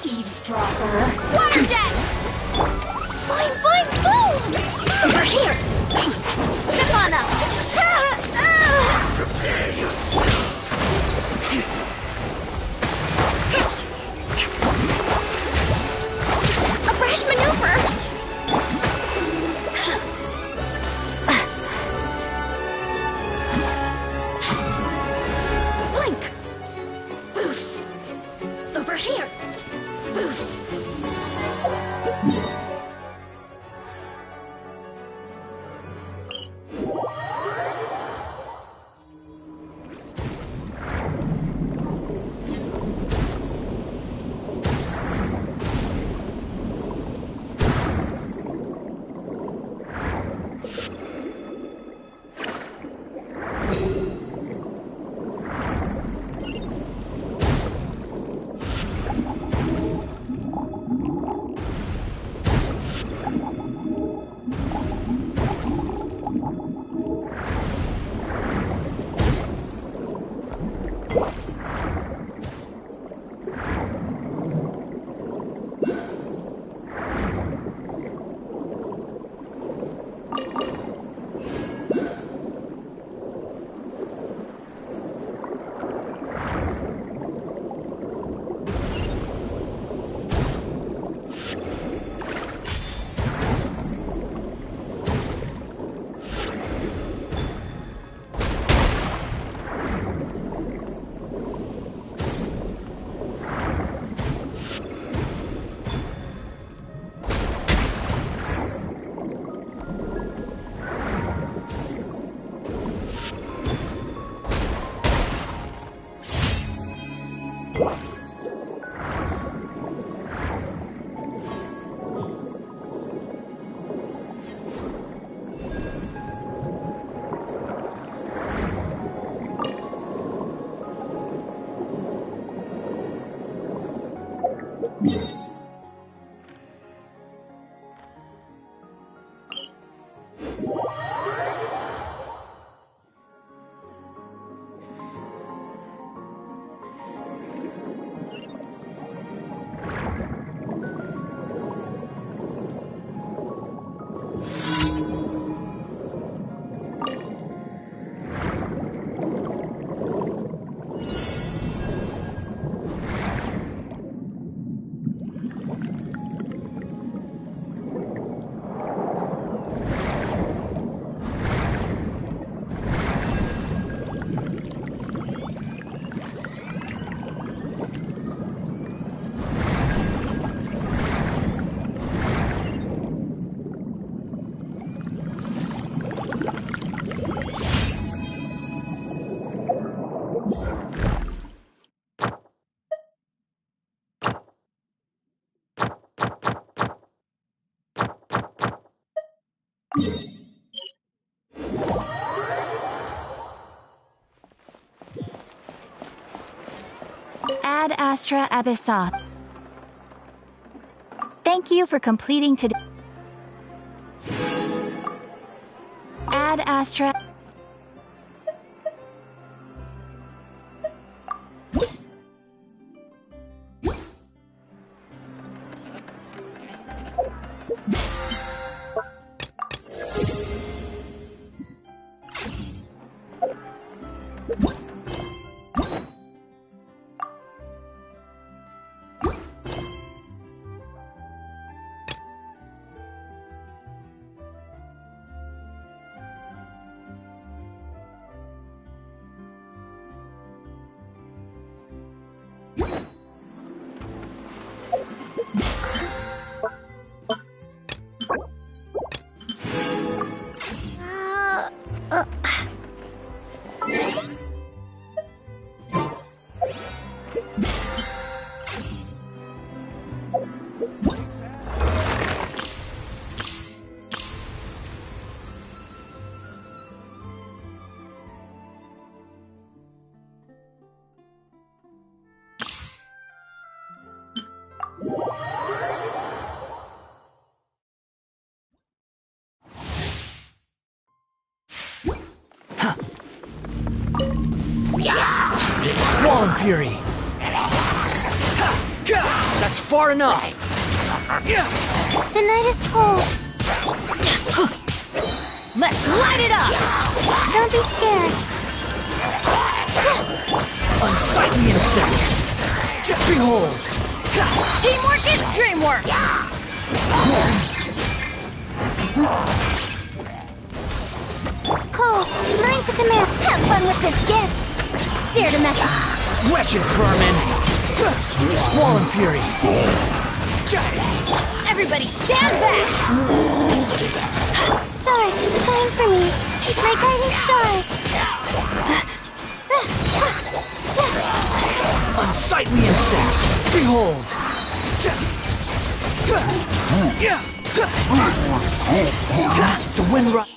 Eavesdropper. Water jet! Fine, fine, boom! Over here! Step on up! Prepare yourself. A brash maneuver! Blink! Boof! Over here! Boof! Ad Astra Abyssoth. Thank you for completing today. Ad Astra. Squall and Fury! That's far enough! The night is cold. Let's light it up! Don't be scared. Unsightly insects! Behold! Teamwork is dreamwork! Cole, learn to command. Have fun with this gift. Dare to mess up. Wretched vermin! Squall and Fury! Everybody stand back! Stars, shine for me. My guiding stars. Unsightly insects! Behold! The wind ri-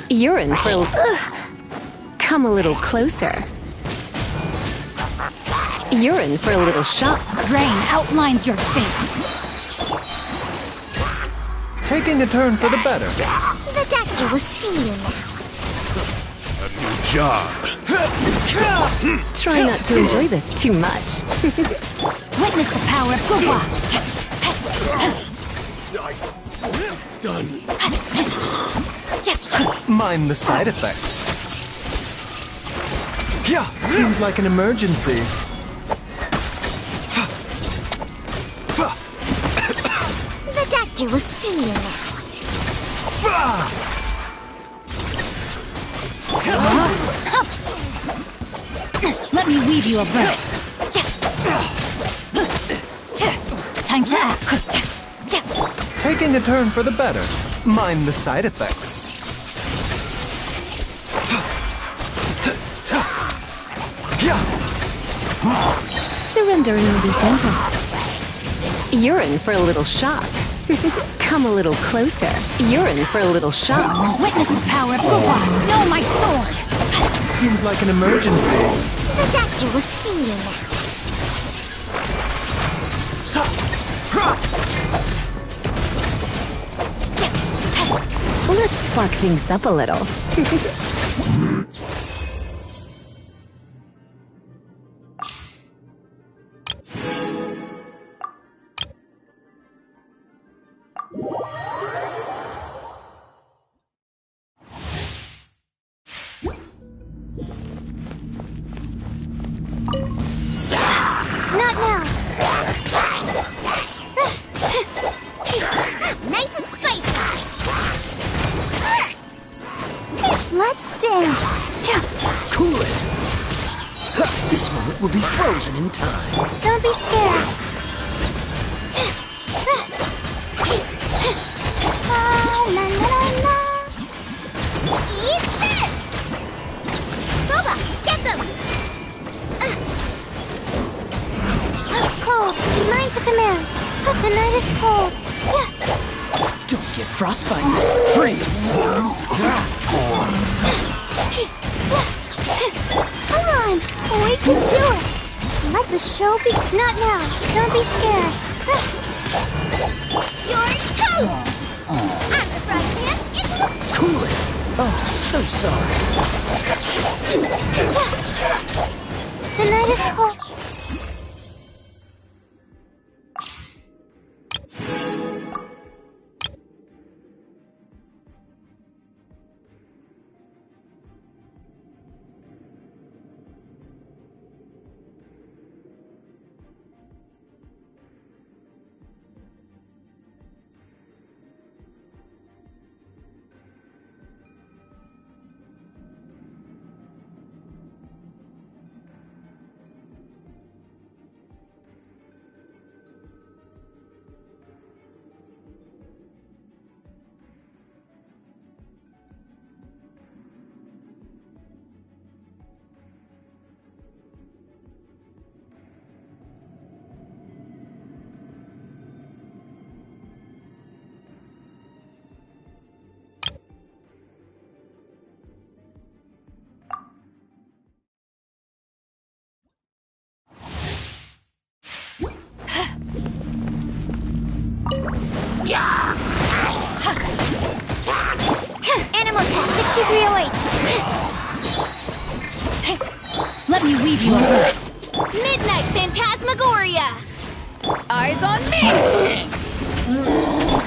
You're in for come a little closer. You're in for a little shock. Rain outlines your fate. Taking a turn for the better. The doctor will see you now. Good job. Try not to enjoy this too much. Witness the power of Gugwa. Done. Mind the side effects. Yeah, seems like an emergency. The doctor will see you now. Let me weave you a verse. Time to act. Taking a turn for the better. Mind the side effects. Surrendering will be gentle. You're in for a little shock. Come a little closer. You're in for a little shock. Witness the power of Gugwa. Know my sword. Seems like an emergency. The doctor will see you now. Let's spark things up a little. Not now. Nice and spicy. Let's dance. Cool it! will be frozen in time. Don't be scared. Oh, la la la la. Eat this! Boba, get them! Cold, mine to command. The night is cold. Don't get frostbite. Freeze! Come on, we can do it. Let the show be. Not now. Don't be scared. You're toast. I'm the right hand into the. Cool it! Oh, so sorry. The night is cold. Animal test 6308. Let me weave you a verse. Midnight Phantasmagoria. Eyes on me!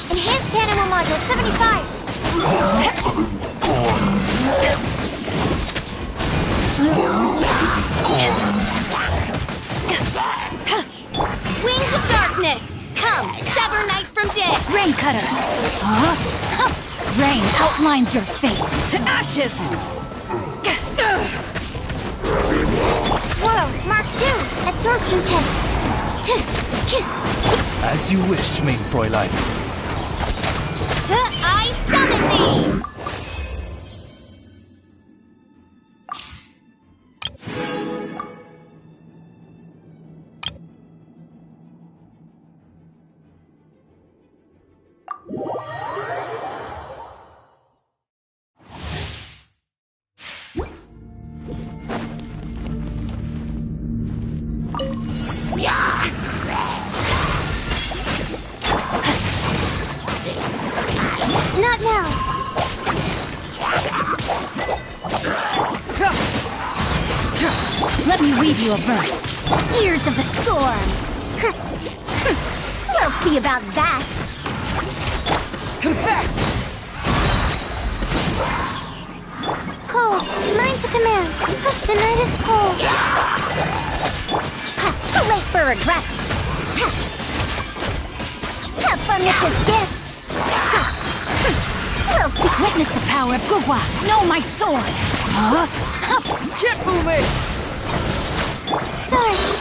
Enhanced Animal Module 75. Wings of Darkness. Come, sever night from day. Rain Cutter! Rain outlines your fate to ashes! Swallow, Mark 2. Absorption test. As you wish, main Fräulein. I summon thee! Not now! Let me weave you a verse. Ears of the storm! We'll see about that! Confess! Cold, mine to command. The night is cold. Too late for regrets. Have fun with this gift. We'll see. Witness the power of Gugwa. Know my sword. Get moving! Stars.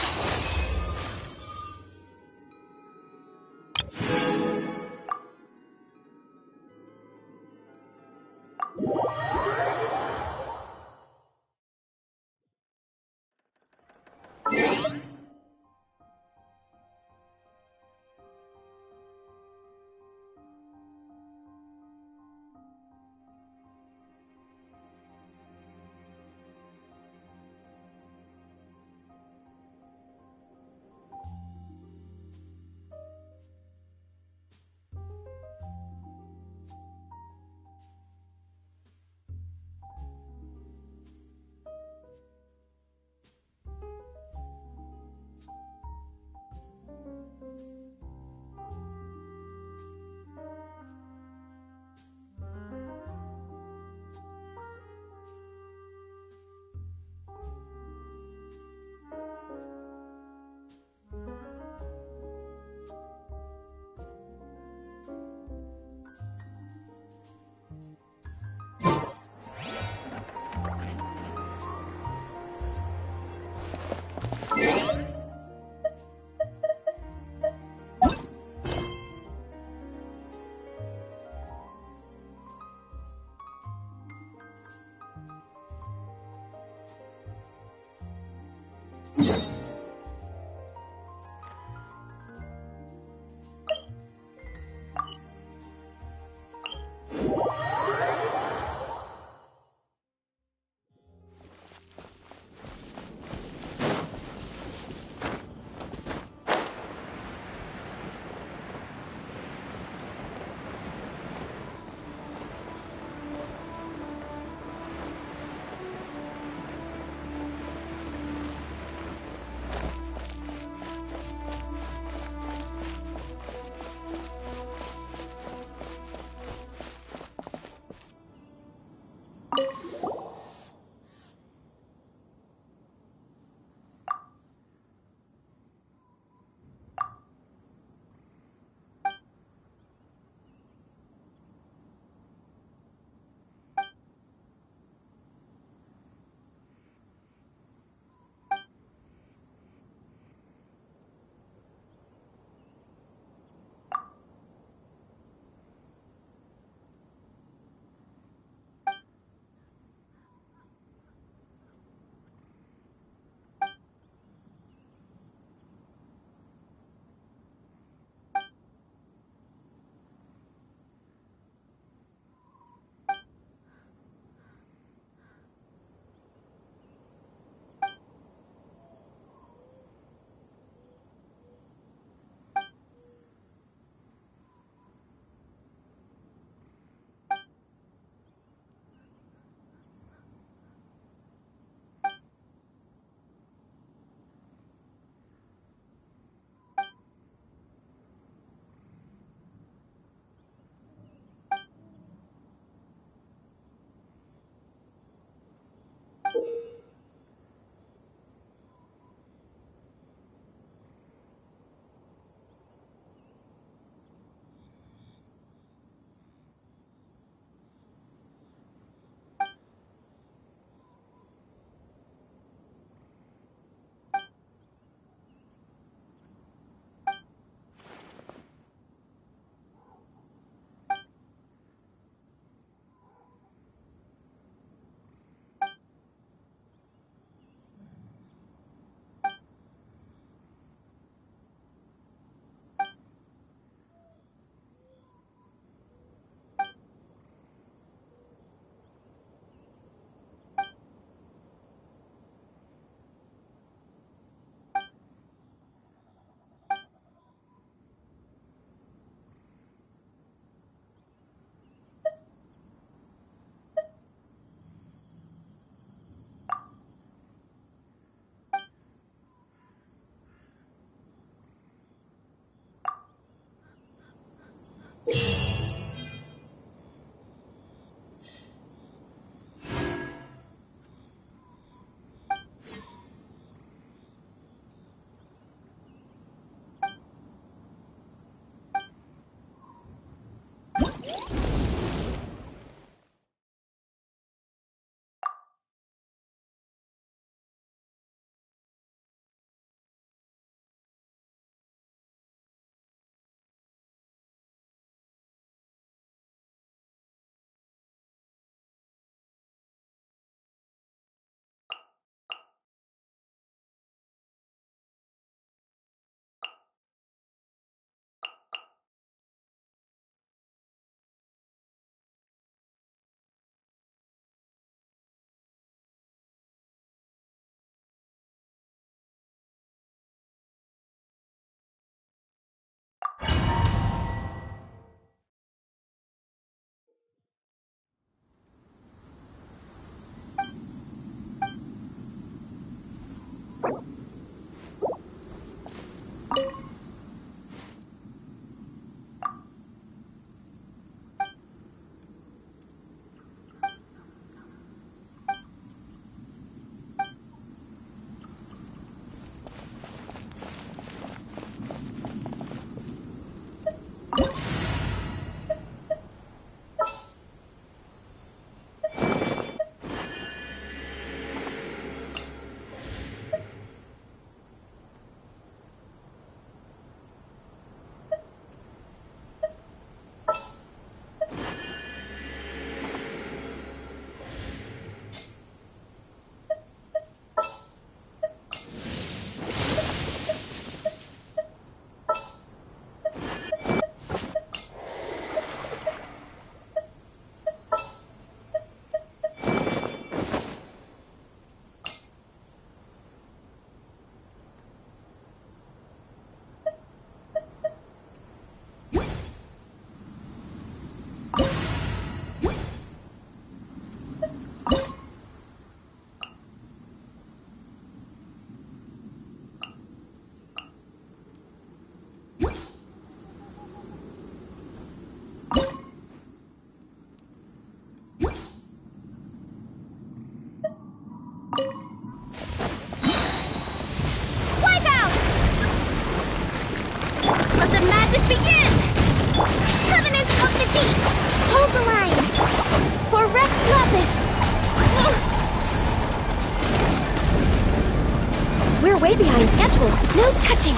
Careful, no touching.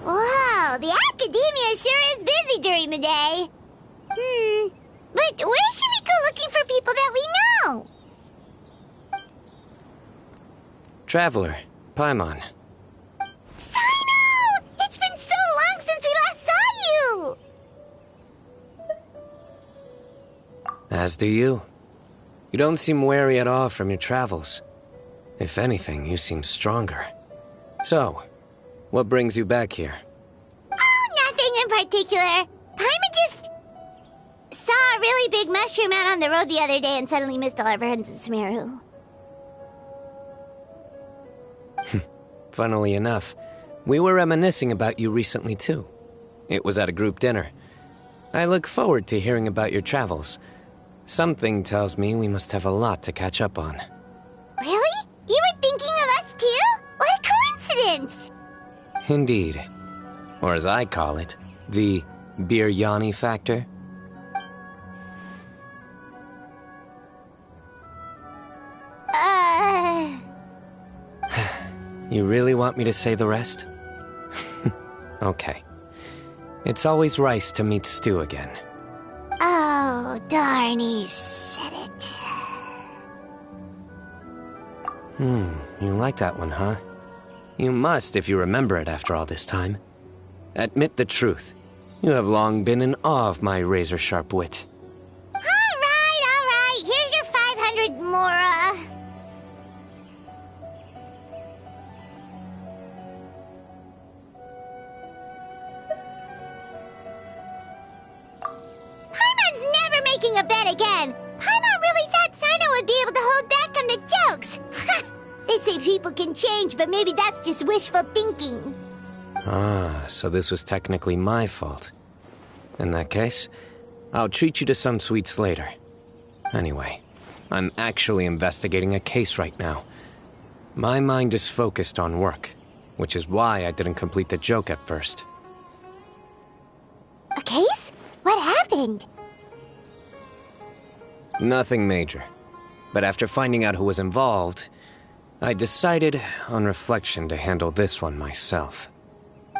Wow, the academia sure is busy during the day. But where should we go looking for people that we know? Traveler, Paimon. Sino! It's been so long since we last saw you! As do you. You don't seem weary at all from your travels. If anything, you seem stronger. So, what brings you back here? Oh, nothing in particular. Paimon just saw a really big mushroom out on the road the other day and suddenly missed all our friends in Sumeru. Funnily enough, we were reminiscing about you recently too. It was at a group dinner. I look forward to hearing about your travels. Something tells me we must have a lot to catch up on. Really? You were thinking of us too? What a coincidence! Indeed. Or as I call it, the Biryani factor. You really want me to say the rest? Okay. It's always rice to meet stew again. Oh, darn, he said it. You like that one, huh? You must if you remember it after all this time. Admit the truth. You have long been in awe of my razor-sharp wit. All right. Here's your 500 Mora. Paimon's never making a bet again. Paimon really thought Sino would be able to hold back on the jokes. They say people can change, but maybe that's just wishful thinking. Ah, so this was technically my fault. In that case, I'll treat you to some sweets later. Anyway, I'm actually investigating a case right now. My mind is focused on work, which is why I didn't complete the joke at first. A case? What happened? Nothing major. But after finding out who was involved, I decided, on reflection, to handle this one myself.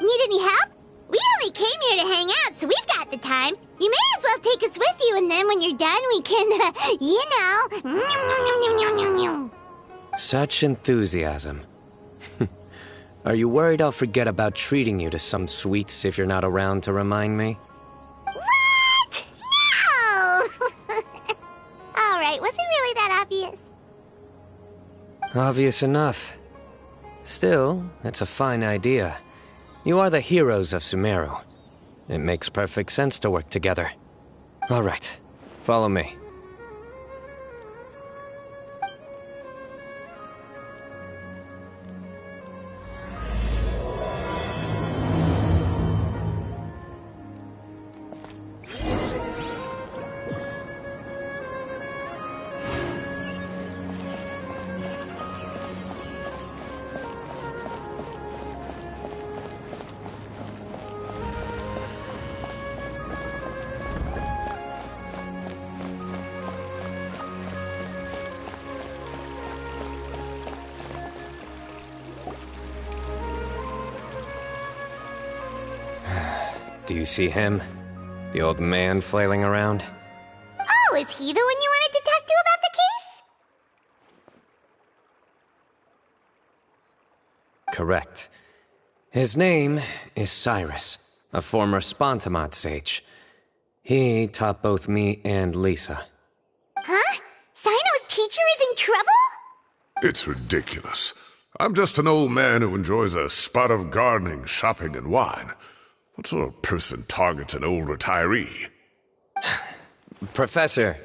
Need any help? We only came here to hang out, so we've got the time. You may as well take us with you, and then when you're done, we can, Such enthusiasm. Are you worried I'll forget about treating you to some sweets if you're not around to remind me? What? No! All right, was it really that obvious? Obvious enough. Still, it's a fine idea. You are the heroes of Sumeru. It makes perfect sense to work together. All right, follow me. Do you see him? The old man flailing around? Oh, is he the one you wanted to talk to about the case? Correct. His name is Cyrus, a former Spontamod sage. He taught both me and Lisa. Huh? Sino's teacher is in trouble? It's ridiculous. I'm just an old man who enjoys a spot of gardening, shopping, and wine. What sort of person targets an old retiree? Professor,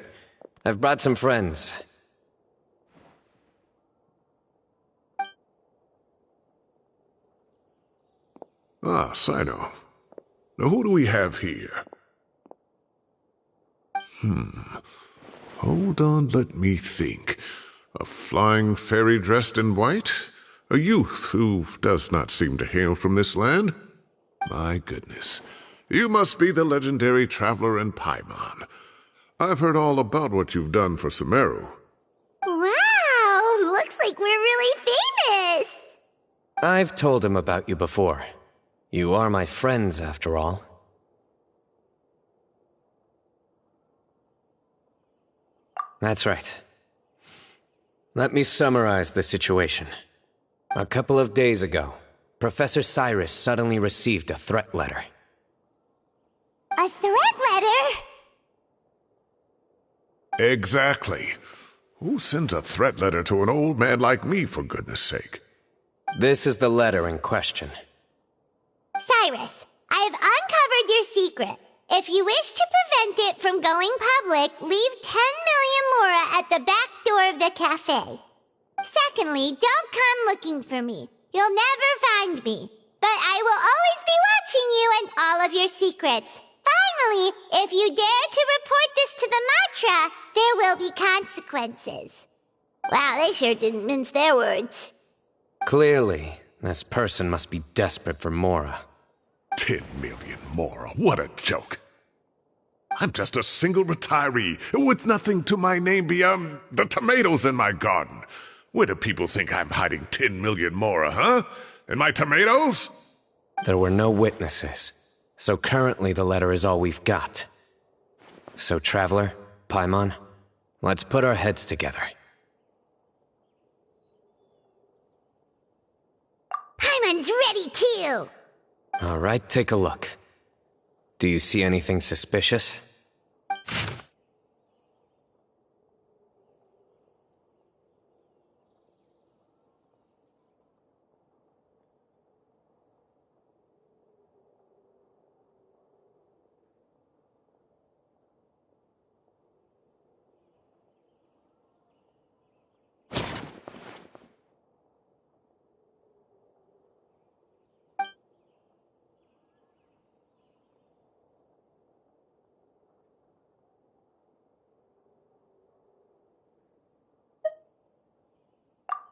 I've brought some friends. Ah, Sino. Now who do we have here? Hold on, let me think. A flying fairy dressed in white? A youth who does not seem to hail from this land? My goodness. You must be the legendary traveler in Paimon. I've heard all about what you've done for Sumeru. Wow, looks like we're really famous. I've told him about you before. You are my friends, after all. That's right. Let me summarize the situation. A couple of days ago, Professor Cyrus suddenly received a threat letter. A threat letter? Exactly. Who sends a threat letter to an old man like me, for goodness sake? This is the letter in question. Cyrus, I have uncovered your secret. If you wish to prevent it from going public, leave 10 million mora at the back door of the cafe. Secondly, don't come looking for me. You'll never find me. But I will always be watching you and all of your secrets. Finally, if you dare to report this to the Matra, there will be consequences. Wow, they sure didn't mince their words. Clearly, this person must be desperate for Mora. 10 million mora, what a joke. I'm just a single retiree with nothing to my name beyond the tomatoes in my garden. Where do people think I'm hiding 10 million mora, huh? In my tomatoes? There were no witnesses, so currently the letter is all we've got. So, Traveler, Paimon, let's put our heads together. Paimon's ready too. All right, take a look. Do you see anything suspicious?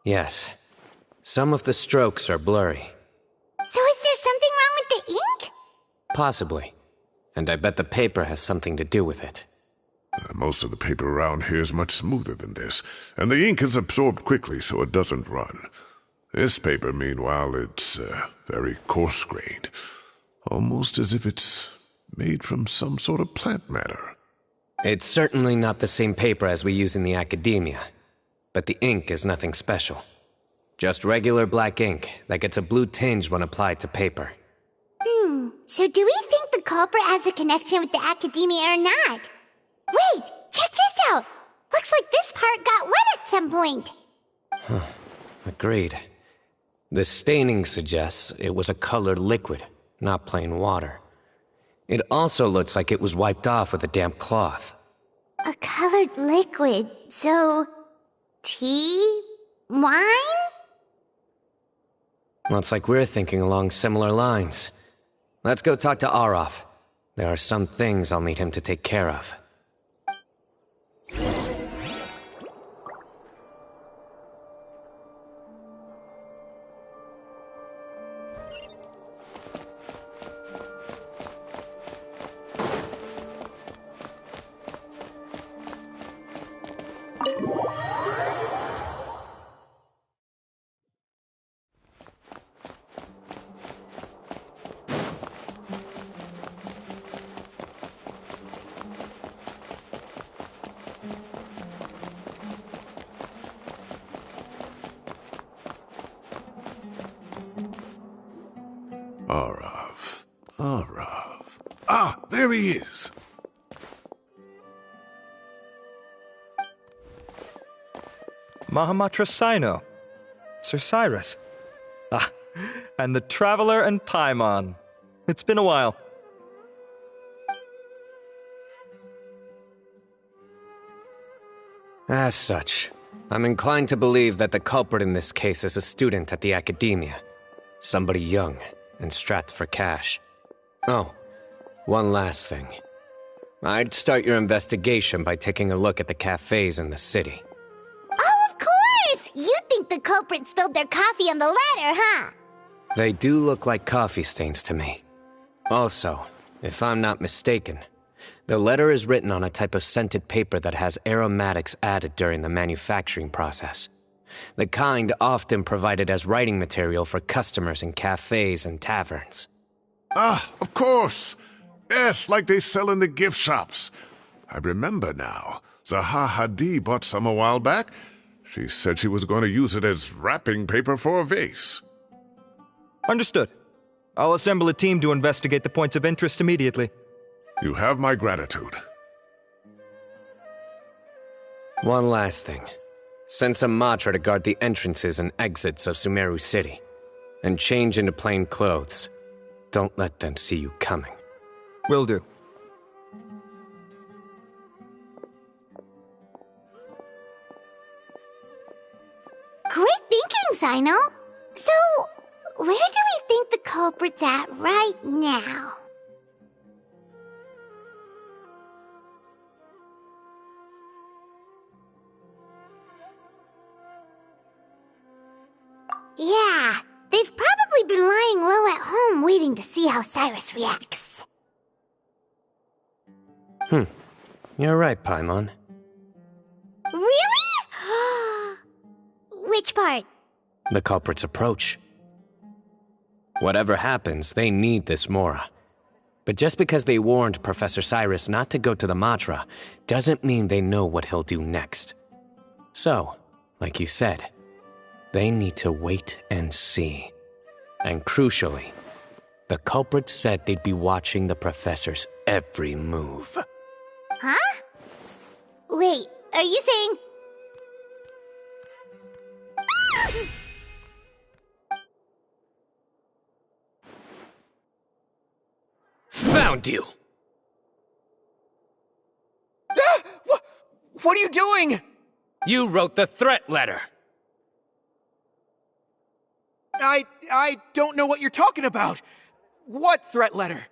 Yes. Some of the strokes are blurry. So is there something wrong with the ink? Possibly. And I bet the paper has something to do with it. Most of the paper around here is much smoother than this, and the ink is absorbed quickly so it doesn't run. This paper, meanwhile, it's very coarse-grained, almost as if it's made from some sort of plant matter. It's certainly not the same paper as we use in the academia, but the ink is nothing special. Just regular black ink that gets a blue tinge when applied to paper. So do we think the culprit has a connection with the academia or not? Wait, check this out! Looks like this part got wet at some point. Agreed. The staining suggests it was a colored liquid, not plain water. It also looks like it was wiped off with a damp cloth. A colored liquid, so... tea? Wine? Looks like we're thinking along similar lines. Let's go talk to Arof. There are some things I'll need him to take care of. Arav. Arav. Ah, there he is. Mahamatra Sino. Sir Cyrus. Ah, and the Traveler and Paimon. It's been a while. As such, I'm inclined to believe that the culprit in this case is a student at the academia. Somebody young and strapped for cash. Oh, one last thing. I'd start your investigation by taking a look at the cafes in the city. Oh, of course! You think the culprit spilled their coffee on the ladder, huh? They do look like coffee stains to me. Also, if I'm not mistaken, the letter is written on a type of scented paper that has aromatics added during the manufacturing process. The kind often provided as writing material for customers in cafes and taverns. Ah, of course. Yes, like they sell in the gift shops. I remember now. Zaha Hadid bought some a while back. She said she was going to use it as wrapping paper for a vase. Understood. I'll assemble a team to investigate the points of interest immediately. You have my gratitude. One last thing. Send some Matra to guard the entrances and exits of Sumeru City. And change into plain clothes. Don't let them see you coming. Will do. Great thinking, Sino. So, where do we think the culprit's at right now? Yeah, they've probably been lying low at home waiting to see how Cyrus reacts. You're right, Paimon. Really? Which part? The culprit's approach. Whatever happens, they need this Mora. But just because they warned Professor Cyrus not to go to the Matra, doesn't mean they know what he'll do next. So, like you said, they need to wait and see. And crucially, the culprit said they'd be watching the professor's every move. Huh? Wait, are you saying... Found you! What are you doing? You wrote the threat letter! I don't know what you're talking about. What threat letter?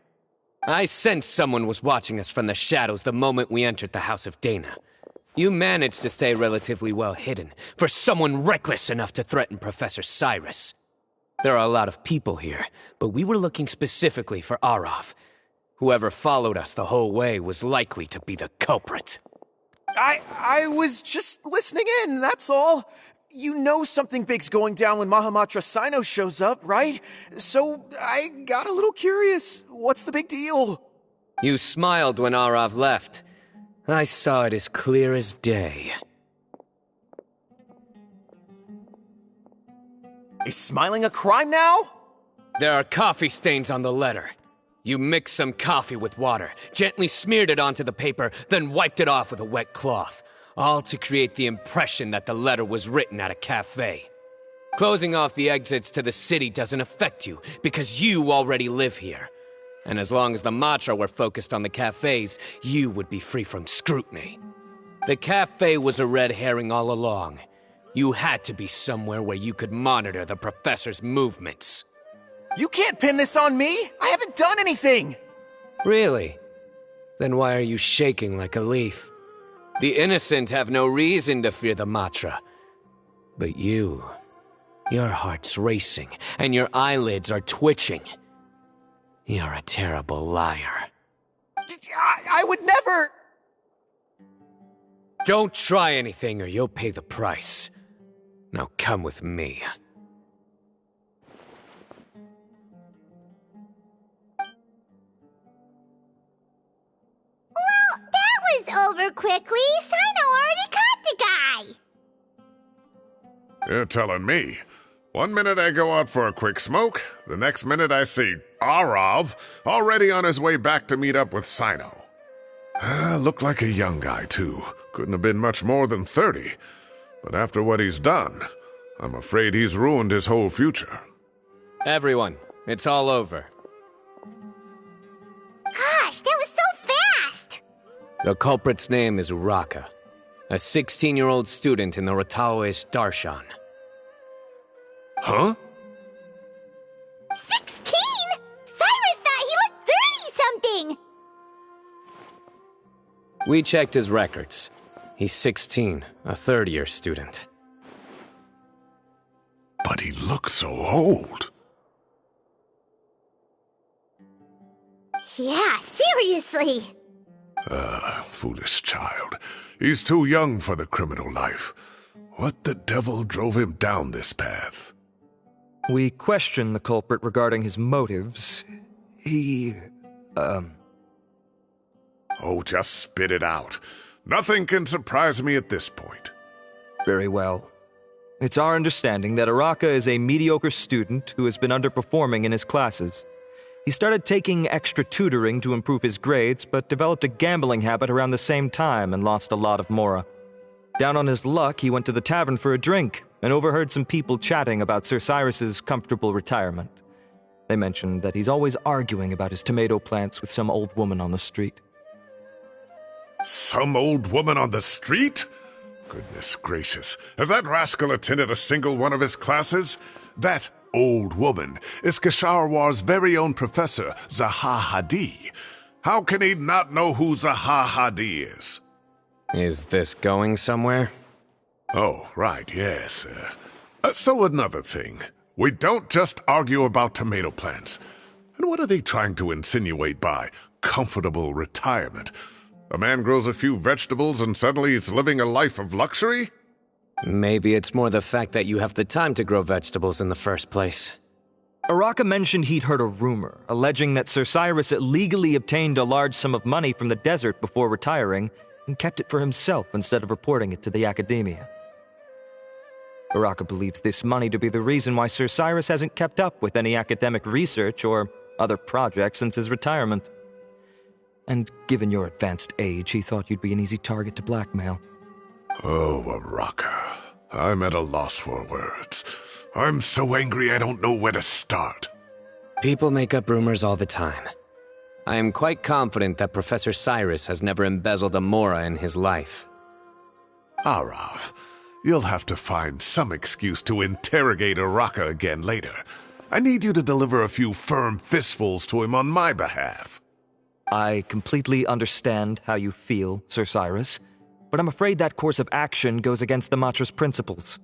I sensed someone was watching us from the shadows the moment we entered the House of Dana. You managed to stay relatively well hidden for someone reckless enough to threaten Professor Cyrus. There are a lot of people here, but we were looking specifically for Arav. Whoever followed us the whole way was likely to be the culprit. I was just listening in, that's all. You know something big's going down when Mahamatra Sino shows up, right? So I got a little curious. What's the big deal? You smiled when Arav left. I saw it as clear as day. Is smiling a crime now? There are coffee stains on the letter. You mixed some coffee with water, gently smeared it onto the paper, then wiped it off with a wet cloth. All to create the impression that the letter was written at a cafe. Closing off the exits to the city doesn't affect you, because you already live here. And as long as the Matra were focused on the cafes, you would be free from scrutiny. The cafe was a red herring all along. You had to be somewhere where you could monitor the professor's movements. You can't pin this on me! I haven't done anything! Really? Then why are you shaking like a leaf? The innocent have no reason to fear the Matra. But you, your heart's racing, and your eyelids are twitching. You're a terrible liar. I would never... Don't try anything or you'll pay the price. Now come with me. Well, that was over quickly. Sino already caught the guy. You're telling me. One minute I go out for a quick smoke, the next minute I see Arav already on his way back to meet up with Sino. Looked like a young guy, too. Couldn't have been much more than 30. But after what he's done, I'm afraid he's ruined his whole future. Everyone, it's all over. Gosh, that was so fast! The culprit's name is Raka, a 16-year-old student in the Rataoish Darshan. Huh? 16? Cyrus thought he looked 30-something! We checked his records. He's 16, a third-year student. But he looks so old. Yeah, seriously! Foolish child. He's too young for the criminal life. What the devil drove him down this path? We questioned the culprit regarding his motives. Oh, just spit it out. Nothing can surprise me at this point. Very well. It's our understanding that Araka is a mediocre student who has been underperforming in his classes. He started taking extra tutoring to improve his grades, but developed a gambling habit around the same time and lost a lot of mora. Down on his luck, he went to the tavern for a drink and overheard some people chatting about Sir Cyrus's comfortable retirement. They mentioned that he's always arguing about his tomato plants with some old woman on the street. Some old woman on the street? Goodness gracious, has that rascal attended a single one of his classes? That old woman is Kasharwar's very own professor, Zaha Hadi. How can he not know who Zaha Hadi is? Is this going somewhere? Oh, right, yes. So another thing. We don't just argue about tomato plants. And what are they trying to insinuate by comfortable retirement? A man grows a few vegetables and suddenly he's living a life of luxury? Maybe it's more the fact that you have the time to grow vegetables in the first place. Araka mentioned he'd heard a rumor, alleging that Sir Cyrus illegally obtained a large sum of money from the desert before retiring and kept it for himself instead of reporting it to the academia. Araka believes this money to be the reason why Sir Cyrus hasn't kept up with any academic research or other projects since his retirement. And given your advanced age, he thought you'd be an easy target to blackmail. Oh, Araka. I'm at a loss for words. I'm so angry I don't know where to start. People make up rumors all the time. I am quite confident that Professor Cyrus has never embezzled a mora in his life. Arav, you'll have to find some excuse to interrogate Araka again later. I need you to deliver a few firm fistfuls to him on my behalf. I completely understand how you feel, Sir Cyrus, but I'm afraid that course of action goes against the Matra's principles.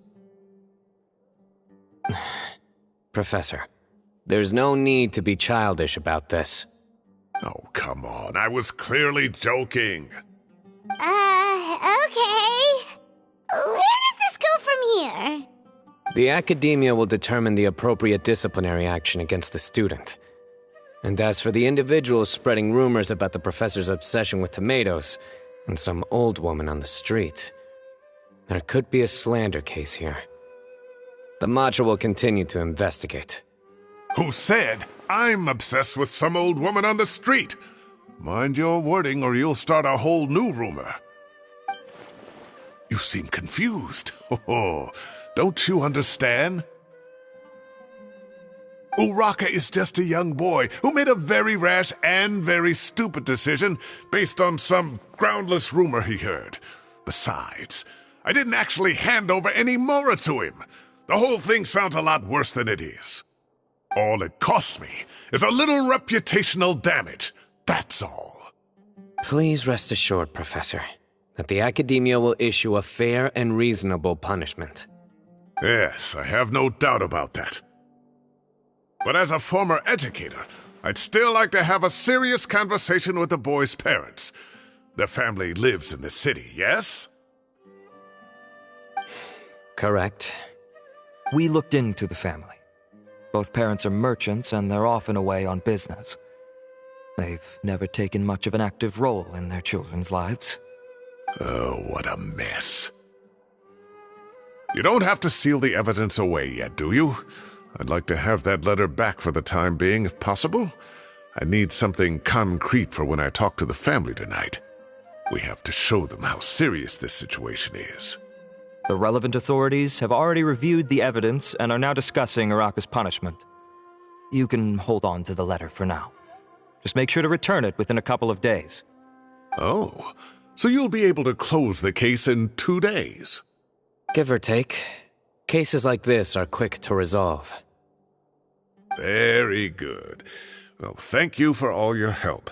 Professor, there's no need to be childish about this. Oh, come on. I was clearly joking. Okay. Where does this go from here? The academia will determine the appropriate disciplinary action against the student. And as for the individuals spreading rumors about the professor's obsession with tomatoes and some old woman on the street, there could be a slander case here. The Matra will continue to investigate. Who said I'm obsessed with some old woman on the street? Mind your wording or you'll start a whole new rumor. You seem confused. Oh, don't you understand? Uraka is just a young boy who made a very rash and very stupid decision based on some groundless rumor he heard. Besides, I didn't actually hand over any mora to him. The whole thing sounds a lot worse than it is. All it costs me is a little reputational damage. That's all. Please rest assured, Professor, that the academia will issue a fair and reasonable punishment. Yes, I have no doubt about that. But as a former educator, I'd still like to have a serious conversation with the boy's parents. Their family lives in the city, yes? Correct. We looked into the family. Both parents are merchants and they're often away on business. They've never taken much of an active role in their children's lives. Oh, what a mess. You don't have to seal the evidence away yet, do you? I'd like to have that letter back for the time being, if possible. I need something concrete for when I talk to the family tonight. We have to show them how serious this situation is. The relevant authorities have already reviewed the evidence and are now discussing Araka's punishment. You can hold on to the letter for now. Just make sure to return it within a couple of days. Oh, so you'll be able to close the case in 2 days? Give or take. Cases like this are quick to resolve. Very good. Well, thank you for all your help.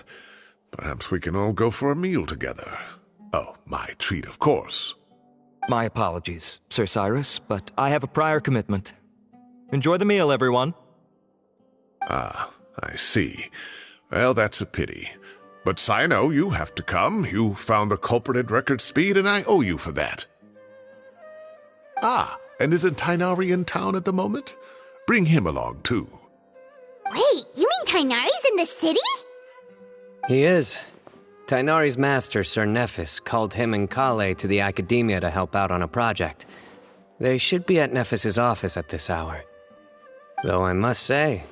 Perhaps we can all go for a meal together. Oh, my treat, of course. My apologies, Sir Cyrus, but I have a prior commitment. Enjoy the meal, everyone. Ah, I see. Well, that's a pity. But Sino, you have to come. You found the culprit at record speed, and I owe you for that. Ah, and isn't Tainari in town at the moment? Bring him along, too. Wait, you mean Tainari's in the city? He is. Tainari's master, Sir Nephis, called him and Kale to the academia to help out on a project. They should be at Nephis's office at this hour. Though I must say,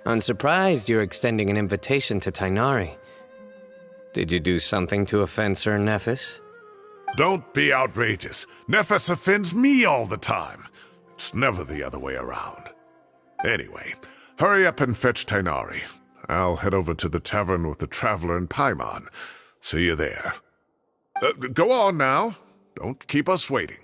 I'm surprised you're extending an invitation to Tainari. Did you do something to offend Sir Nephis? Don't be outrageous. Nephis offends me all the time. It's never the other way around. Anyway, hurry up and fetch Tainari. I'll head over to the tavern with the Traveler and Paimon. See you there. Go on now. Don't keep us waiting.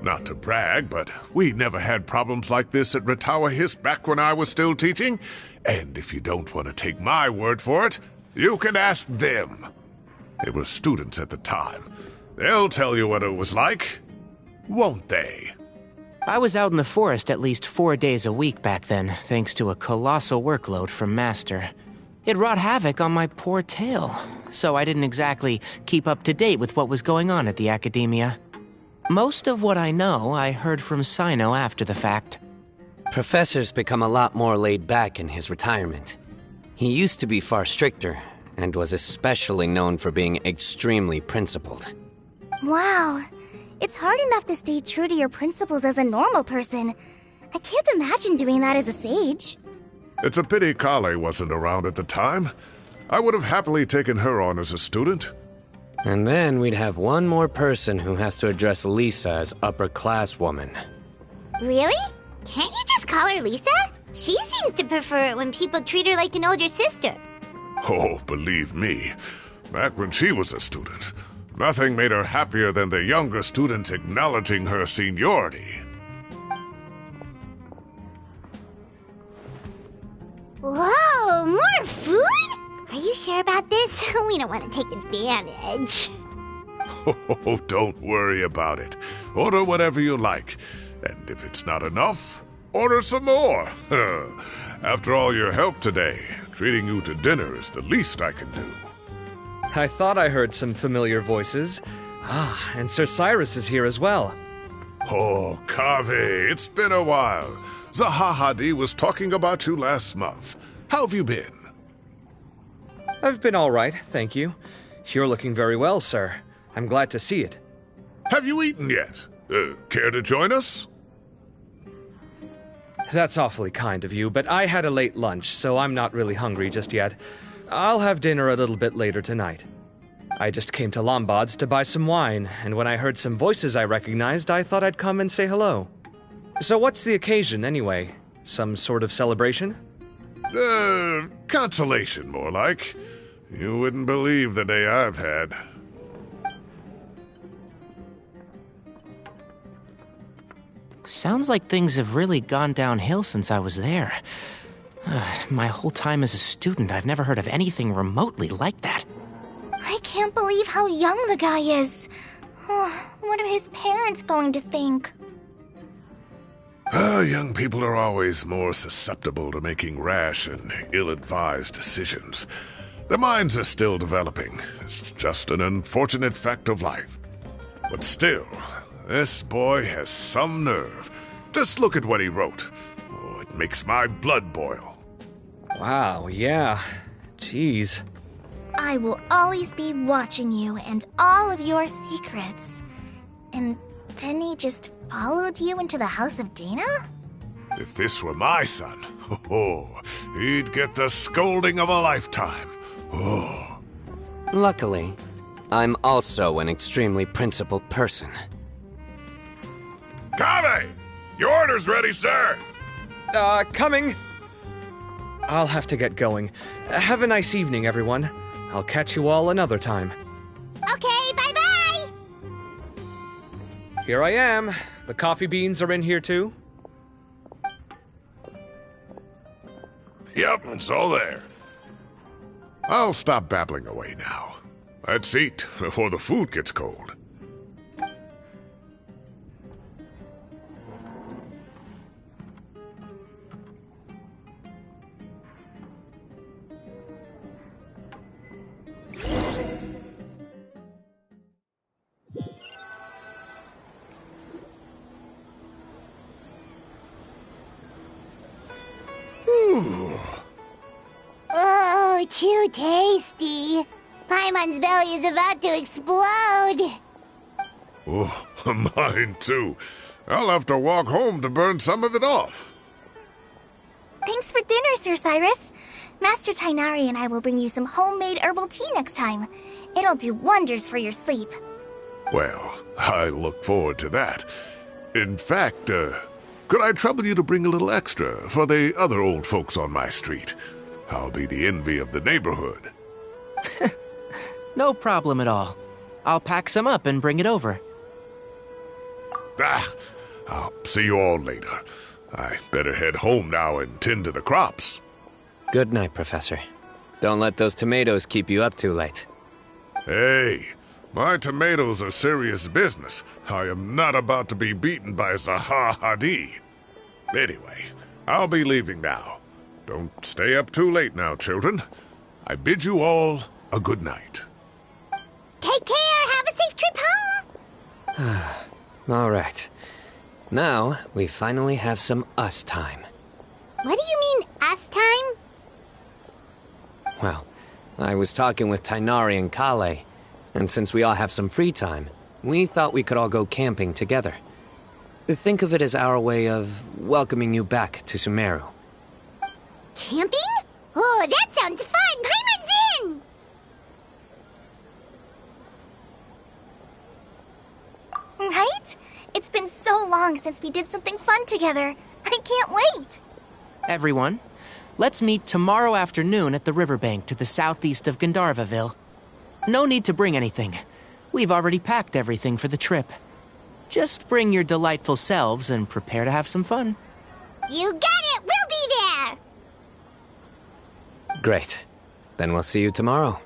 Not to brag, but we never had problems like this at Ratawa Hiss back when I was still teaching. And if you don't want to take my word for it, you can ask them. They were students at the time. They'll tell you what it was like, won't they? I was out in the forest at least 4 days a week back then, thanks to a colossal workload from Master. It wrought havoc on my poor tail, so I didn't exactly keep up to date with what was going on at the academia. Most of what I know, I heard from Sino after the fact. Professor's become a lot more laid back in his retirement. He used to be far stricter, and was especially known for being extremely principled. Wow. It's hard enough to stay true to your principles as a normal person. I can't imagine doing that as a sage. It's a pity Kale wasn't around at the time. I would have happily taken her on as a student. And then we'd have one more person who has to address Lisa as upper-class woman. Really? Can't you just call her Lisa? She seems to prefer it when people treat her like an older sister. Oh, believe me, back when she was a student, nothing made her happier than the younger students acknowledging her seniority. Whoa, more food? Are you sure about this? We don't want to take advantage. Oh, don't worry about it. Order whatever you like. And if it's not enough, order some more. After all your help today, treating you to dinner is the least I can do. I thought I heard some familiar voices. Ah, and Sir Cyrus is here as well. Oh, Kaveh, it's been a while. Zahahadi was talking about you last month. How have you been? I've been all right, thank you. You're looking very well, sir. I'm glad to see it. Have you eaten yet? Care to join us? That's awfully kind of you, but I had a late lunch, so I'm not really hungry just yet. I'll have dinner a little bit later tonight. I just came to Lombard's to buy some wine, and when I heard some voices I recognized, I thought I'd come and say hello. So what's the occasion, anyway? Some sort of celebration? Consolation, more like. You wouldn't believe the day I've had. Sounds like things have really gone downhill since I was there. My whole time as a student, I've never heard of anything remotely like that. I can't believe how young the guy is. What are his parents going to think? Young people are always more susceptible to making rash and ill-advised decisions. Their minds are still developing. It's just an unfortunate fact of life. But still, this boy has some nerve. Just look at what he wrote. Oh, it makes my blood boil. Wow, yeah. Jeez. I will always be watching you and all of your secrets. And then he just followed you into the house of Dana? If this were my son, he'd get the scolding of a lifetime. Oh. Luckily, I'm also an extremely principled person. Kaveh! Your order's ready, sir! Coming! I'll have to get going. Have a nice evening, everyone. I'll catch you all another time. Okay, bye-bye! Here I am. The coffee beans are in here, too? Yep, it's all there. I'll stop babbling away now. Let's eat before the food gets cold. Oh, too tasty. Paimon's belly is about to explode. Oh, mine too. I'll have to walk home to burn some of it off. Thanks Thanks for dinner, Sir Cyrus. Master Tainari and I will bring you some homemade herbal tea next time. It'll do wonders for your sleep. Well, I look forward to that. In fact, could I trouble you to bring a little extra for the other old folks on my street? I'll be the envy of the neighborhood. No problem at all. I'll pack some up and bring it over. I'll see you all later. I better head home now and tend to the crops. Good night, Professor. Don't let those tomatoes keep you up too late. Hey, my tomatoes are serious business. I am not about to be beaten by Zaha Hadid. Anyway, I'll be leaving now. Don't stay up too late now, children. I bid you all a good night. Take care. Have a safe trip home. All right. Now, we finally have some us time. What do you mean, us time? Well, I was talking with Tainari and Kale, and since we all have some free time, we thought we could all go camping together. Think of it as our way of welcoming you back to Sumeru. Camping? Oh, that sounds fun. Paimon's in! Right? It's been so long since we did something fun together. I can't wait. Everyone, let's meet tomorrow afternoon at the riverbank to the southeast of Gandharvaville. No need to bring anything. We've already packed everything for the trip. Just bring your delightful selves and prepare to have some fun. You got it. We'll be there. Great. Then we'll see you tomorrow.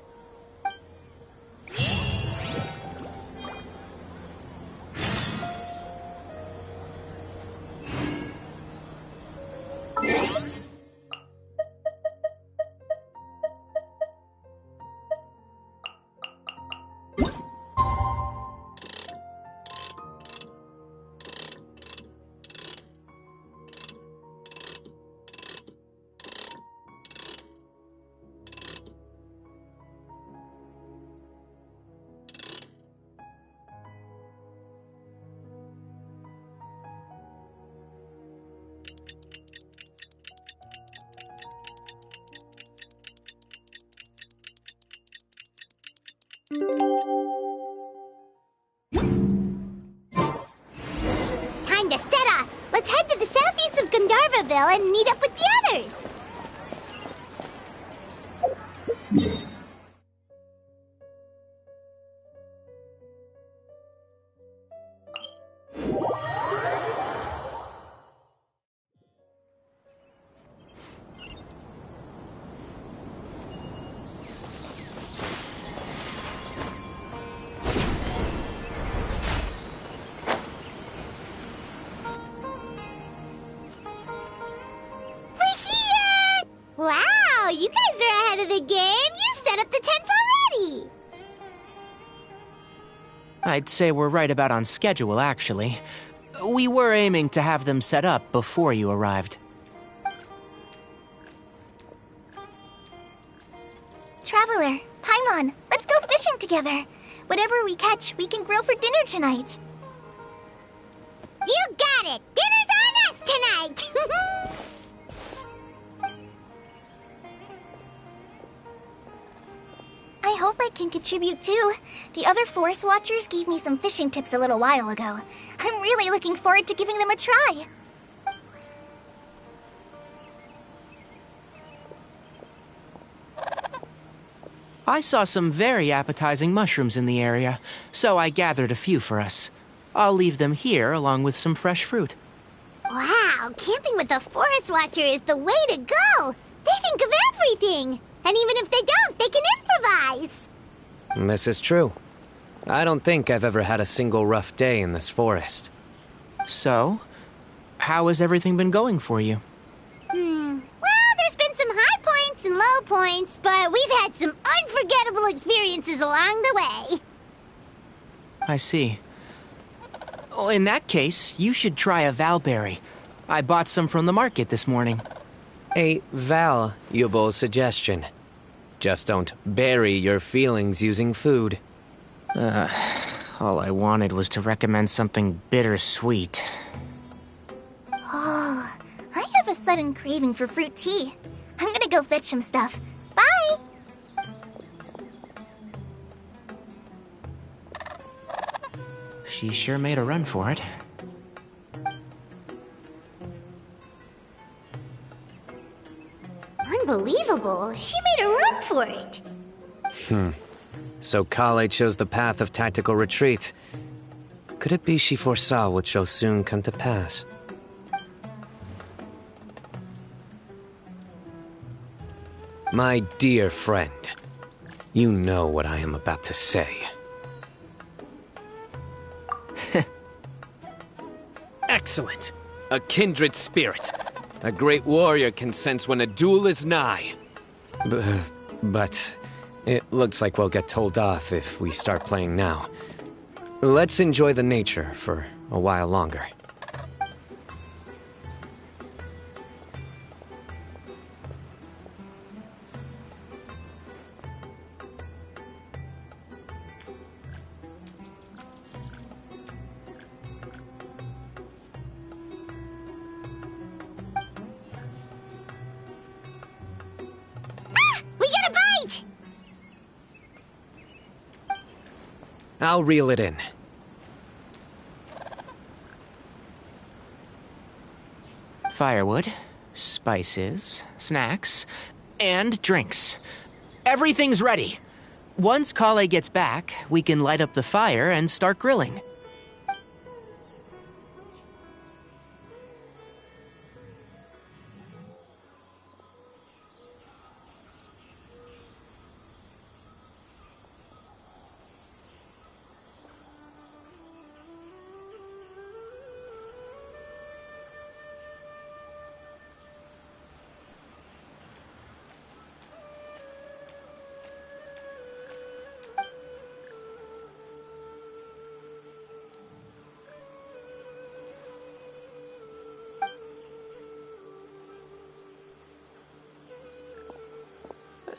Time to set off. Let's head to the southeast of Gandharvaville and meet up with the others. Wow, you guys are ahead of the game. You set up the tents already. I'd say we're right about on schedule, actually. We were aiming to have them set up before you arrived. Traveler, Paimon, let's go fishing together. Whatever we catch, we can grill for dinner tonight. You got it. Dinner's on us tonight. I hope I can contribute too. The other forest watchers gave me some fishing tips a little while ago. I'm really looking forward to giving them a try. I saw some very appetizing mushrooms in the area, so I gathered a few for us. I'll leave them here along with some fresh fruit. Wow, camping with a forest watcher is the way to go. They think of everything. And even if they don't, they can improvise. This is true. I don't think I've ever had a single rough day in this forest. So, how has everything been going for you? Well, there's been some high points and low points, but we've had some unforgettable experiences along the way. I see. Oh, in that case, you should try a valberry. I bought some from the market this morning. A valuable suggestion. Just don't bury your feelings using food. All I wanted was to recommend something bittersweet. Oh, I have a sudden craving for fruit tea. I'm gonna go fetch some stuff. Bye! She sure made a run for it. Unbelievable. She made a run for it. So Kale chose the path of tactical retreat. Could it be she foresaw what shall soon come to pass? My dear friend, you know what I am about to say. Excellent! A kindred spirit. A great warrior can sense when a duel is nigh. But it looks like we'll get told off if we start playing now. Let's enjoy the nature for a while longer. We got a bite! I'll reel it in. Firewood, spices, snacks, and drinks. Everything's ready. Once Kale gets back, we can light up the fire and start grilling.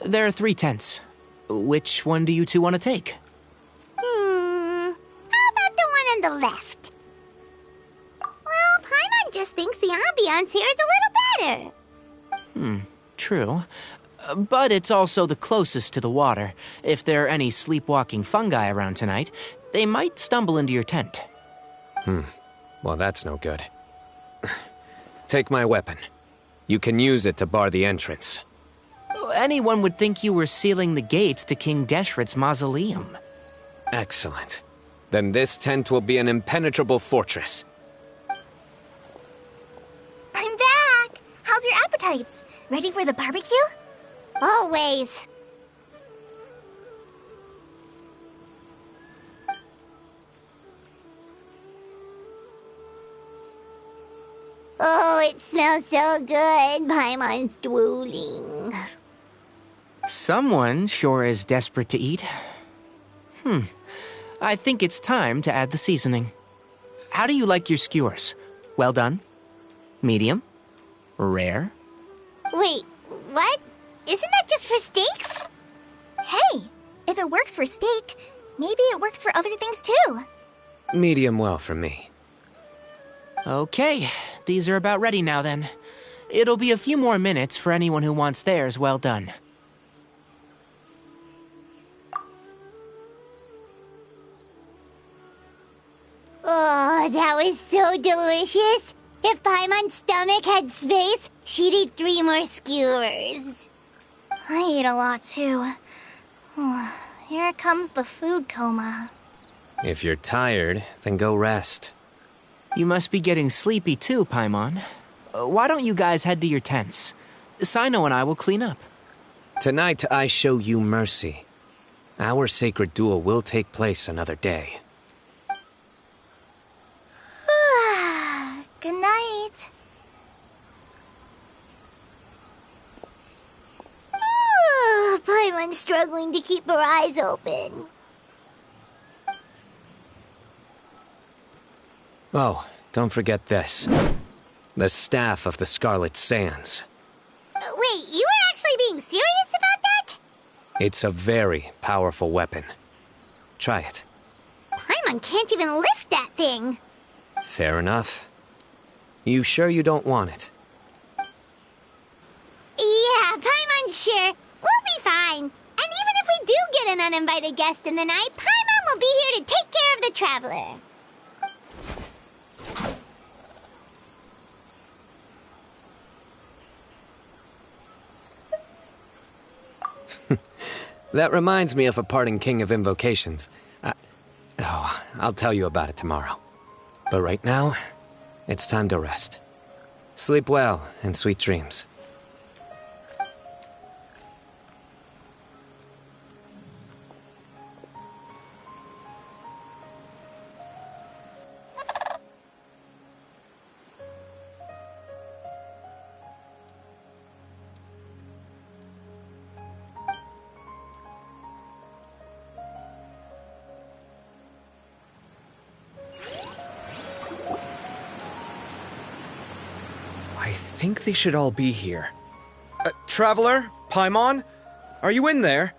There are 3 tents. Which one do you two want to take? How about the one on the left? Well, Paimon just thinks the ambiance here is a little better. True. But it's also the closest to the water. If there are any sleepwalking fungi around tonight, they might stumble into your tent. Well, that's no good. Take my weapon. You can use it to bar the entrance. Anyone would think you were sealing the gates to King Deshret's mausoleum. Excellent. Then this tent will be an impenetrable fortress. I'm back! How's your appetites? Ready for the barbecue? Always. Oh, it smells so good. Paimon's drooling. Someone sure is desperate to eat. I think it's time to add the seasoning. How do you like your skewers? Well done? Medium? Rare? Wait, what? Isn't that just for steaks? Hey, if it works for steak, maybe it works for other things too. Medium well for me. Okay, these are about ready now then. It'll be a few more minutes for anyone who wants theirs well done. Oh, that was so delicious. If Paimon's stomach had space, she'd eat 3 more skewers. I ate a lot too. Here comes the food coma. If you're tired, then go rest. You must be getting sleepy too, Paimon. Why don't you guys head to your tents? Sino and I will clean up. Tonight I show you mercy. Our sacred duel will take place another day. Good night. Paimon's struggling to keep her eyes open. Oh, don't forget this. The Staff of the Scarlet Sands. Wait, you were actually being serious about that? It's a very powerful weapon. Try it. Paimon can't even lift that thing. Fair enough. You sure you don't want it? sure. We'll be fine. And even if we do get an uninvited guest in the night, Paimon will be here to take care of the traveler. That reminds me of a parting king of invocations. I'll tell you about it tomorrow. But right now, it's time to rest. Sleep well and sweet dreams. I think they should all be here. Traveler? Paimon? Are you in there?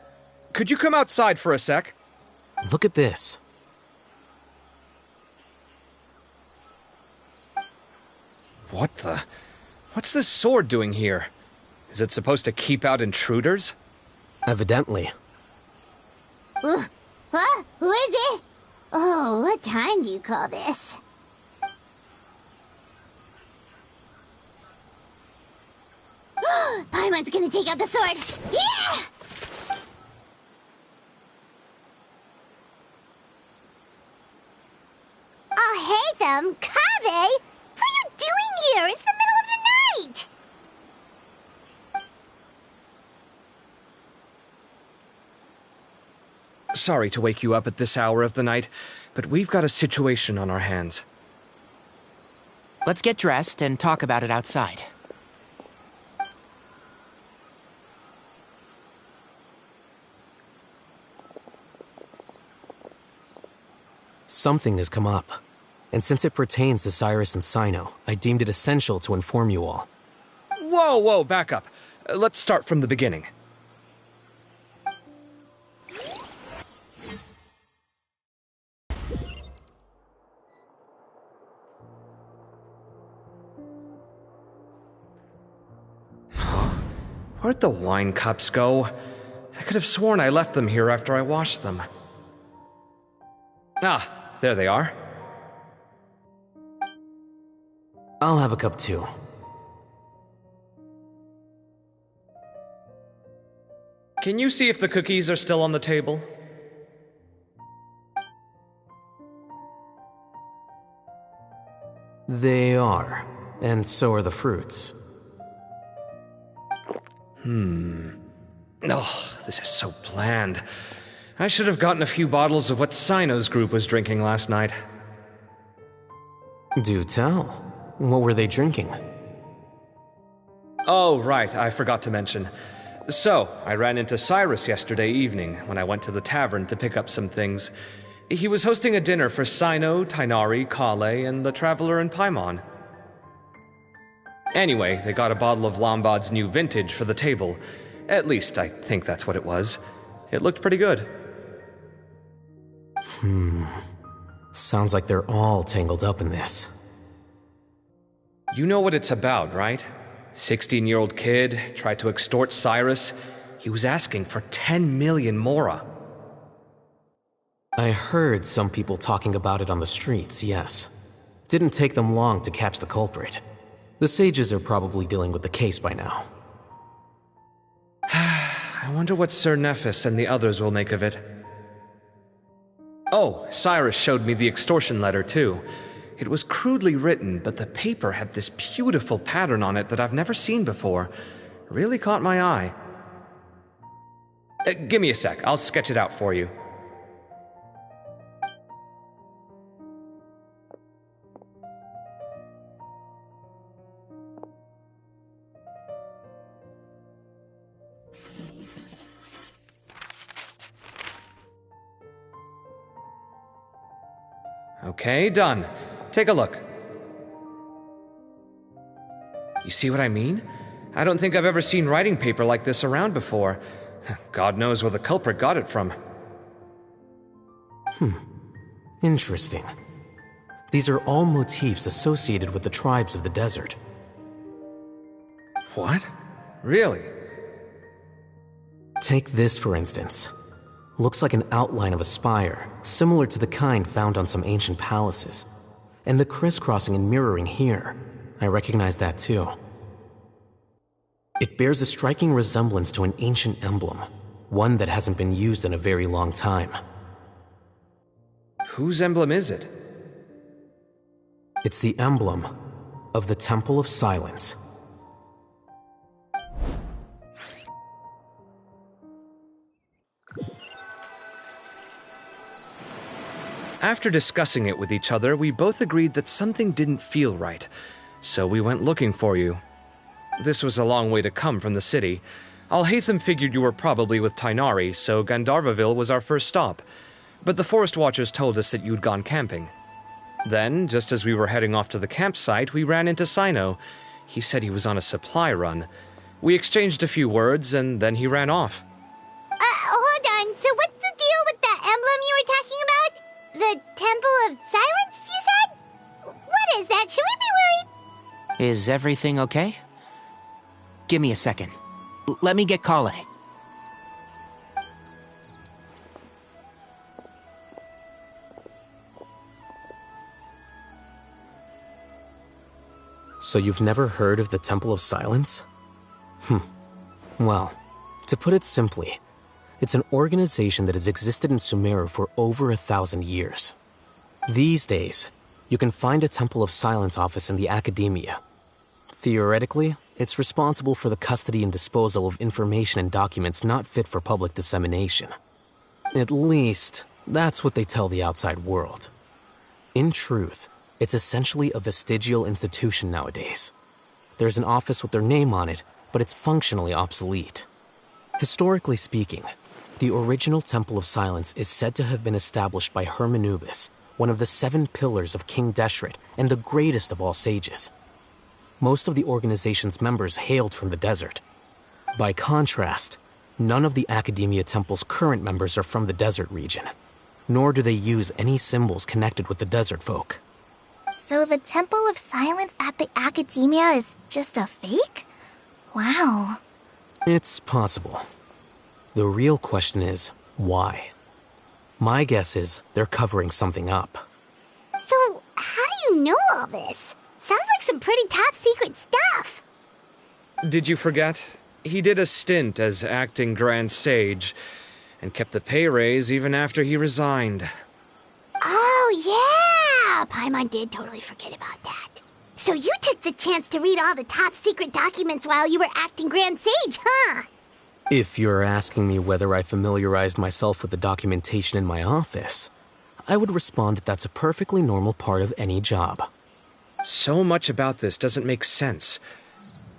Could you come outside for a sec? Look at this. What the? What's this sword doing here? Is it supposed to keep out intruders? Evidently. Huh? Who is it? Oh, what time do you call this? Paimon's gonna take out the sword. Yeah! Oh, hey them, Kaveh! What are you doing here? It's the middle of the night! Sorry to wake you up at this hour of the night, but we've got a situation on our hands. Let's get dressed and talk about it outside. Something has come up, and since it pertains to Cyrus and Cyno, I deemed it essential to inform you all. Whoa, back up. Let's start from the beginning. Where'd the wine cups go? I could have sworn I left them here after I washed them. Ah, there they are. I'll have a cup too. Can you see if the cookies are still on the table? They are, and so are the fruits. Oh, this is so bland. I should have gotten a few bottles of what Cyno's group was drinking last night. Do tell. What were they drinking? Oh, right, I forgot to mention. So, I ran into Cyrus yesterday evening when I went to the tavern to pick up some things. He was hosting a dinner for Cyno, Tighnari, Kale, and the Traveler and Paimon. Anyway, they got a bottle of Lombard's new vintage for the table. At least, I think that's what it was. It looked pretty good. Sounds like they're all tangled up in this. You know what it's about, right? 16-year-old kid tried to extort Cyrus. He was asking for 10 million mora. I heard some people talking about it on the streets, yes. Didn't take them long to catch the culprit. The sages are probably dealing with the case by now. I wonder what Sir Nephis and the others will make of it. Oh, Cyrus showed me the extortion letter, too. It was crudely written, but the paper had this beautiful pattern on it that I've never seen before. Really caught my eye. Give me a sec, I'll sketch it out for you. Okay, done. Take a look. You see what I mean? I don't think I've ever seen writing paper like this around before. God knows where the culprit got it from. Interesting. These are all motifs associated with the tribes of the desert. What? Really? Take this, for instance. Looks like an outline of a spire, similar to the kind found on some ancient palaces. And the crisscrossing and mirroring here, I recognize that too. It bears a striking resemblance to an ancient emblem, one that hasn't been used in a very long time. Whose emblem is it? It's the emblem of the Temple of Silence. After discussing it with each other, we both agreed that something didn't feel right, so we went looking for you. This was a long way to come from the city. Alhaitham figured you were probably with Tainari, so Gandharvaville was our first stop. But the Forest Watchers told us that you'd gone camping. Then, just as we were heading off to the campsite, we ran into Sino. He said he was on a supply run. We exchanged a few words, and then he ran off. Hold on. So what's the deal with that emblem you were talking about? The Temple of Silence, you said? What is that? Should we be worried? Is everything okay? Give me a second. Let me get Kale. So you've never heard of the Temple of Silence? Well, to put it simply, it's an organization that has existed in Sumeru for over 1,000 years. These days, you can find a Temple of Silence office in the academia. Theoretically, it's responsible for the custody and disposal of information and documents not fit for public dissemination. At least, that's what they tell the outside world. In truth, it's essentially a vestigial institution nowadays. There's an office with their name on it, but it's functionally obsolete. Historically speaking, the original Temple of Silence is said to have been established by Hermanubis, one of the 7 pillars of King Deshret and the greatest of all sages. Most of the organization's members hailed from the desert. By contrast, none of the Academia Temple's current members are from the desert region, nor do they use any symbols connected with the desert folk. So the Temple of Silence at the Academia is just a fake? Wow. It's possible. The real question is, why? My guess is they're covering something up. So, how do you know all this? Sounds like some pretty top secret stuff. Did you forget? He did a stint as acting Grand Sage, and kept the pay raise even after he resigned. Oh, yeah! Paimon did totally forget about that. So you took the chance to read all the top secret documents while you were acting Grand Sage, huh? If you're asking me whether I familiarized myself with the documentation in my office, I would respond that that's a perfectly normal part of any job. So much about this doesn't make sense.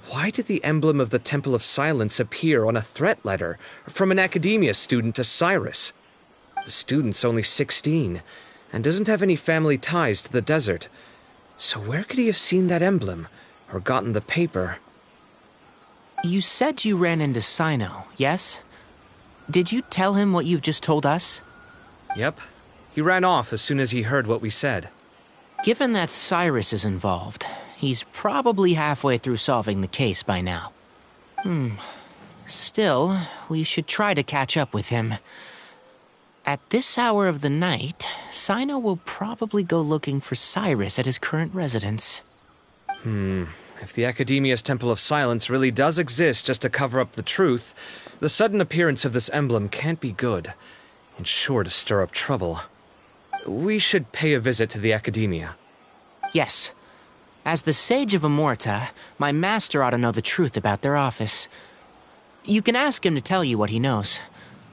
Why did the emblem of the Temple of Silence appear on a threat letter from an Academia student to Cyrus? The student's only 16, and doesn't have any family ties to the desert. So where could he have seen that emblem, or gotten the paper? You said you ran into Sino, yes? Did you tell him what you've just told us? Yep. He ran off as soon as he heard what we said. Given that Cyrus is involved, he's probably halfway through solving the case by now. Still, we should try to catch up with him. At this hour of the night, Sino will probably go looking for Cyrus at his current residence. If the Academia's Temple of Silence really does exist just to cover up the truth, the sudden appearance of this emblem can't be good, and sure to stir up trouble. We should pay a visit to the Academia. Yes. As the Sage of Amorta, my master ought to know the truth about their office. You can ask him to tell you what he knows.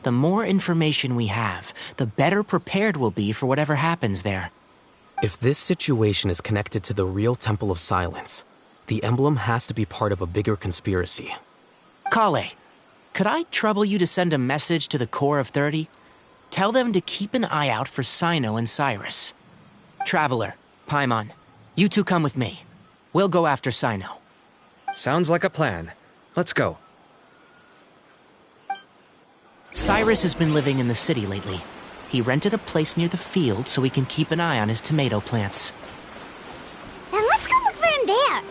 The more information we have, the better prepared we'll be for whatever happens there. If this situation is connected to the real Temple of Silence, the emblem has to be part of a bigger conspiracy. Kale, could I trouble you to send a message to the Core of 30? Tell them to keep an eye out for Sino and Cyrus. Traveler, Paimon, you two come with me. We'll go after Sino. Sounds like a plan. Let's go. Cyrus has been living in the city lately. He rented a place near the field so he can keep an eye on his tomato plants. Then let's go look for him there.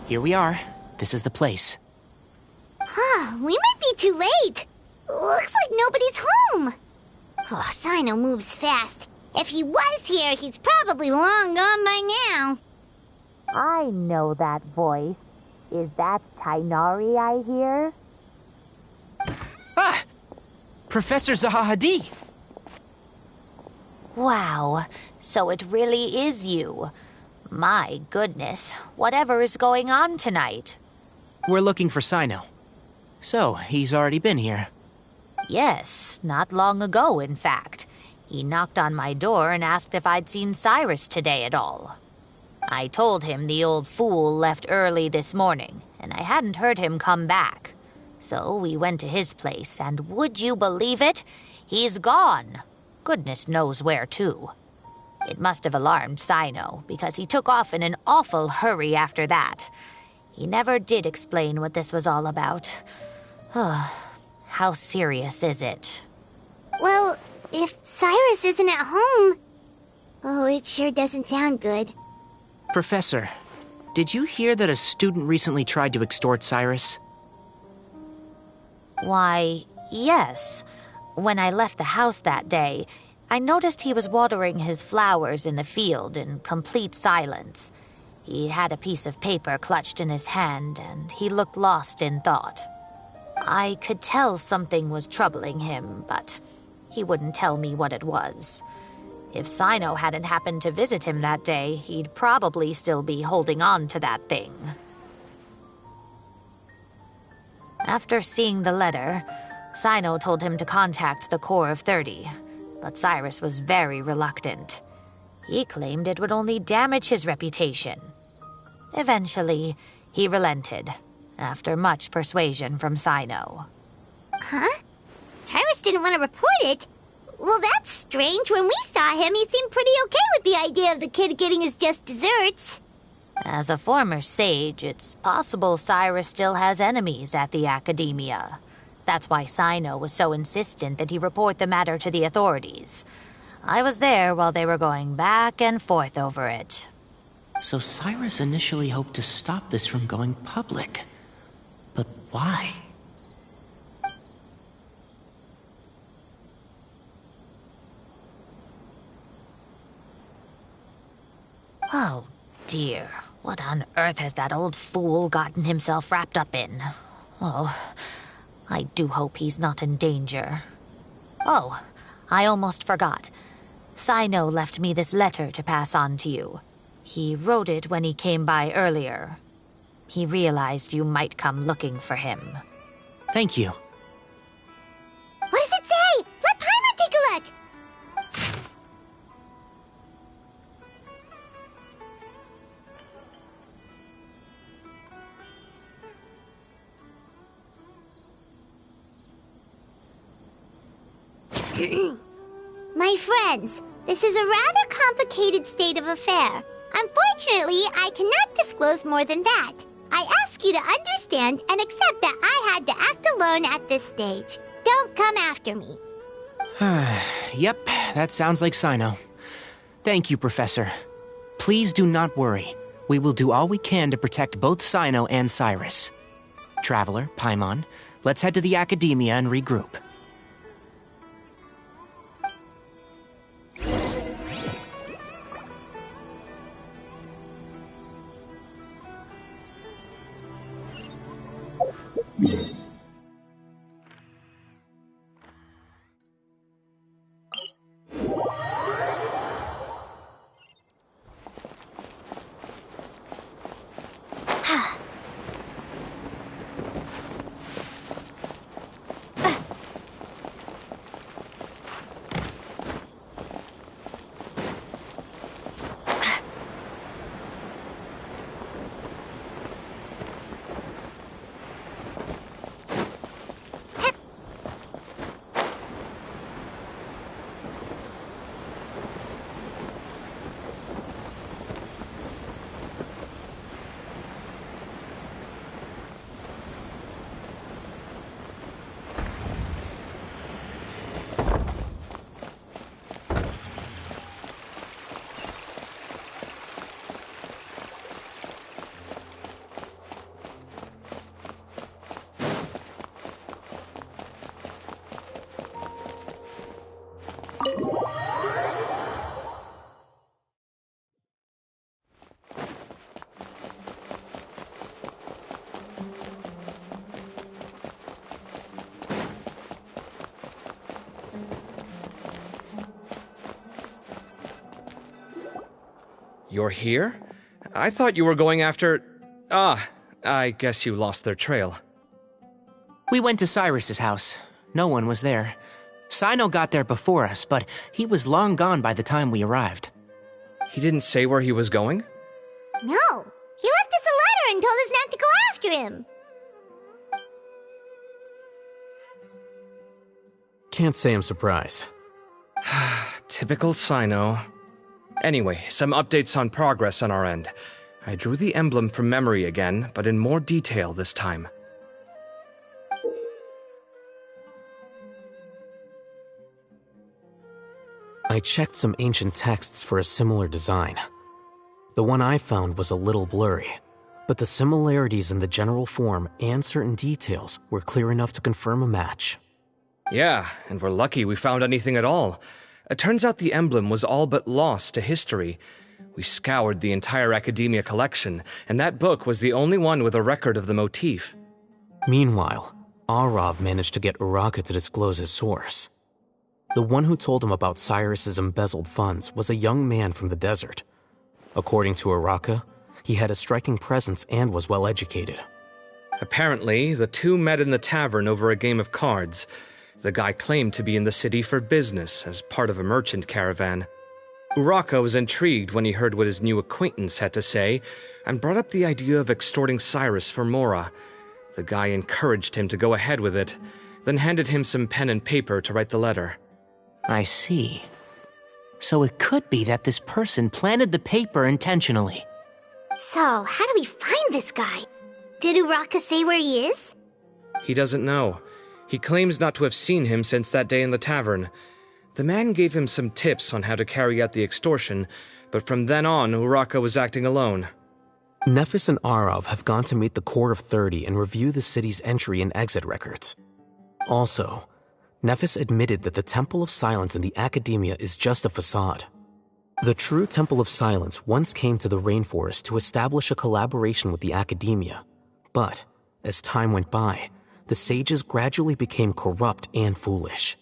Here we are. This is the place. We might be too late. Looks like nobody's home. Oh, Sino moves fast. If he was here, he's probably long gone by now. I know that voice. Is that Tainari I hear? Ah! Professor Zahahadi! Wow, so it really is you. My goodness, whatever is going on tonight? We're looking for Sino. So, he's already been here. Yes, not long ago, in fact. He knocked on my door and asked if I'd seen Cyrus today at all. I told him the old fool left early this morning, and I hadn't heard him come back. So we went to his place, and would you believe it? He's gone. Goodness knows where to. It must have alarmed Sino, because he took off in an awful hurry after that. He never did explain what this was all about. How serious is it? Well, if Cyrus isn't at home... Oh, it sure doesn't sound good. Professor, did you hear that a student recently tried to extort Cyrus? Why, yes. When I left the house that day, I noticed he was watering his flowers in the field in complete silence. He had a piece of paper clutched in his hand, and he looked lost in thought. I could tell something was troubling him, but he wouldn't tell me what it was. If Sino hadn't happened to visit him that day, he'd probably still be holding on to that thing. After seeing the letter, Sino told him to contact the Corps of 30, but Cyrus was very reluctant. He claimed it would only damage his reputation. Eventually, he relented, after much persuasion from Sino. Huh? Cyrus didn't want to report it? Well, that's strange. When we saw him, he seemed pretty okay with the idea of the kid getting his just desserts. As a former sage, it's possible Cyrus still has enemies at the academia. That's why Sino was so insistent that he report the matter to the authorities. I was there while they were going back and forth over it. So Cyrus initially hoped to stop this from going public. But why? Oh, dear. What on earth has that old fool gotten himself wrapped up in? Oh, I do hope he's not in danger. Oh, I almost forgot. Sino left me this letter to pass on to you. He wrote it when he came by earlier. He realized you might come looking for him. Thank you. What does it say? Let Paimon take a look! My friends, this is a rather complicated state of affair. Unfortunately, I cannot disclose more than that. I ask you to understand and accept that I had to act alone at this stage. Don't come after me. Yep, that sounds like Sino. Thank you, Professor. Please do not worry. We will do all we can to protect both Sino and Cyrus. Traveler, Paimon, let's head to the academia and regroup. You're here? I thought you were going after... Ah, I guess you lost their trail. We went to Cyrus's house. No one was there. Sino got there before us, but he was long gone by the time we arrived. He didn't say where he was going? No, he left us a letter and told us not to go after him. Can't say I'm surprised. Typical Sino. Anyway, some updates on progress on our end. I drew the emblem from memory again, but in more detail this time. I checked some ancient texts for a similar design. The one I found was a little blurry, but the similarities in the general form and certain details were clear enough to confirm a match. Yeah, and we're lucky we found anything at all. It turns out the emblem was all but lost to history. We scoured the entire Academia collection, and that book was the only one with a record of the motif. Meanwhile, Arav managed to get Uraka to disclose his source. The one who told him about Cyrus's embezzled funds was a young man from the desert. According to Uraka, he had a striking presence and was well educated. Apparently, the two met in the tavern over a game of cards. The guy claimed to be in the city for business as part of a merchant caravan. Uraka was intrigued when he heard what his new acquaintance had to say and brought up the idea of extorting Cyrus for Mora. The guy encouraged him to go ahead with it, then handed him some pen and paper to write the letter. I see. So it could be that this person planted the paper intentionally. So, how do we find this guy? Did Uraka say where he is? He doesn't know. He claims not to have seen him since that day in the tavern. The man gave him some tips on how to carry out the extortion, but from then on, Uraka was acting alone. Nephis and Arav have gone to meet the Core of 30 and review the city's entry and exit records. Also, Nephis admitted that the Temple of Silence in the Academia is just a facade. The true Temple of Silence once came to the rainforest to establish a collaboration with the Academia, but as time went by, the sages gradually became corrupt and foolish.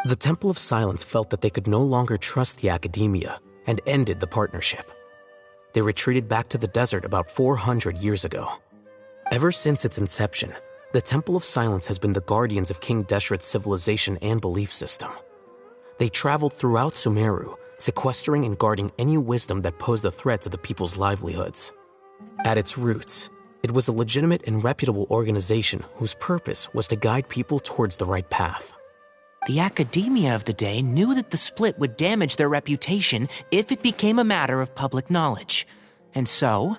The Temple of Silence felt that they could no longer trust the Academia and ended the partnership. They retreated back to the desert about 400 years ago. Ever since its inception, the Temple of Silence has been the guardians of King Deshret's civilization and belief system. They traveled throughout Sumeru, sequestering and guarding any wisdom that posed a threat to the people's livelihoods. At its roots, it was a legitimate and reputable organization whose purpose was to guide people towards the right path. The Academia of the day knew that the split would damage their reputation if it became a matter of public knowledge. And so,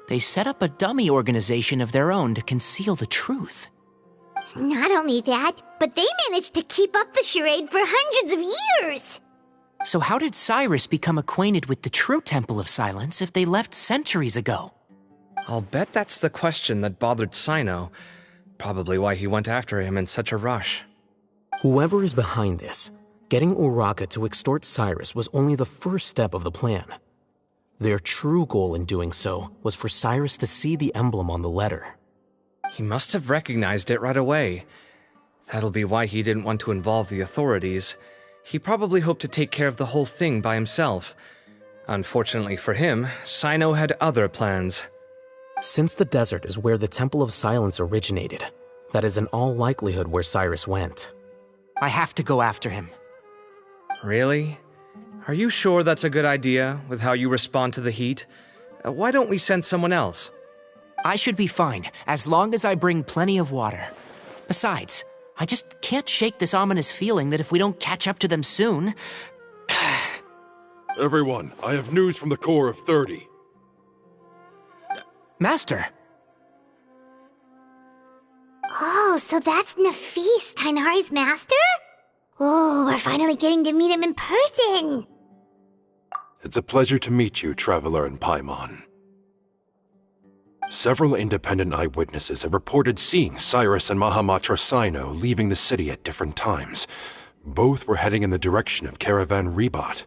they set up a dummy organization of their own to conceal the truth. Not only that, but they managed to keep up the charade for hundreds of years! So how did Cyrus become acquainted with the true Temple of Silence if they left centuries ago? I'll bet that's the question that bothered Sino. Probably why he went after him in such a rush. Whoever is behind this, getting Uraka to extort Cyrus was only the first step of the plan. Their true goal in doing so was for Cyrus to see the emblem on the letter. He must have recognized it right away. That'll be why he didn't want to involve the authorities. He probably hoped to take care of the whole thing by himself. Unfortunately for him, Sino had other plans. Since the desert is where the Temple of Silence originated, that is in all likelihood where Cyrus went. I have to go after him. Really? Are you sure that's a good idea, with how you respond to the heat? Why don't we send someone else? I should be fine, as long as I bring plenty of water. Besides, I just can't shake this ominous feeling that if we don't catch up to them soon... Everyone, I have news from the Core of 30. Master! Oh, so that's Nafis, Tainari's master? Oh, we're finally getting to meet him in person! It's a pleasure to meet you, Traveler in Paimon. Several independent eyewitnesses have reported seeing Cyrus and Mahamatra Sino leaving the city at different times. Both were heading in the direction of Caravan Rebat.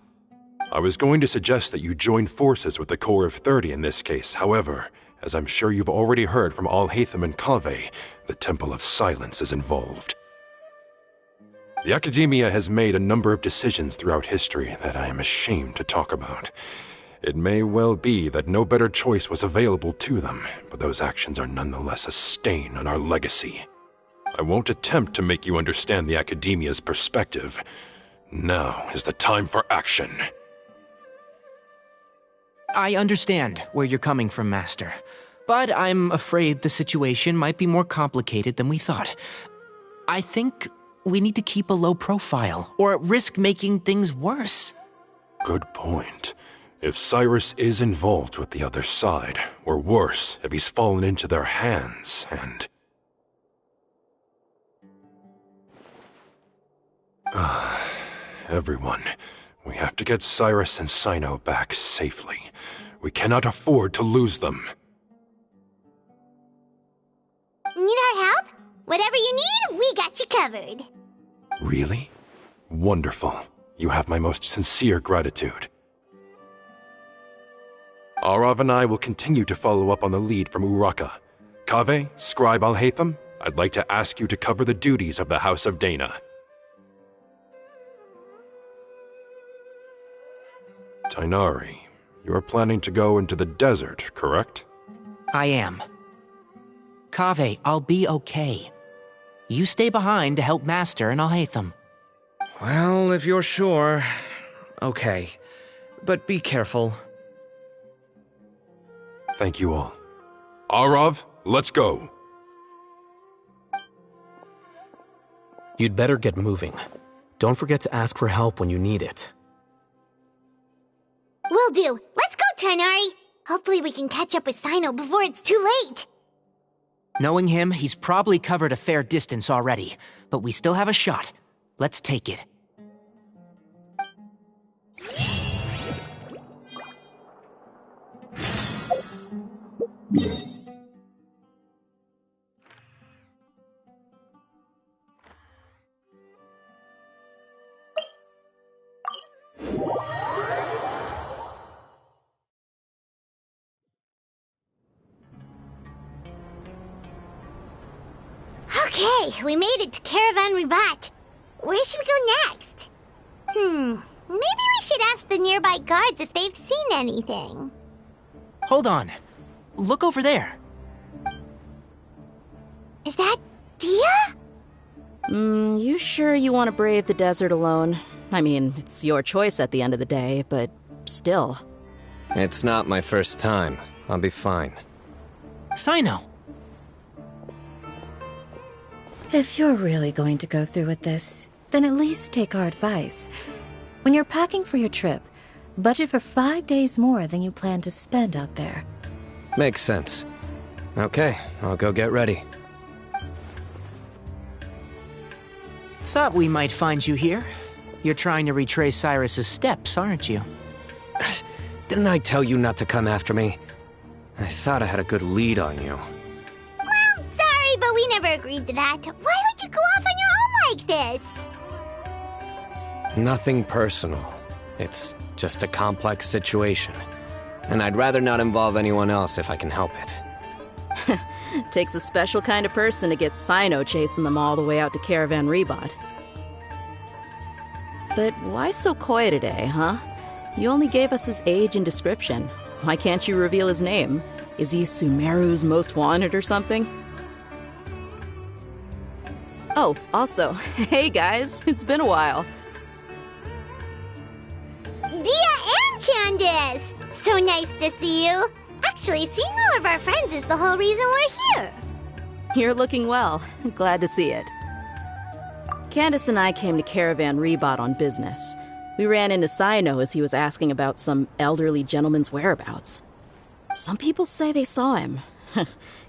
I was going to suggest that you join forces with the Core of 30 in this case. However, as I'm sure you've already heard from Al-Haytham and Kaveh, the Temple of Silence is involved. The Academia has made a number of decisions throughout history that I am ashamed to talk about. It may well be that no better choice was available to them, but those actions are nonetheless a stain on our legacy. I won't attempt to make you understand the Academia's perspective. Now is the time for action. I understand where you're coming from, Master. But I'm afraid the situation might be more complicated than we thought. I think we need to keep a low profile, or risk making things worse. Good point. If Cyrus is involved with the other side, or worse, if he's fallen into their hands, and... Everyone, we have to get Cyrus and Sino back safely. We cannot afford to lose them. Need our help? Whatever you need, we got you covered. Really? Wonderful. You have my most sincere gratitude. Arav and I will continue to follow up on the lead from Uraka. Kaveh, Scribe Al-Haytham, I'd like to ask you to cover the duties of the House of Dana. Tainari, you are planning to go into the desert, correct? I am. Kaveh, I'll be okay. You stay behind to help Master and Al-Haytham. Well, if you're sure... Okay. But be careful. Thank you all. Arav, let's go. You'd better get moving. Don't forget to ask for help when you need it. Will do. Let's go, Tainari. Hopefully we can catch up with Sino before it's too late. Knowing him, he's probably covered a fair distance already. But we still have a shot. Let's take it. Okay, we made it to Caravan Ribat. Where should we go next? Maybe we should ask the nearby guards if they've seen anything. Hold on. Look over there. Is that Dia? You sure you want to brave the desert alone? I mean, it's your choice at the end of the day, but still. It's not my first time. I'll be fine. Sino. If you're really going to go through with this, then at least take our advice. When you're packing for your trip, budget for 5 days more than you plan to spend out there. Makes sense. Okay, I'll go get ready. Thought we might find you here. You're trying to retrace Cyrus's steps, aren't you? Didn't I tell you not to come after me? I thought I had a good lead on you. Well, sorry, but we never agreed to that. Why would you go off on your own like this? Nothing personal. It's just a complex situation. And I'd rather not involve anyone else if I can help it. Takes a special kind of person to get Sino chasing them all the way out to Caravan Ribat. But why so coy today, huh? You only gave us his age and description. Why can't you reveal his name? Is he Sumeru's most wanted or something? Oh, also, hey guys, it's been a while. Dia and Candace! So nice to see you. Actually, seeing all of our friends is the whole reason we're here. You're looking well. Glad to see it. Candace and I came to Caravan Ribat on business. We ran into Sino as he was asking about some elderly gentleman's whereabouts. Some people say they saw him.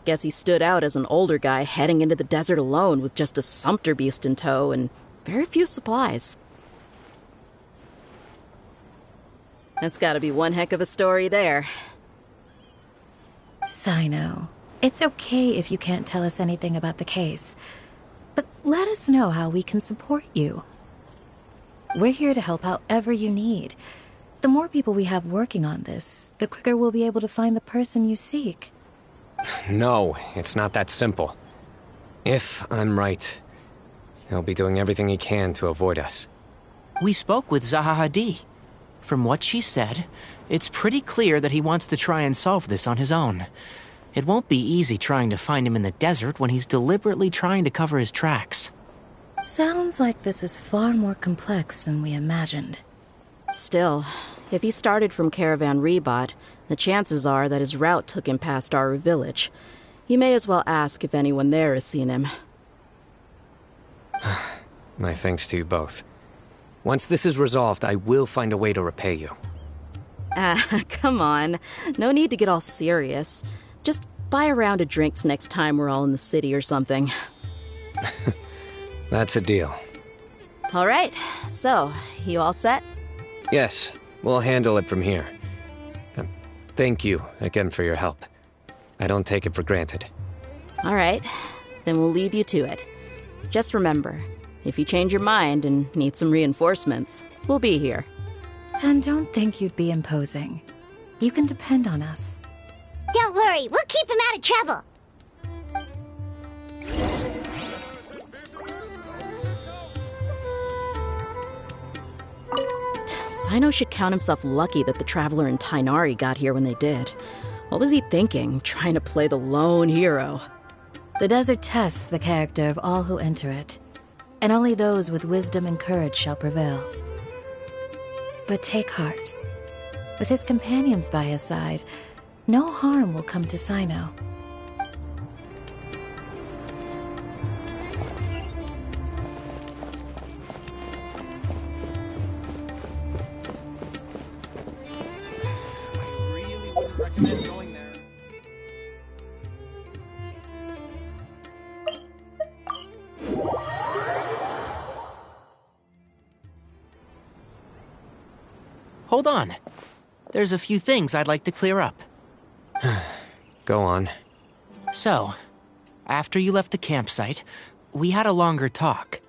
Guess he stood out as an older guy heading into the desert alone with just a sumpter beast in tow and very few supplies. That's gotta be one heck of a story there. Sino, it's okay if you can't tell us anything about the case. But let us know how we can support you. We're here to help however you need. The more people we have working on this, the quicker we'll be able to find the person you seek. No, it's not that simple. If I'm right, he'll be doing everything he can to avoid us. We spoke with Zaha Hadid. From what she said, it's pretty clear that he wants to try and solve this on his own. It won't be easy trying to find him in the desert when he's deliberately trying to cover his tracks. Sounds like this is far more complex than we imagined. Still, if he started from Caravan Rebot, the chances are that his route took him past our village. You may as well ask if anyone there has seen him. My thanks to you both. Once this is resolved, I will find a way to repay you. Come on. No need to get all serious. Just buy a round of drinks next time we're all in the city or something. That's a deal. All right, so, you all set? Yes, we'll handle it from here. Thank you again for your help. I don't take it for granted. All right, then we'll leave you to it. Just remember, if you change your mind and need some reinforcements, we'll be here. And don't think you'd be imposing. You can depend on us. Don't worry, we'll keep him out of trouble. Sino should count himself lucky that the Traveler and Tainari got here when they did. What was he thinking, trying to play the lone hero? The desert tests the character of all who enter it, and only those with wisdom and courage shall prevail. But take heart. With his companions by his side, no harm will come to Sino. Hold on. There's a few things I'd like to clear up. Go on. So, after you left the campsite, we had a longer talk.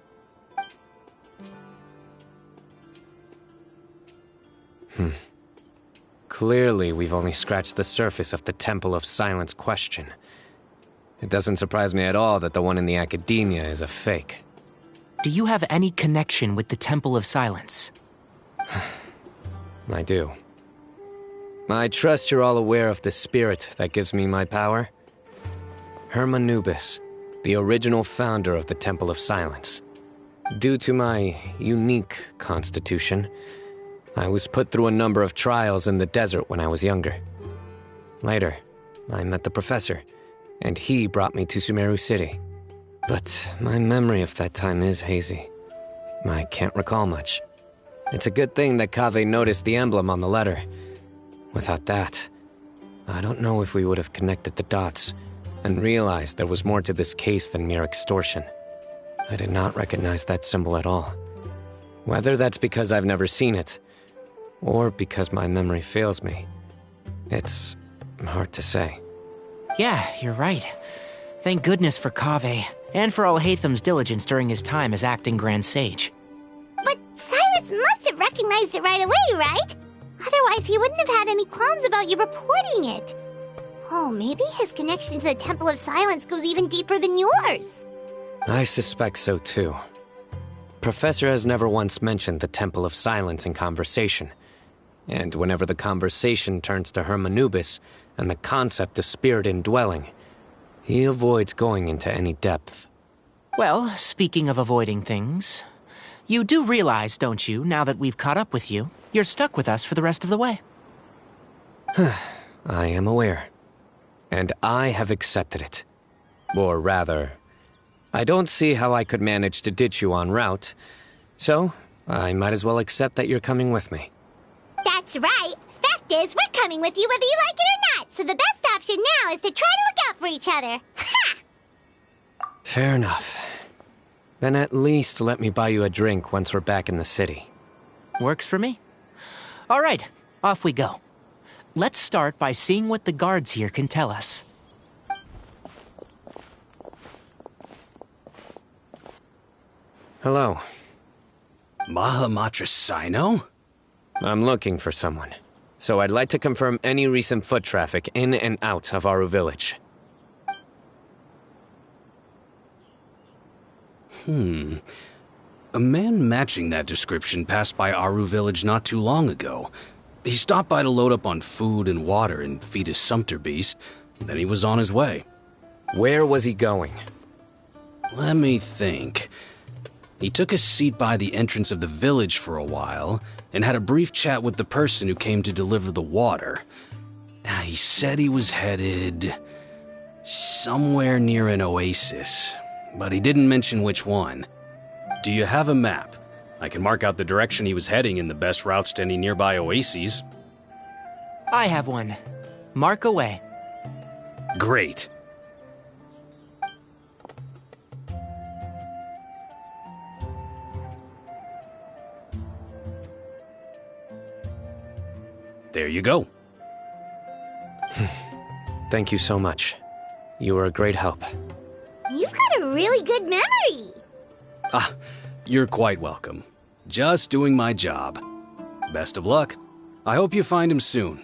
Clearly, we've only scratched the surface of the Temple of Silence question. It doesn't surprise me at all that the one in the academia is a fake. Do you have any connection with the Temple of Silence? I do. I trust you're all aware of the spirit that gives me my power. Hermanubis, the original founder of the Temple of Silence. Due to my unique constitution, I was put through a number of trials in the desert when I was younger. Later, I met the professor, and he brought me to Sumeru City. But my memory of that time is hazy. I can't recall much. It's a good thing that Kaveh noticed the emblem on the letter. Without that, I don't know if we would have connected the dots and realized there was more to this case than mere extortion. I did not recognize that symbol at all. Whether that's because I've never seen it, or because my memory fails me, it's hard to say. Yeah, you're right. Thank goodness for Kaveh, and for Alhaitham's diligence during his time as acting Grand Sage. But Cyrus must have recognized it right away, right? Otherwise, he wouldn't have had any qualms about you reporting it. Oh, maybe his connection to the Temple of Silence goes even deeper than yours. I suspect so too. Professor has never once mentioned the Temple of Silence in conversation. And whenever the conversation turns to Hermanubis and the concept of spirit indwelling, he avoids going into any depth. Well, speaking of avoiding things, you do realize, don't you, now that we've caught up with you, you're stuck with us for the rest of the way. I am aware. And I have accepted it. Or rather, I don't see how I could manage to ditch you en route, so I might as well accept that you're coming with me. That's right. Fact is, we're coming with you whether you like it or not, so the best option now is to try to look out for each other. Ha! Fair enough. Then at least let me buy you a drink once we're back in the city. Works for me. All right, off we go. Let's start by seeing what the guards here can tell us. Hello. Mahamatra Sino? I'm looking for someone, so I'd like to confirm any recent foot traffic in and out of Aru Village. A man matching that description passed by Aru village not too long ago. He stopped by to load up on food and water and feed his sumpter beast, then he was on his way. Where was he going? Let me think. He took a seat by the entrance of the village for a while and had a brief chat with the person who came to deliver the water. He said he was headed somewhere near an oasis, but he didn't mention which one. Do you have a map? I can mark out the direction he was heading and the best routes to any nearby oases. I have one. Mark away. Great. There you go. Thank you so much. You were a great help. You've got a really good memory. You're quite welcome. Just doing my job. Best of luck. I hope you find him soon.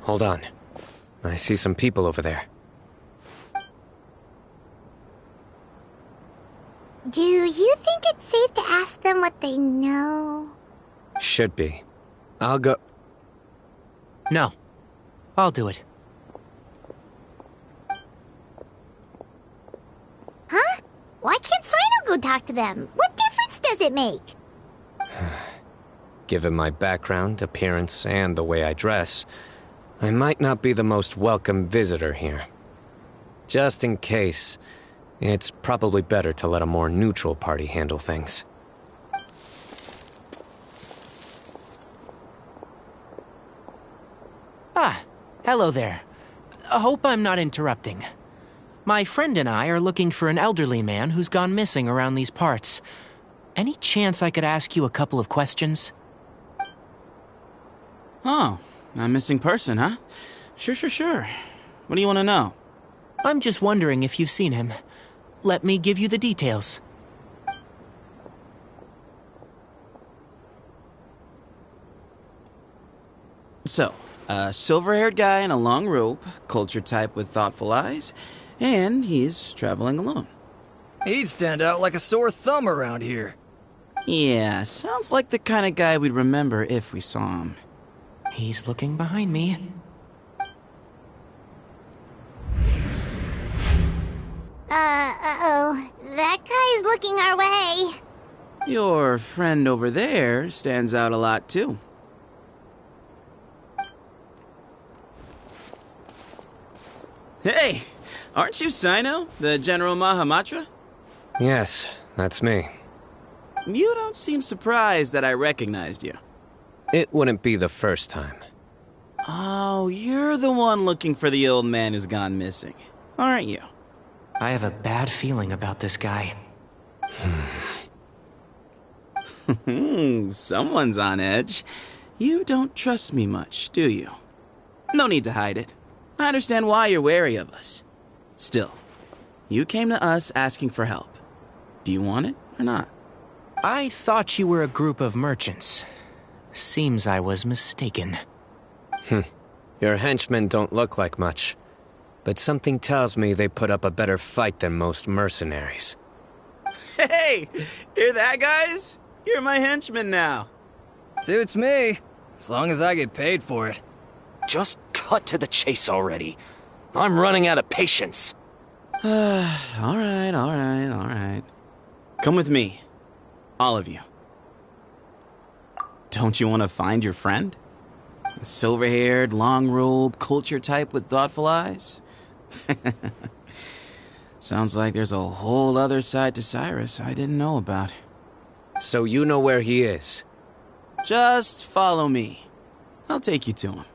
Hold on. I see some people over there. Do you think it's safe to ask them what they know? Should be. I'll go. No. I'll do it. Huh? Why can't Sino go talk to them? What difference does it make? Given my background, appearance, and the way I dress, I might not be the most welcome visitor here. Just in case, it's probably better to let a more neutral party handle things. Ah, hello there. I hope I'm not interrupting. My friend and I are looking for an elderly man who's gone missing around these parts. Any chance I could ask you a couple of questions? Oh, a missing person, huh? Sure. What do you want to know? I'm just wondering if you've seen him. Let me give you the details. So, a silver-haired guy in a long robe, culture type with thoughtful eyes, and he's traveling alone. He'd stand out like a sore thumb around here. Yeah, sounds like the kind of guy we'd remember if we saw him. He's looking behind me. Uh-oh. That guy's looking our way. Your friend over there stands out a lot, too. Hey! Aren't you Sino, the General Mahamatra? Yes, that's me. You don't seem surprised that I recognized you. It wouldn't be the first time. Oh, you're the one looking for the old man who's gone missing, aren't you? I have a bad feeling about this guy. Someone's on edge. You don't trust me much, do you? No need to hide it. I understand why you're wary of us. Still, you came to us asking for help. Do you want it or not? I thought you were a group of merchants. Seems I was mistaken. Your henchmen don't look like much, but something tells me they put up a better fight than most mercenaries. Hey! Hear that, guys? You're my henchmen now. Suits me, as long as I get paid for it. Just cut to the chase already. I'm running out of patience. All right. Come with me. All of you. Don't you want to find your friend? A silver-haired, long-robe, culture type with thoughtful eyes? Sounds like there's a whole other side to Cyrus I didn't know about. So you know where he is? Just follow me. I'll take you to him.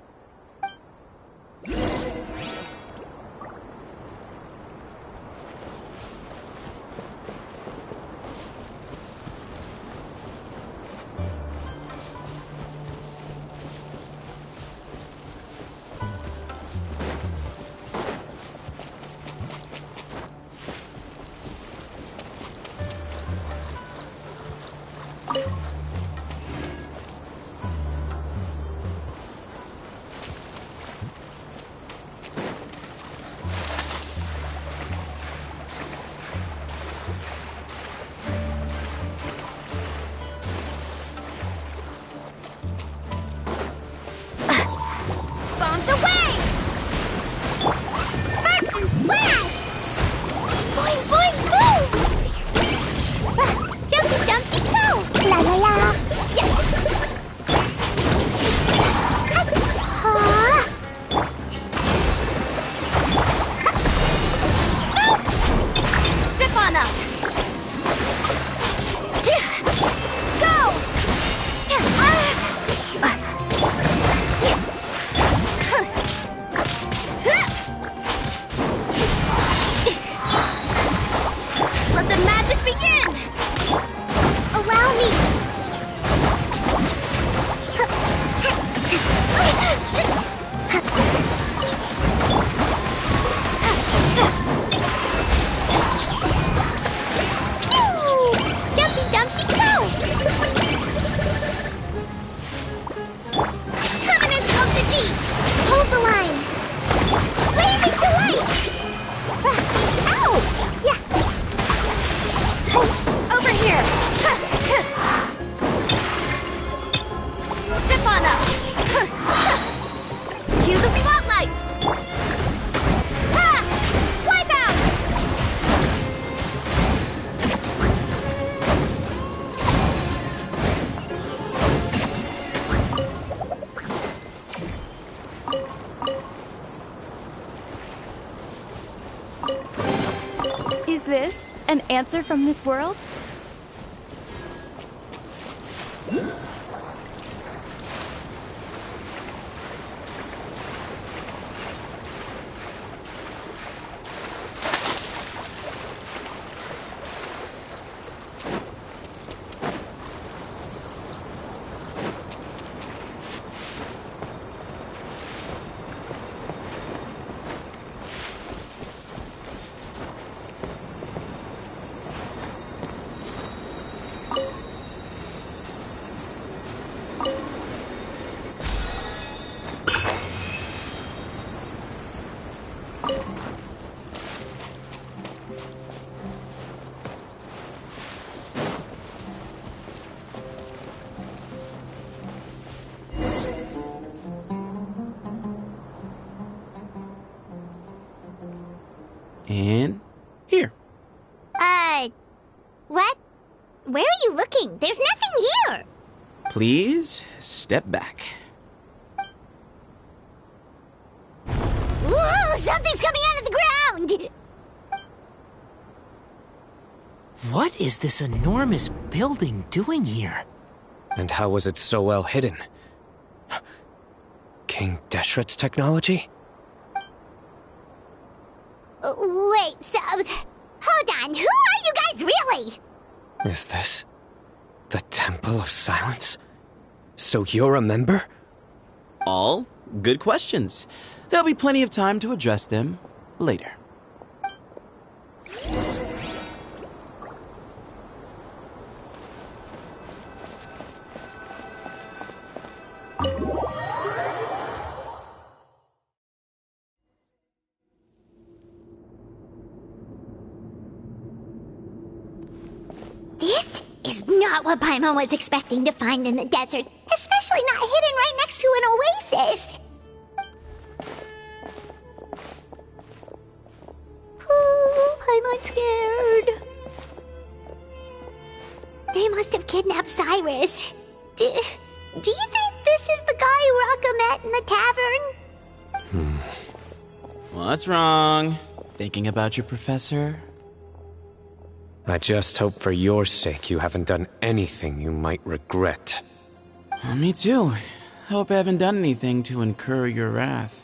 Fight! Ha! Wipeout! Is this an answer from this world? And here. What? Where are you looking? There's nothing here. Please step back. Whoa, something's coming out of the ground! What is this enormous building doing here? And how was it so well hidden? King Deshret's technology? Wait, so... Hold on, who are you guys really? Is this the Temple of Silence? So you're a member? All good questions. There'll be plenty of time to address them later. This is not what Paimon was expecting to find in the desert, especially not hidden right next to an oasis. Ooh, Paimon's scared. They must have kidnapped Cyrus. Do you think this is the guy Raka met in the tavern? What's wrong? Thinking about your professor? I just hope for your sake you haven't done anything you might regret. Me too. Hope I haven't done anything to incur your wrath.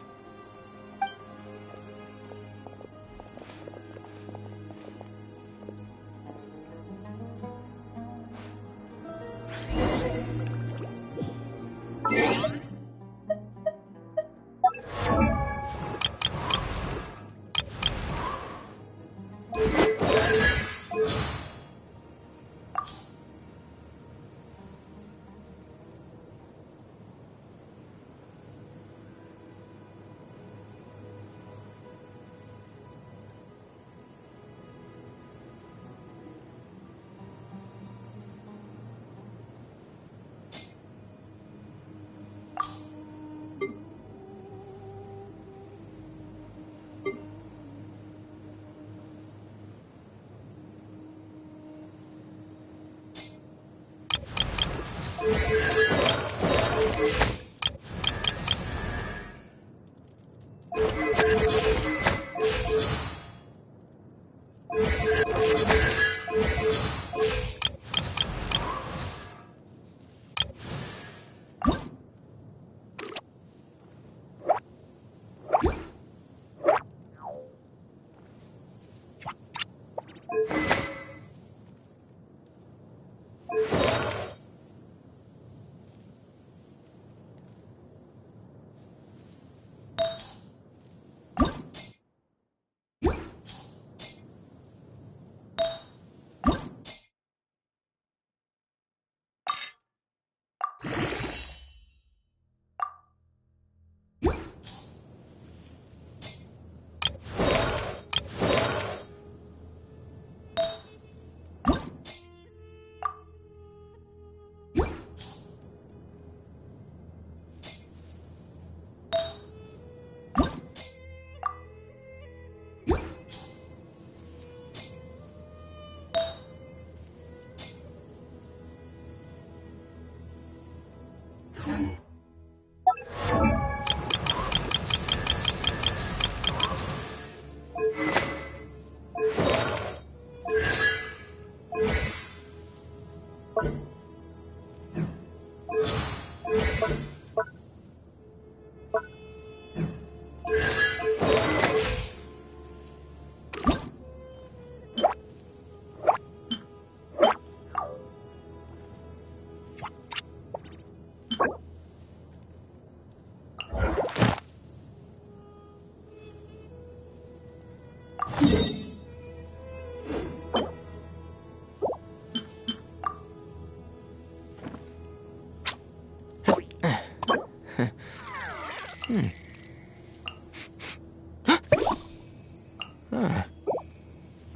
Huh.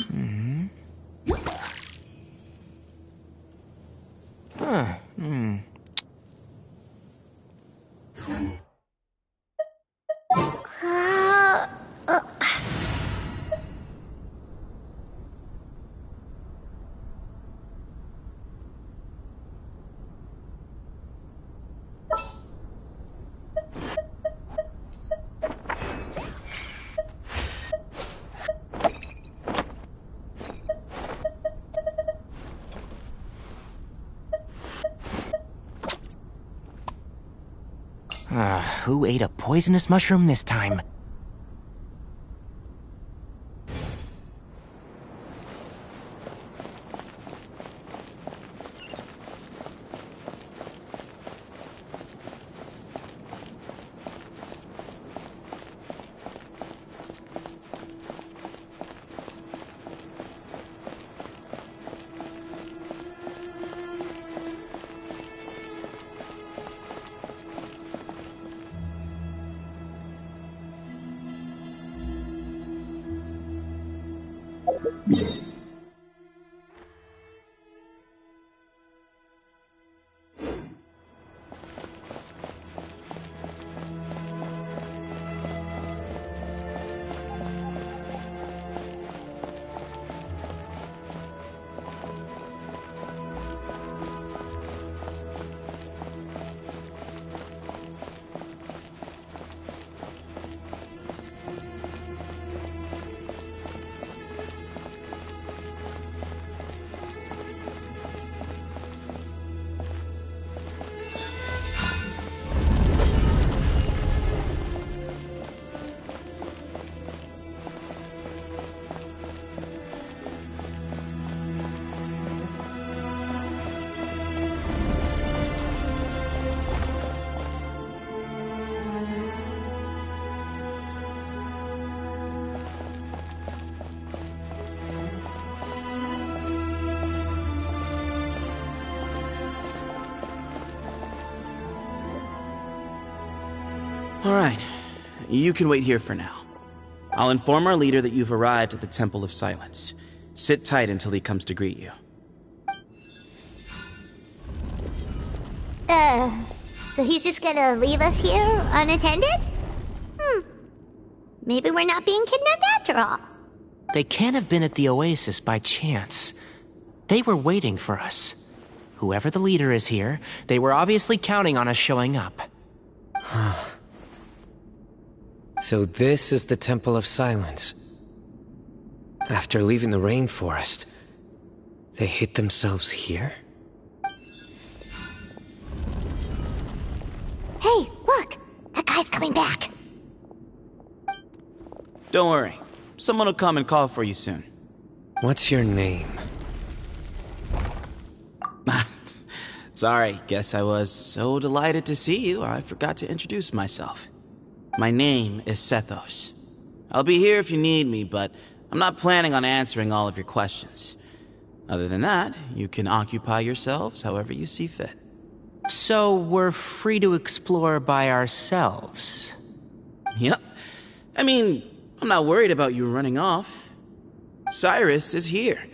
Hmm. Huh. Hmm. Who ate a poisonous mushroom this time? Alright, you can wait here for now. I'll inform our leader that you've arrived at the Temple of Silence. Sit tight until he comes to greet you. So he's just gonna leave us here unattended? Maybe we're not being kidnapped after all. They can't have been at the Oasis by chance. They were waiting for us. Whoever the leader is here, they were obviously counting on us showing up. So this is the Temple of Silence. After leaving the rainforest, they hid themselves here? Hey, look! That guy's coming back. Don't worry. Someone will come and call for you soon. What's your name? Sorry, guess I was so delighted to see you, I forgot to introduce myself. My name is Sethos. I'll be here if you need me, but I'm not planning on answering all of your questions. Other than that, you can occupy yourselves however you see fit. So we're free to explore by ourselves? Yep. I mean, I'm not worried about you running off. Cyrus is here.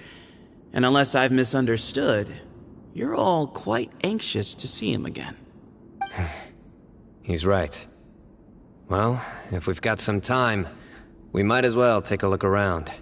And unless I've misunderstood, you're all quite anxious to see him again. He's right. Well, if we've got some time, we might as well take a look around.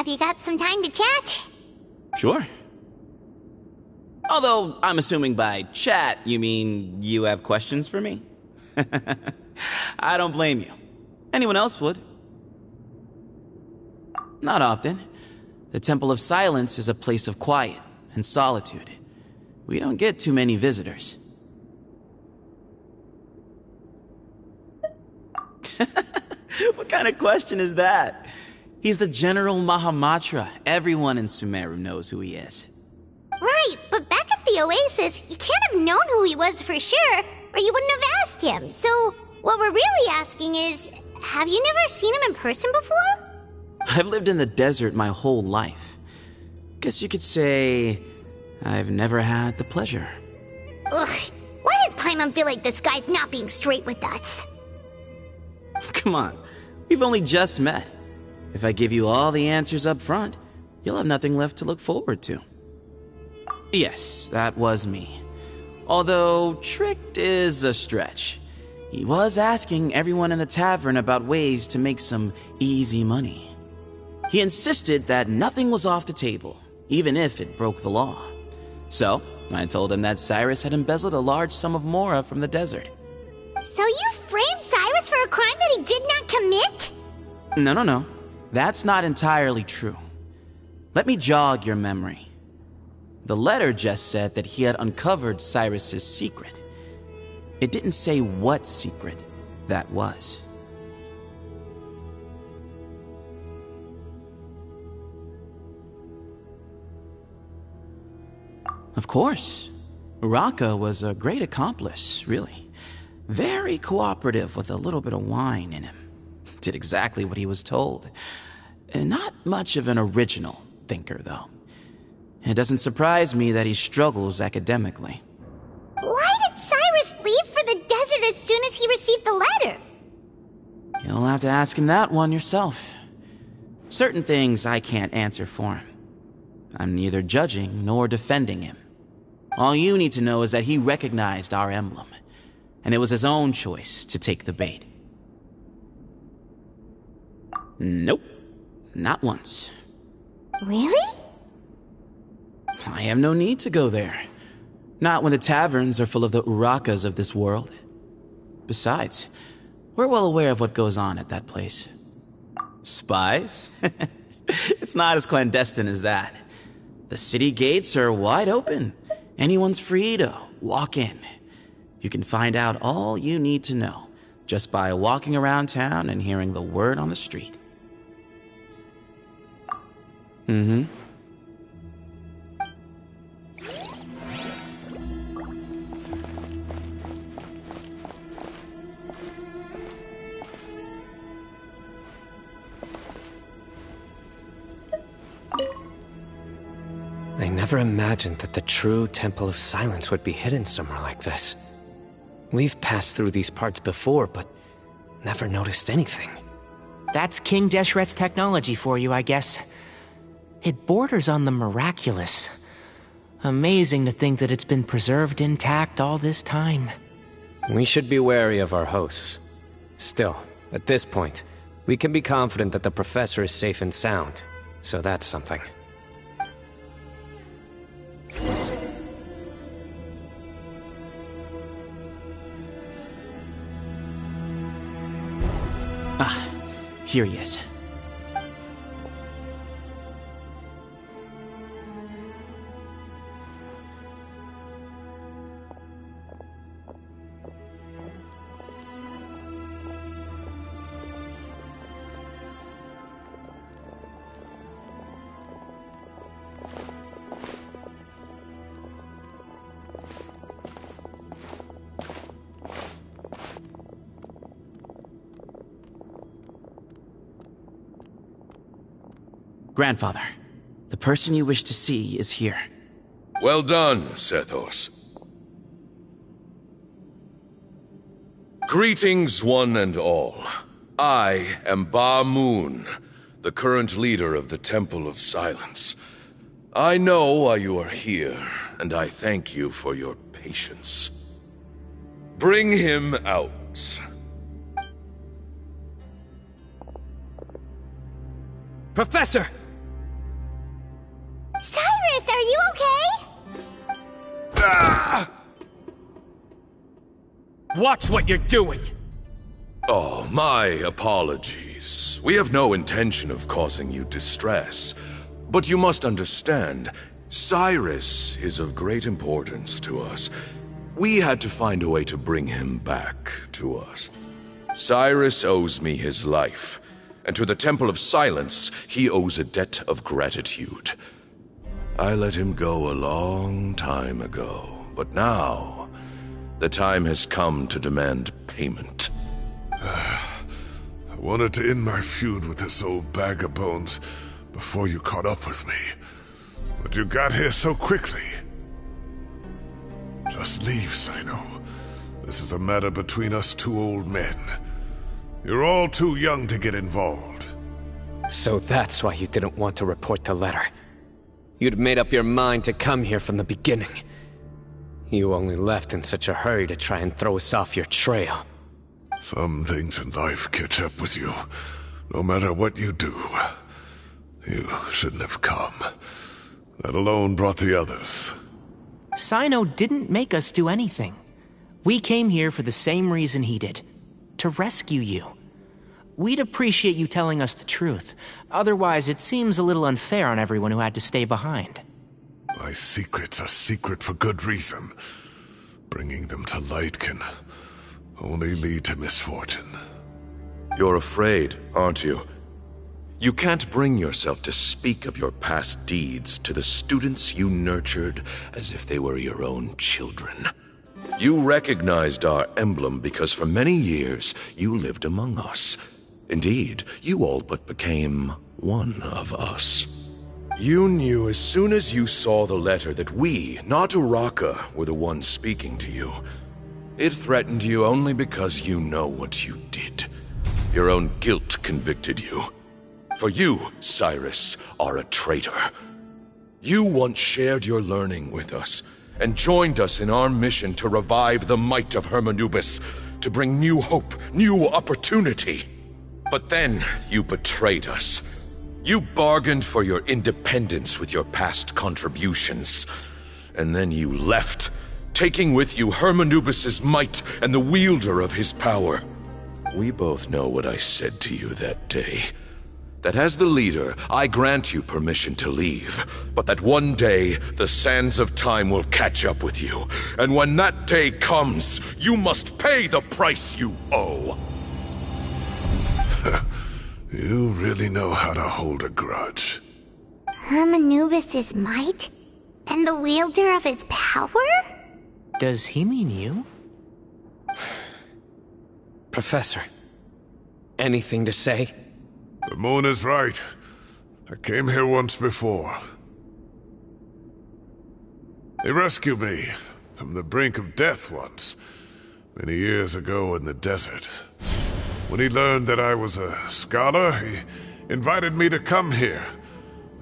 Have you got some time to chat? Sure. Although, I'm assuming by chat, you mean you have questions for me? I don't blame you. Anyone else would. Not often. The Temple of Silence is a place of quiet and solitude. We don't get too many visitors. What kind of question is that? He's the General Mahamatra. Everyone in Sumeru knows who he is. Right, but back at the Oasis, you can't have known who he was for sure, or you wouldn't have asked him. So, what we're really asking is, have you never seen him in person before? I've lived in the desert my whole life. Guess you could say I've never had the pleasure. Ugh, why does Paimon feel like this guy's not being straight with us? Come on, we've only just met. If I give you all the answers up front, you'll have nothing left to look forward to. Yes, that was me. Although, tricked is a stretch. He was asking everyone in the tavern about ways to make some easy money. He insisted that nothing was off the table, even if it broke the law. So, I told him that Cyrus had embezzled a large sum of mora from the desert. So you framed Cyrus for a crime that he did not commit? No. That's not entirely true. Let me jog your memory. The letter just said that he had uncovered Cyrus's secret. It didn't say what secret that was. Of course. Uraka was a great accomplice, really. Very cooperative with a little bit of wine in him. Did exactly what he was told. And not much of an original thinker, though. It doesn't surprise me that he struggles academically. Why did Cyrus leave for the desert as soon as he received the letter? You'll have to ask him that one yourself. Certain things I can't answer for him. I'm neither judging nor defending him. All you need to know is that he recognized our emblem, and it was his own choice to take the bait. Nope, not once. Really? I have no need to go there. Not when the taverns are full of the Urakas of this world. Besides, we're well aware of what goes on at that place. Spies? It's not as clandestine as that. The city gates are wide open. Anyone's free to walk in. You can find out all you need to know just by walking around town and hearing the word on the street. Mm-hmm. I never imagined that the true Temple of Silence would be hidden somewhere like this. We've passed through these parts before, but never noticed anything. That's King Deshret's technology for you, I guess. It borders on the miraculous. Amazing to think that it's been preserved intact all this time. We should be wary of our hosts. Still, at this point, we can be confident that the professor is safe and sound, so that's something. Ah, here he is. Grandfather, the person you wish to see is here. Well done, Sethos. Greetings, one and all. I am Ba Moon, the current leader of the Temple of Silence. I know why you are here, and I thank you for your patience. Bring him out. Professor! Are you okay? Ah! Watch what you're doing! Oh, my apologies. We have no intention of causing you distress. But you must understand, Cyrus is of great importance to us. We had to find a way to bring him back to us. Cyrus owes me his life, and to the Temple of Silence, he owes a debt of gratitude. I let him go a long time ago, but now, the time has come to demand payment. I wanted to end my feud with this old bag of bones before you caught up with me. But you got here so quickly. Just leave, Sino. This is a matter between us two old men. You're all too young to get involved. So that's why you didn't want to report the letter. You'd made up your mind to come here from the beginning. You only left in such a hurry to try and throw us off your trail. Some things in life catch up with you, no matter what you do. You shouldn't have come, let alone brought the others. Sino didn't make us do anything. We came here for the same reason he did, to rescue you. We'd appreciate you telling us the truth. Otherwise, it seems a little unfair on everyone who had to stay behind. My secrets are secret for good reason. Bringing them to light can only lead to misfortune. You're afraid, aren't you? You can't bring yourself to speak of your past deeds to the students you nurtured as if they were your own children. You recognized our emblem because for many years you lived among us. Indeed, you all but became one of us. You knew as soon as you saw the letter that we, not Uraka, were the ones speaking to you. It threatened you only because you know what you did. Your own guilt convicted you. For you, Cyrus, are a traitor. You once shared your learning with us, and joined us in our mission to revive the might of Hermanubis, to bring new hope, new opportunity. But then you betrayed us. You bargained for your independence with your past contributions. And then you left, taking with you Hermanubis' might and the wielder of his power. We both know what I said to you that day. That as the leader, I grant you permission to leave, but that one day, the sands of time will catch up with you. And when that day comes, you must pay the price you owe. You really know how to hold a grudge. Hermanubis' might? And the wielder of his power? Does he mean you? Professor, anything to say? The moon is right. I came here once before. He rescued me from the brink of death once, many years ago in the desert. When he learned that I was a scholar, he invited me to come here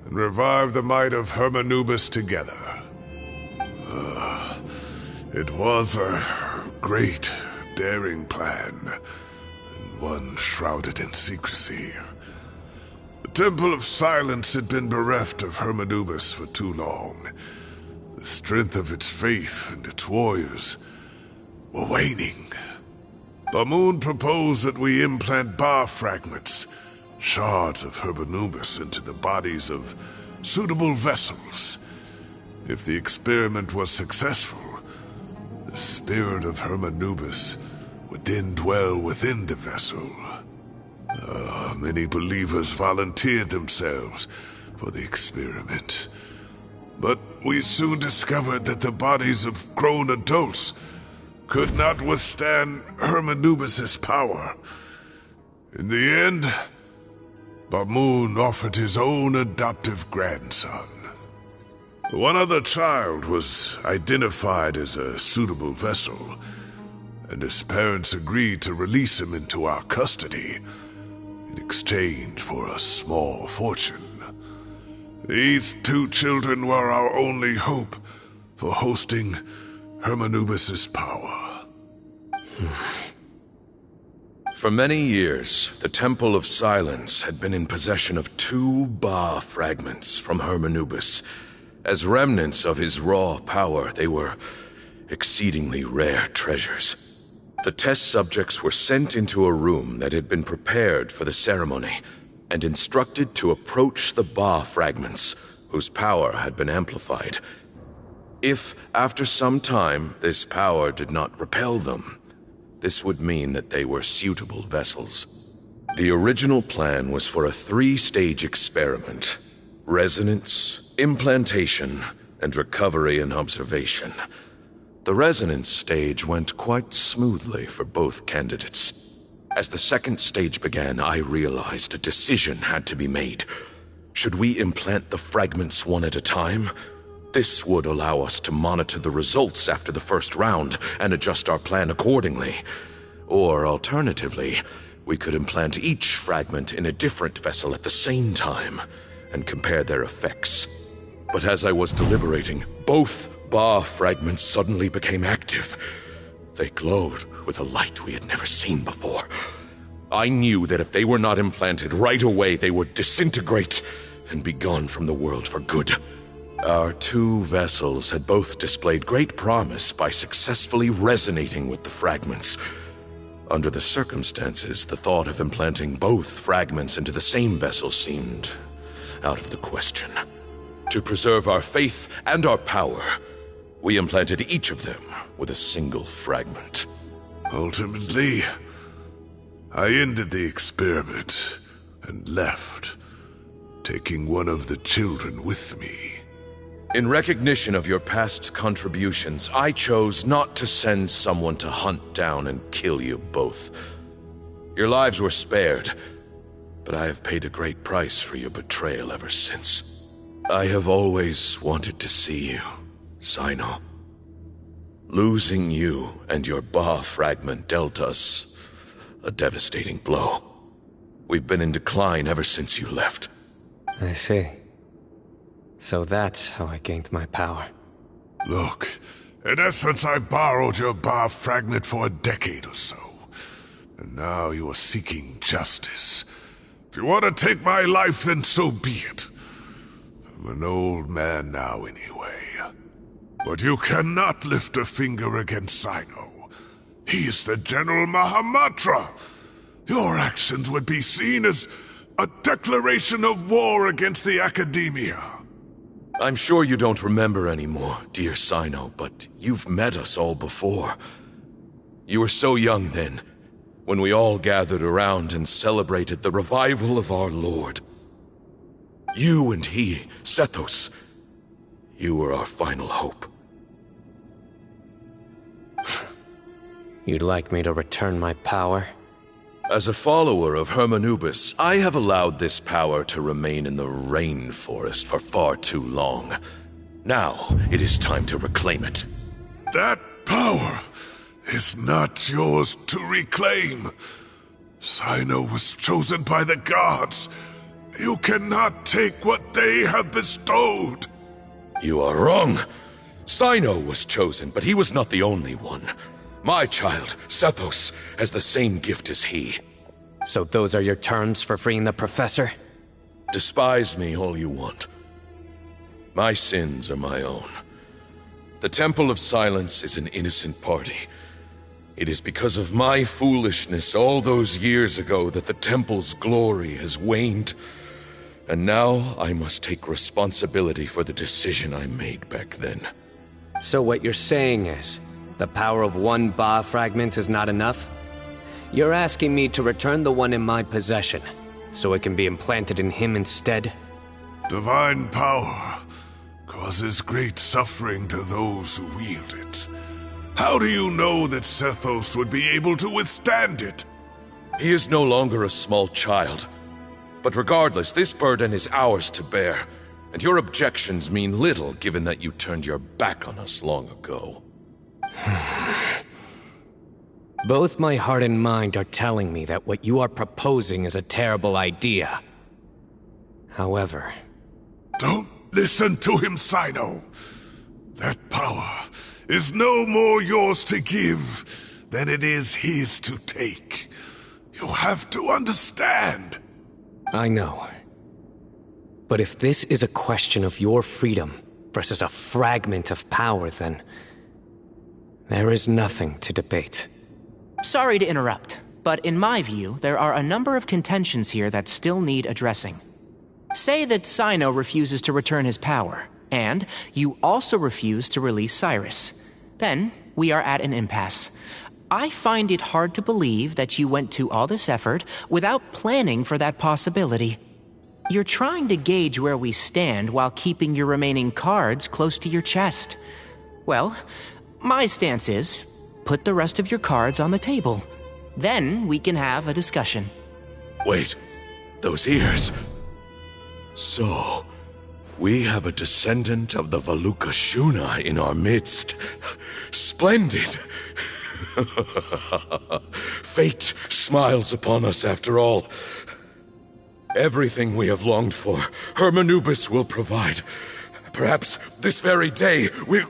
and revive the might of Hermanubis together. It was a great, daring plan, and one shrouded in secrecy. The Temple of Silence had been bereft of Hermanubis for too long. The strength of its faith and its warriors were waning. Bamoon proposed that we implant bar fragments, shards of Hermanubis, into the bodies of suitable vessels. If the experiment was successful, the spirit of Hermanubis would then dwell within the vessel. Many believers volunteered themselves for the experiment. But we soon discovered that the bodies of grown adults could not withstand Hermanubis' power. In the end, Bamoon offered his own adoptive grandson. One other child was identified as a suitable vessel, and his parents agreed to release him into our custody in exchange for a small fortune. These two children were our only hope for hosting Hermanubis' power. For many years, the Temple of Silence had been in possession of 2 Ba fragments from Hermanubis, As remnants of his raw power, they were exceedingly rare treasures. The test subjects were sent into a room that had been prepared for the ceremony and instructed to approach the Ba fragments, whose power had been amplified. If, after some time, this power did not repel them, this would mean that they were suitable vessels. The original plan was for a 3-stage experiment: resonance, implantation, and recovery and observation. The resonance stage went quite smoothly for both candidates. As the second stage began, I realized a decision had to be made. Should we implant the fragments one at a time? This would allow us to monitor the results after the first round and adjust our plan accordingly. Or alternatively, we could implant each fragment in a different vessel at the same time and compare their effects. But as I was deliberating, both Ba fragments suddenly became active. They glowed with a light we had never seen before. I knew that if they were not implanted right away, they would disintegrate and be gone from the world for good. Our 2 vessels had both displayed great promise by successfully resonating with the fragments. Under the circumstances, the thought of implanting both fragments into the same vessel seemed out of the question. To preserve our faith and our power, we implanted each of them with a single fragment. Ultimately, I ended the experiment and left, taking one of the children with me. In recognition of your past contributions, I chose not to send someone to hunt down and kill you both. Your lives were spared, but I have paid a great price for your betrayal ever since. I have always wanted to see you, Sino. Losing you and your Ba fragment dealt us a devastating blow. We've been in decline ever since you left. I see. So that's how I gained my power. Look, in essence, I borrowed your Ba fragment for a decade or so. And now you are seeking justice. If you want to take my life, then so be it. I'm an old man now anyway. But you cannot lift a finger against Sino. He is the General Mahamatra. Your actions would be seen as a declaration of war against the Academia. I'm sure you don't remember anymore, dear Sino, but you've met us all before. You were so young then, when we all gathered around and celebrated the revival of our Lord. You and he, Sethos, you were our final hope. You'd like me to return my power? As a follower of Hermanubis, I have allowed this power to remain in the rainforest for far too long. Now, it is time to reclaim it. That power is not yours to reclaim. Sino was chosen by the gods. You cannot take what they have bestowed. You are wrong. Sino was chosen, but he was not the only one. My child, Sethos, has the same gift as he. So those are your terms for freeing the professor? Despise me all you want. My sins are my own. The Temple of Silence is an innocent party. It is because of my foolishness all those years ago that the Temple's glory has waned. And now I must take responsibility for the decision I made back then. So what you're saying is, the power of one Ba fragment is not enough? You're asking me to return the one in my possession, so it can be implanted in him instead? Divine power causes great suffering to those who wield it. How do you know that Sethos would be able to withstand it? He is no longer a small child. But regardless, this burden is ours to bear, and your objections mean little given that you turned your back on us long ago. Both my heart and mind are telling me that what you are proposing is a terrible idea. However... Don't listen to him, Sino. That power is no more yours to give than it is his to take. You have to understand. I know. But if this is a question of your freedom, versus a fragment of power, then there is nothing to debate. Sorry to interrupt, but in my view, there are a number of contentions here that still need addressing. Say that Cyno refuses to return his power, and you also refuse to release Cyrus. Then, we are at an impasse. I find it hard to believe that you went to all this effort without planning for that possibility. You're trying to gauge where we stand while keeping your remaining cards close to your chest. Well, my stance is, put the rest of your cards on the table. Then we can have a discussion. Wait, those ears. So, we have a descendant of the Valuka Shuna in our midst. Splendid! Fate smiles upon us after all. Everything we have longed for, Hermanubis will provide. Perhaps this very day we'll...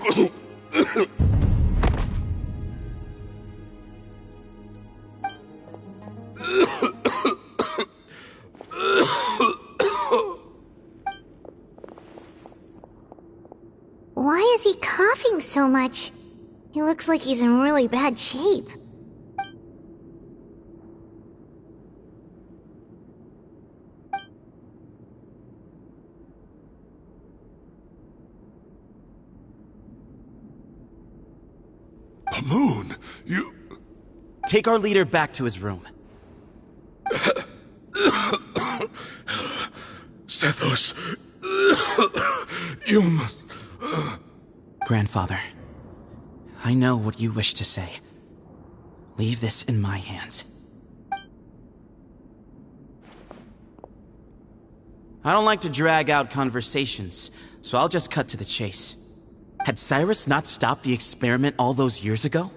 Why is he coughing so much? He looks like he's in really bad shape. Moon, you... Take our leader back to his room. Sethos, you must... Grandfather, I know what you wish to say. Leave this in my hands. I don't like to drag out conversations, so I'll just cut to the chase. Had Cyrus not stopped the experiment all those years ago,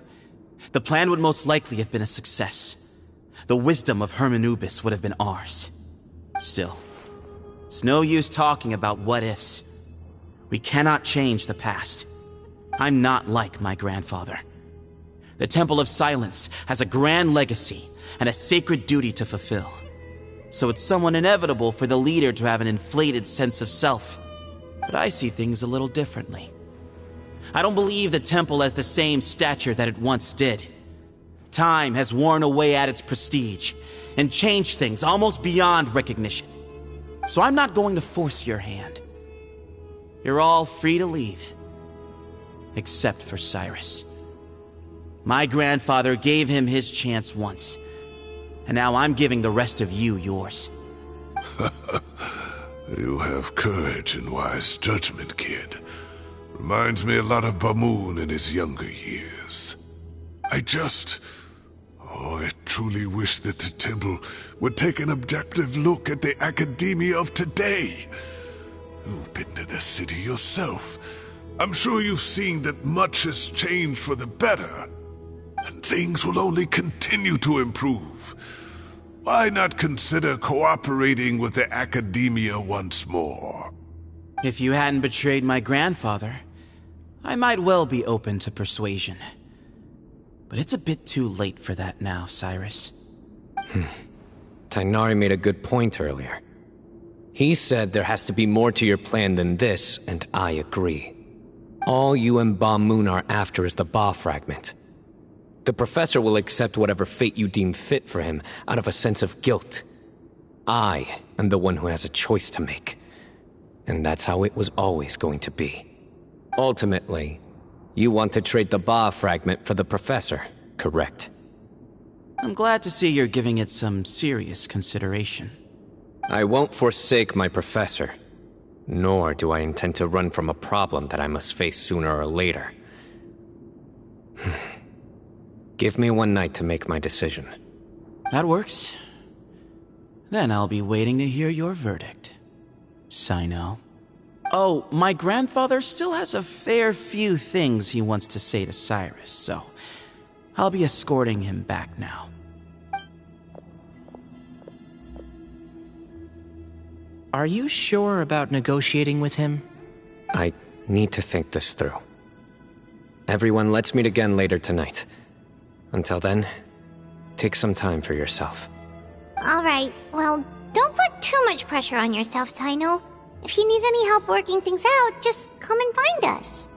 the plan would most likely have been a success. The wisdom of Hermanubis would have been ours. Still, it's no use talking about what-ifs. We cannot change the past. I'm not like my grandfather. The Temple of Silence has a grand legacy and a sacred duty to fulfill. So it's somewhat inevitable for the leader to have an inflated sense of self. But I see things a little differently. I don't believe the temple has the same stature that it once did. Time has worn away at its prestige and changed things almost beyond recognition. So I'm not going to force your hand. You're all free to leave. Except for Cyrus. My grandfather gave him his chance once, and now I'm giving the rest of you yours. You have courage and wise judgment, kid. Reminds me a lot of Bamoon in his younger years. I truly wish that the temple would take an objective look at the academia of today. You've been to the city yourself. I'm sure you've seen that much has changed for the better, and things will only continue to improve. Why not consider cooperating with the academia once more? If you hadn't betrayed my grandfather, I might well be open to persuasion. But it's a bit too late for that now, Cyrus. Tainari made a good point earlier. He said there has to be more to your plan than this, and I agree. All you and Ba Moon are after is the Ba fragment. The professor will accept whatever fate you deem fit for him out of a sense of guilt. I am the one who has a choice to make. And that's how it was always going to be. Ultimately, you want to trade the Ba fragment for the professor, correct? I'm glad to see you're giving it some serious consideration. I won't forsake my professor, nor do I intend to run from a problem that I must face sooner or later. Give me one night to make my decision. That works. Then I'll be waiting to hear your verdict, Cyno. Oh, my grandfather still has a fair few things he wants to say to Cyrus, so I'll be escorting him back now. Are you sure about negotiating with him? I need to think this through. Everyone, let's meet again later tonight. Until then, take some time for yourself. Alright, well, don't put too much pressure on yourself, Cyno. If you need any help working things out, just come and find us.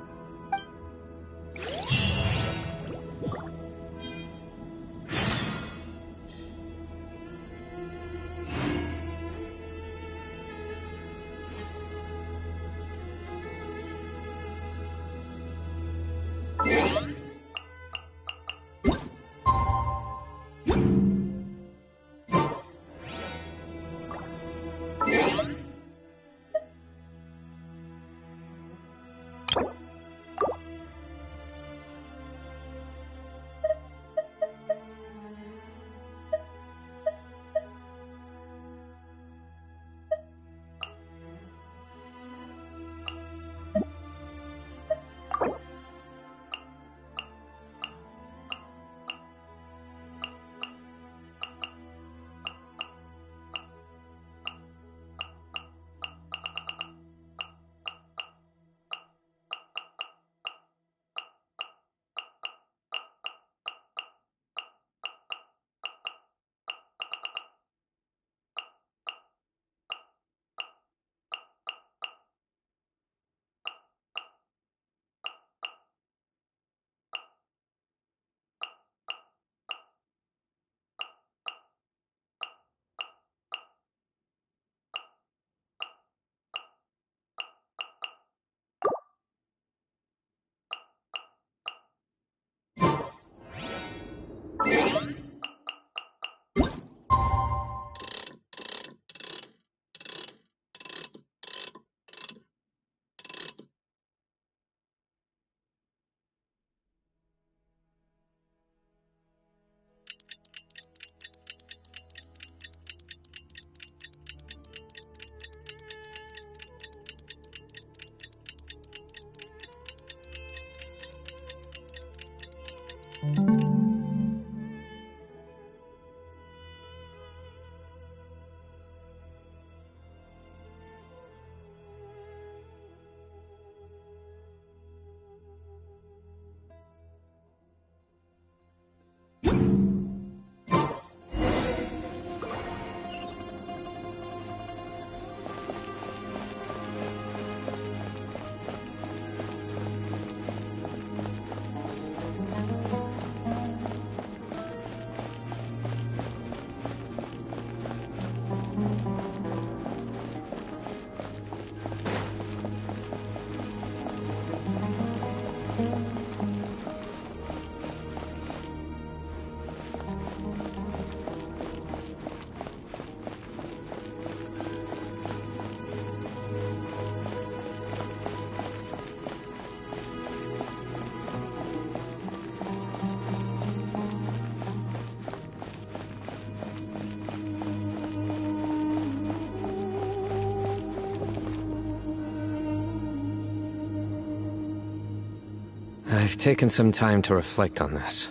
I've taken some time to reflect on this.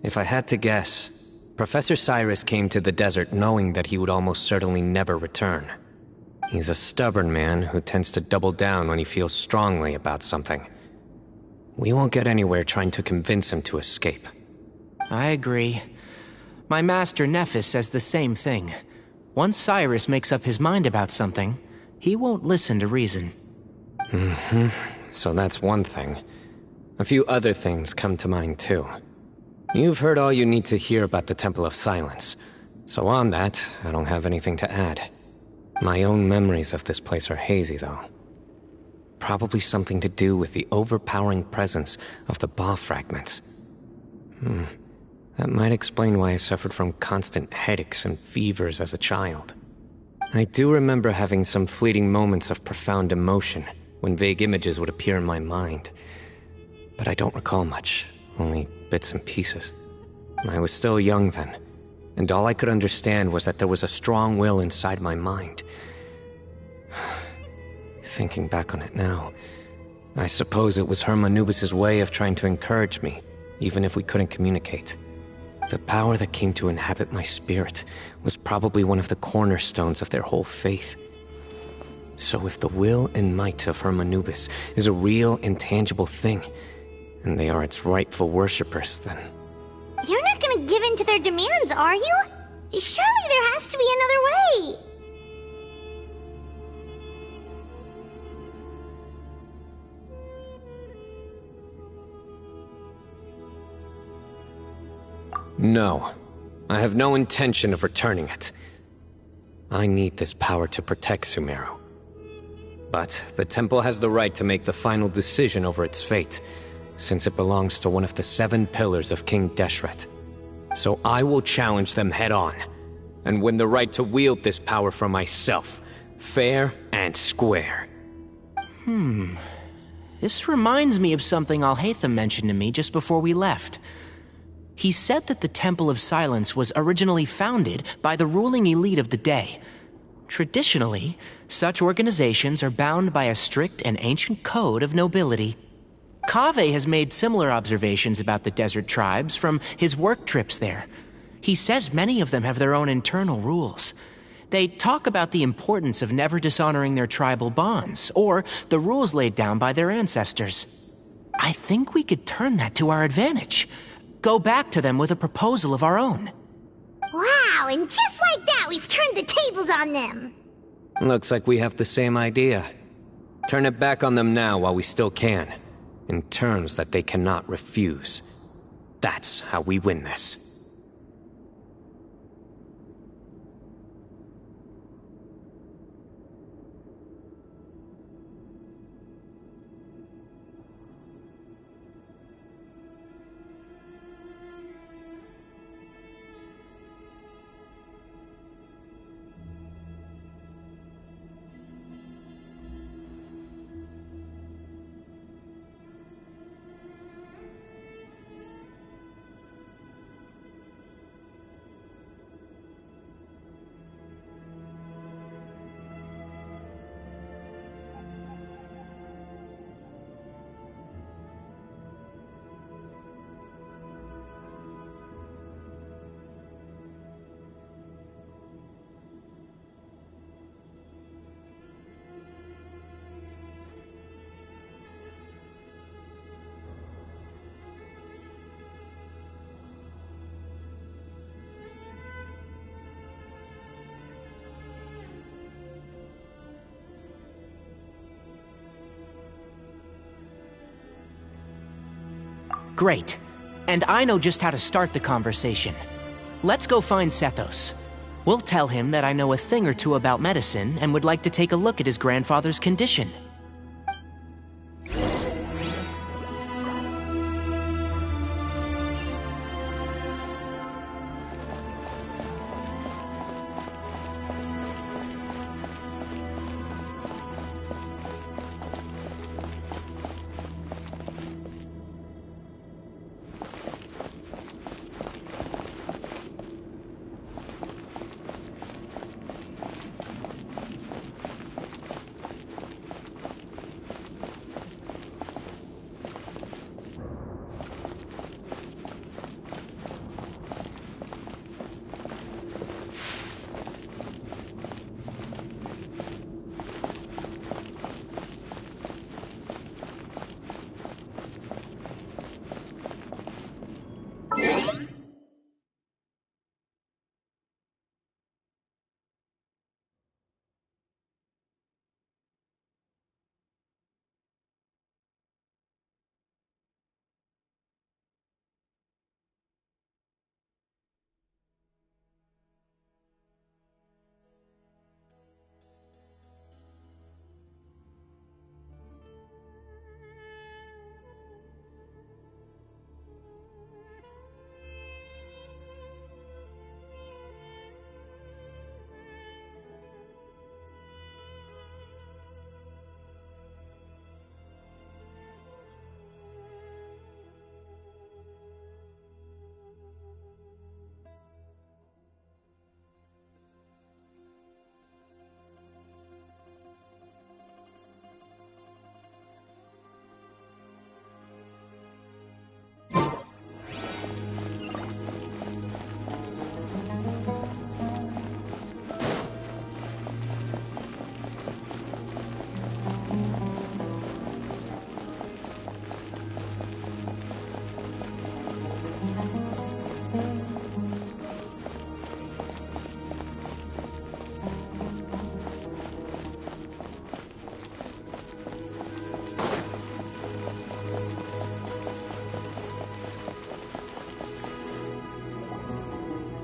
If I had to guess, Professor Cyrus came to the desert knowing that he would almost certainly never return. He's a stubborn man who tends to double down when he feels strongly about something. We won't get anywhere trying to convince him to escape. I agree. My master Nephis says the same thing. Once Cyrus makes up his mind about something, he won't listen to reason. So that's one thing. A few other things come to mind too. You've heard all you need to hear about the Temple of Silence. So on that, I don't have anything to add. My own memories of this place are hazy though. Probably something to do with the overpowering presence of the Ba fragments. That might explain why I suffered from constant headaches and fevers as a child. I do remember having some fleeting moments of profound emotion when vague images would appear in my mind. But I don't recall much, only bits and pieces. I was still young then, and all I could understand was that there was a strong will inside my mind. Thinking back on it now, I suppose it was Herm Anubis' way of trying to encourage me, even if we couldn't communicate. The power that came to inhabit my spirit was probably one of the cornerstones of their whole faith. So if the will and might of Herm Anubis is a real, intangible thing, and they are its rightful worshippers, then... You're not gonna give in to their demands, are you? Surely there has to be another way! No. I have no intention of returning it. I need this power to protect Sumeru. But the temple has the right to make the final decision over its fate, since it belongs to one of the 7 pillars of King Deshret. So I will challenge them head-on, and win the right to wield this power for myself, fair and square. This reminds me of something Alhaitham mentioned to me just before we left. He said that the Temple of Silence was originally founded by the ruling elite of the day. Traditionally, such organizations are bound by a strict and ancient code of nobility. Kaveh has made similar observations about the desert tribes from his work trips there. He says many of them have their own internal rules. They talk about the importance of never dishonoring their tribal bonds, or the rules laid down by their ancestors. I think we could turn that to our advantage. Go back to them with a proposal of our own. Wow, and just like that, we've turned the tables on them. Looks like we have the same idea. Turn it back on them now while we still can, in terms that they cannot refuse. That's how we win this. Great. And I know just how to start the conversation. Let's go find Sethos. We'll tell him that I know a thing or two about medicine and would like to take a look at his grandfather's condition.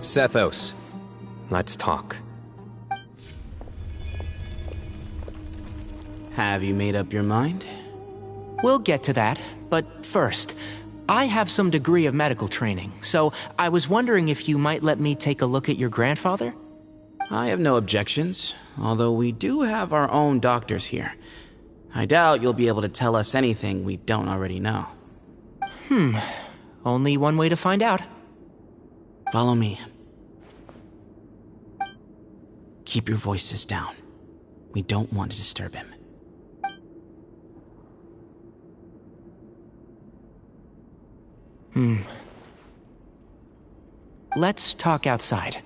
Sethos, let's talk. Have you made up your mind? We'll get to that, but first, I have some degree of medical training, so I was wondering if you might let me take a look at your grandfather? I have no objections, although we do have our own doctors here. I doubt you'll be able to tell us anything we don't already know. Only one way to find out. Follow me. Keep your voices down. We don't want to disturb him. Let's talk outside.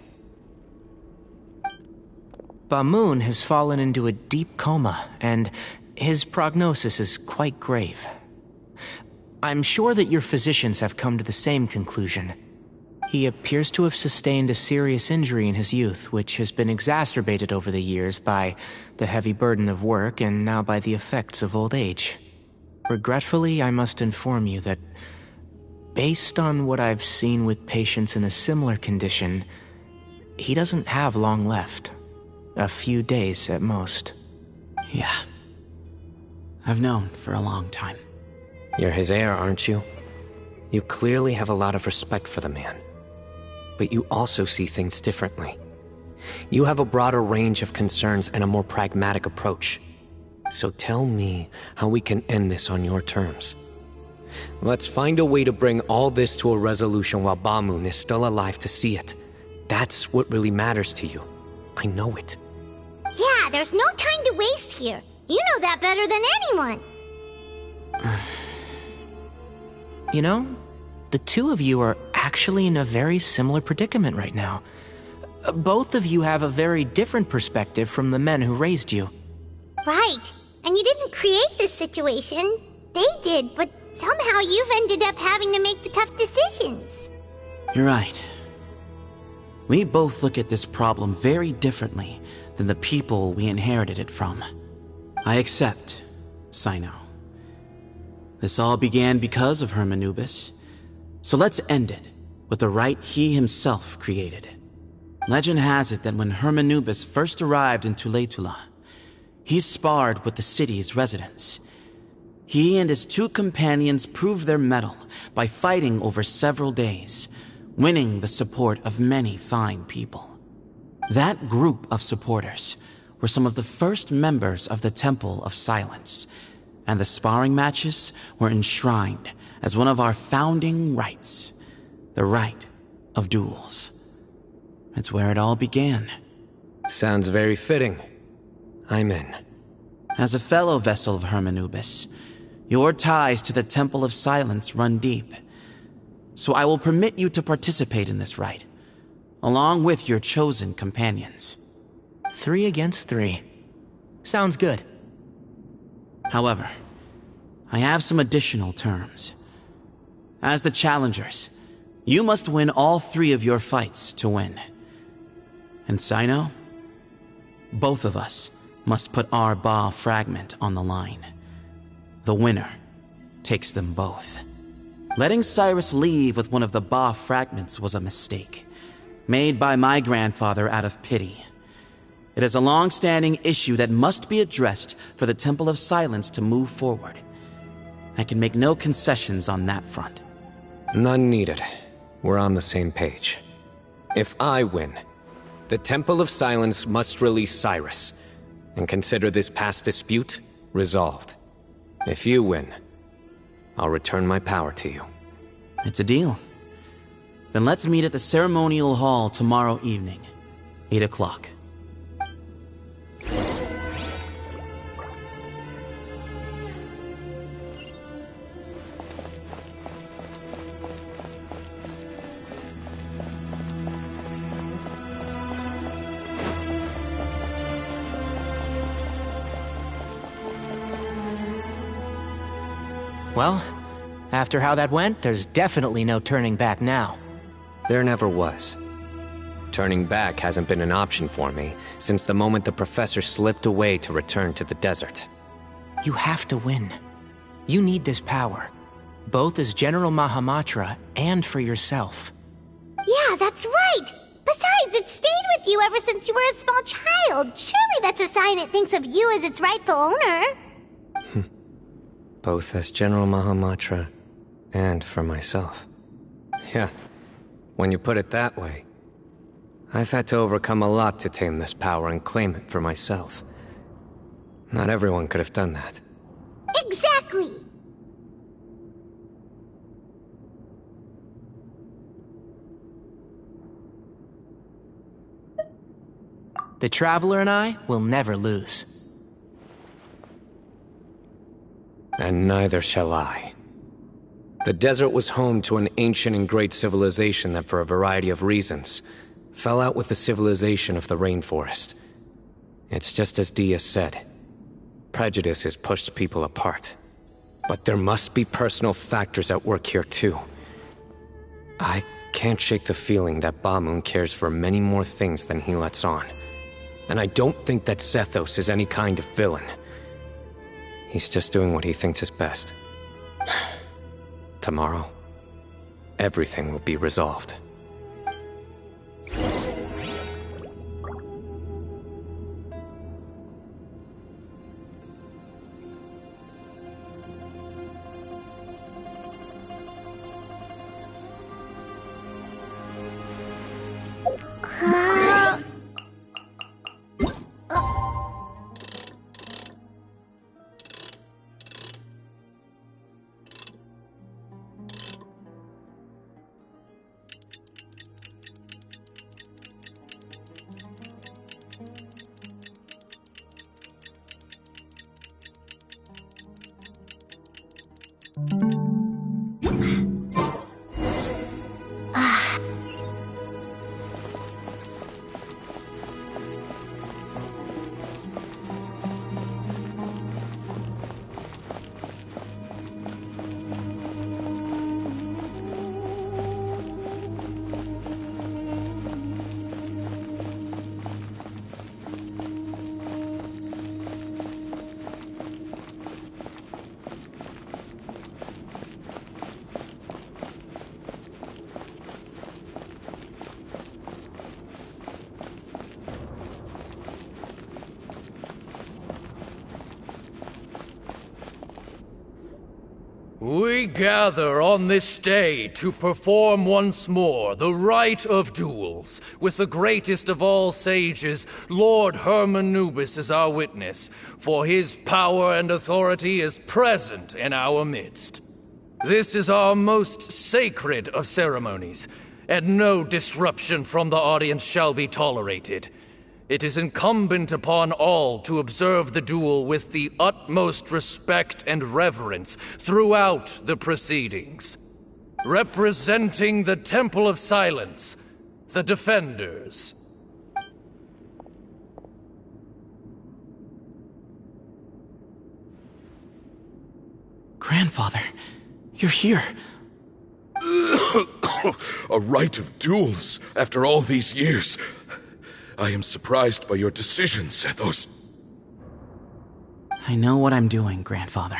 Ba-Moon has fallen into a deep coma, and his prognosis is quite grave. I'm sure that your physicians have come to the same conclusion. He appears to have sustained a serious injury in his youth, which has been exacerbated over the years by the heavy burden of work and now by the effects of old age. Regretfully, I must inform you that based on what I've seen with patients in a similar condition, he doesn't have long left. A few days at most. Yeah. I've known for a long time. You're his heir, aren't you? You clearly have a lot of respect for the man. But you also see things differently. You have a broader range of concerns and a more pragmatic approach. So tell me how we can end this on your terms. Let's find a way to bring all this to a resolution while Ba-Moon is still alive to see it. That's what really matters to you. I know it. Yeah, there's no time to waste here. You know that better than anyone. You know, the two of you are actually in a very similar predicament right now. Both of you have a very different perspective from the men who raised you. Right. And you didn't create this situation. They did, but somehow you've ended up having to make the tough decisions. You're right. We both look at this problem very differently than the people we inherited it from. I accept, Sino. This all began because of Hermanubis. So let's end it with the rite he himself created. Legend has it that when Hermanubis first arrived in Tuletula, he sparred with the city's residents. He and his two companions proved their mettle by fighting over several days, winning the support of many fine people. That group of supporters were some of the first members of the Temple of Silence, and the sparring matches were enshrined as one of our founding rites, the rite of duels. It's where it all began. Sounds very fitting. I'm in. As a fellow vessel of Hermanubis, your ties to the Temple of Silence run deep. So I will permit you to participate in this rite, along with your chosen companions. 3 against 3. Sounds good. However, I have some additional terms. As the challengers, you must win all 3 of your fights to win. And Sino, both of us must put our Ba fragment on the line. The winner takes them both. Letting Cyrus leave with one of the Ba fragments was a mistake, made by my grandfather out of pity. It is a long-standing issue that must be addressed for the Temple of Silence to move forward. I can make no concessions on that front. None needed. We're on the same page. If I win, the Temple of Silence must release Cyrus, and consider this past dispute resolved. If you win, I'll return my power to you. It's a deal. Then let's meet at the ceremonial hall tomorrow evening, 8 o'clock. Well, after how that went, there's definitely no turning back now. There never was. Turning back hasn't been an option for me since the moment the professor slipped away to return to the desert. You have to win. You need this power, both as General Mahamatra and for yourself. Yeah, that's right! Besides, it stayed with you ever since you were a small child. Surely that's a sign it thinks of you as its rightful owner. Both as General Mahamatra and for myself. Yeah, when you put it that way, I've had to overcome a lot to tame this power and claim it for myself. Not everyone could have done that. Exactly! The Traveler and I will never lose. And neither shall I. The desert was home to an ancient and great civilization that, for a variety of reasons, fell out with the civilization of the rainforest. It's just as Dia said. Prejudice has pushed people apart. But there must be personal factors at work here too. I can't shake the feeling that Ba-Moon cares for many more things than he lets on. And I don't think that Zethos is any kind of villain. He's just doing what he thinks is best. Tomorrow, everything will be resolved. We gather on this day to perform once more the rite of duels, with the greatest of all sages, Lord Hermanubis, as our witness, for his power and authority is present in our midst. This is our most sacred of ceremonies, and no disruption from the audience shall be tolerated. It is incumbent upon all to observe the duel with the utmost respect and reverence throughout the proceedings. Representing the Temple of Silence, the Defenders. Grandfather, you're here. A rite of duels after all these years. I am surprised by your decision, Zethos. I know what I'm doing, Grandfather.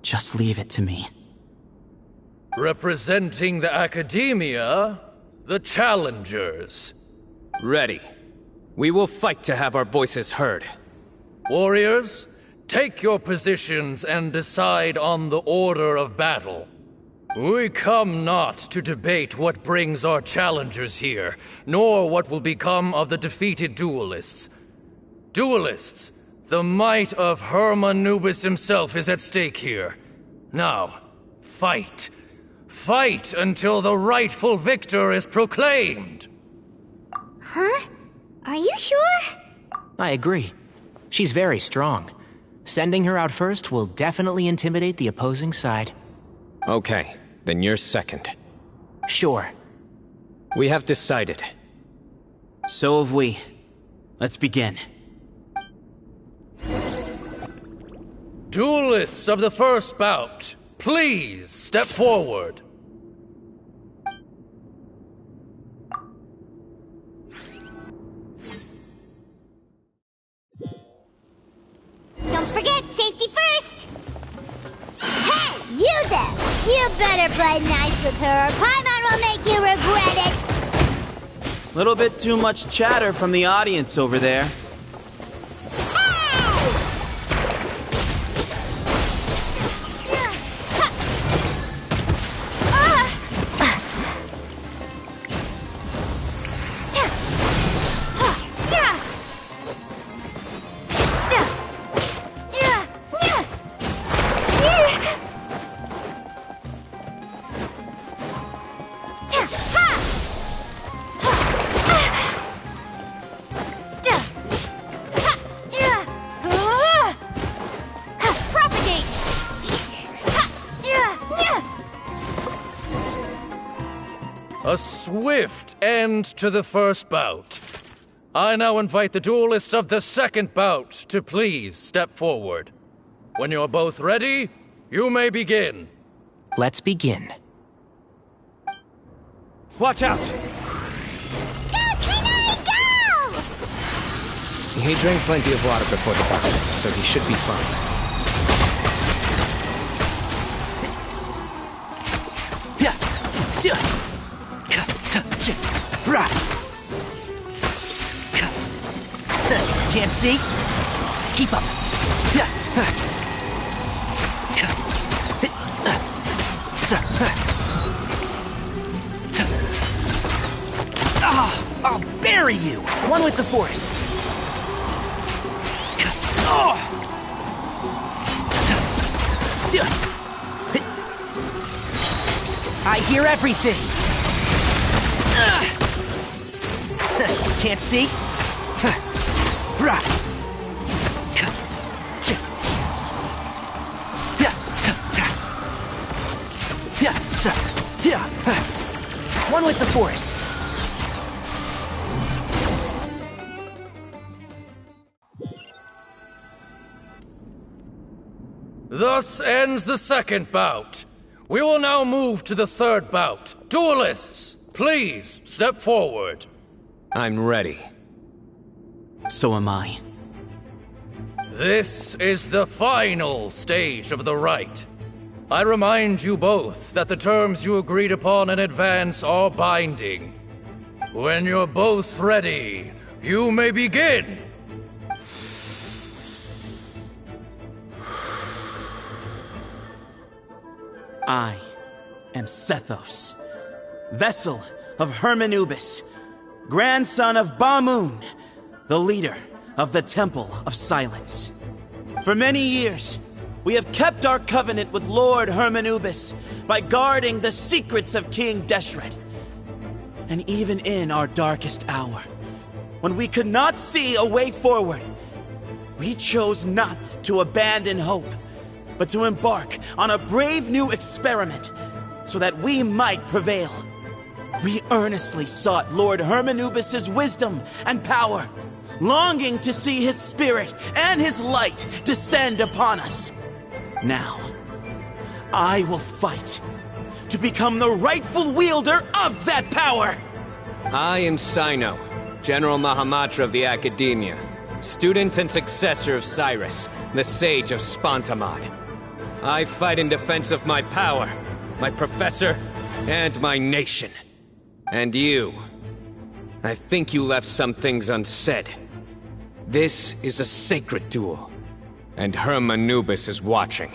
Just leave it to me. Representing the Academia, the Challengers. Ready. We will fight to have our voices heard. Warriors, take your positions and decide on the order of battle. We come not to debate what brings our challengers here, nor what will become of the defeated duelists. Duelists, the might of Hermanubis himself is at stake here. Now, fight. Fight until the rightful victor is proclaimed. Huh? Are you sure? I agree. She's very strong. Sending her out first will definitely intimidate the opposing side. Okay, then you're second. Sure. We have decided. So have we. Let's begin. Duelists of the first bout, please step forward. Don't forget, safety first! Hey, you there! You better play nice with her, or Paimon will make you regret it! Little bit too much chatter from the audience over there. A swift end to the first bout. I now invite the duelists of the second bout to please step forward. When you're both ready, you may begin. Let's begin. Watch out! He drank plenty of water before the bout, so he should be fine. Can't see? Keep up. I'll bury you! One with the forest. I hear everything. Can't see? One with the forest. Thus ends the second bout. We will now move to the third bout. Duelists, please step forward. I'm ready. So am I. This is the final stage of the rite. I remind you both that the terms you agreed upon in advance are binding. When you're both ready, you may begin. I am Sethos, vessel of Hermanubis, grandson of Bamoon, the leader of the Temple of Silence. For many years, we have kept our covenant with Lord Hermanubis by guarding the secrets of King Deshret. And even in our darkest hour, when we could not see a way forward, we chose not to abandon hope, but to embark on a brave new experiment so that we might prevail. We earnestly sought Lord Hermanubis' wisdom and power, longing to see his spirit and his light descend upon us. Now, I will fight to become the rightful wielder of that power! I am Sino, General Mahamatra of the Academia, student and successor of Cyrus, the Sage of Spontamod. I fight in defense of my power, my professor, and my nation. And you, I think you left some things unsaid. This is a sacred duel, and Hermanubis is watching.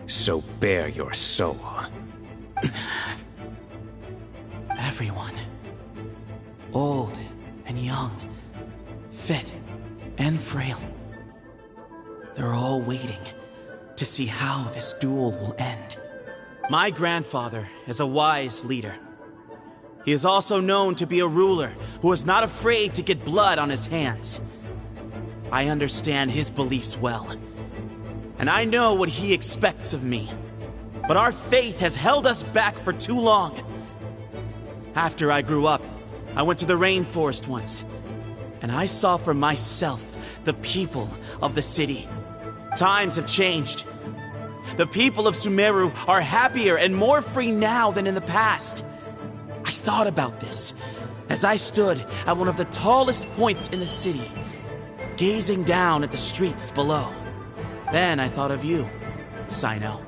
So bare your soul. Everyone, old and young, fit and frail, they're all waiting to see how this duel will end. My grandfather is a wise leader. He is also known to be a ruler who is not afraid to get blood on his hands. I understand his beliefs well, and I know what he expects of me. But our faith has held us back for too long. After I grew up, I went to the rainforest once, and I saw for myself the people of the city. Times have changed. The people of Sumeru are happier and more free now than in the past. I thought about this as I stood at one of the tallest points in the city, gazing down at the streets below. Then I thought of you, Sino.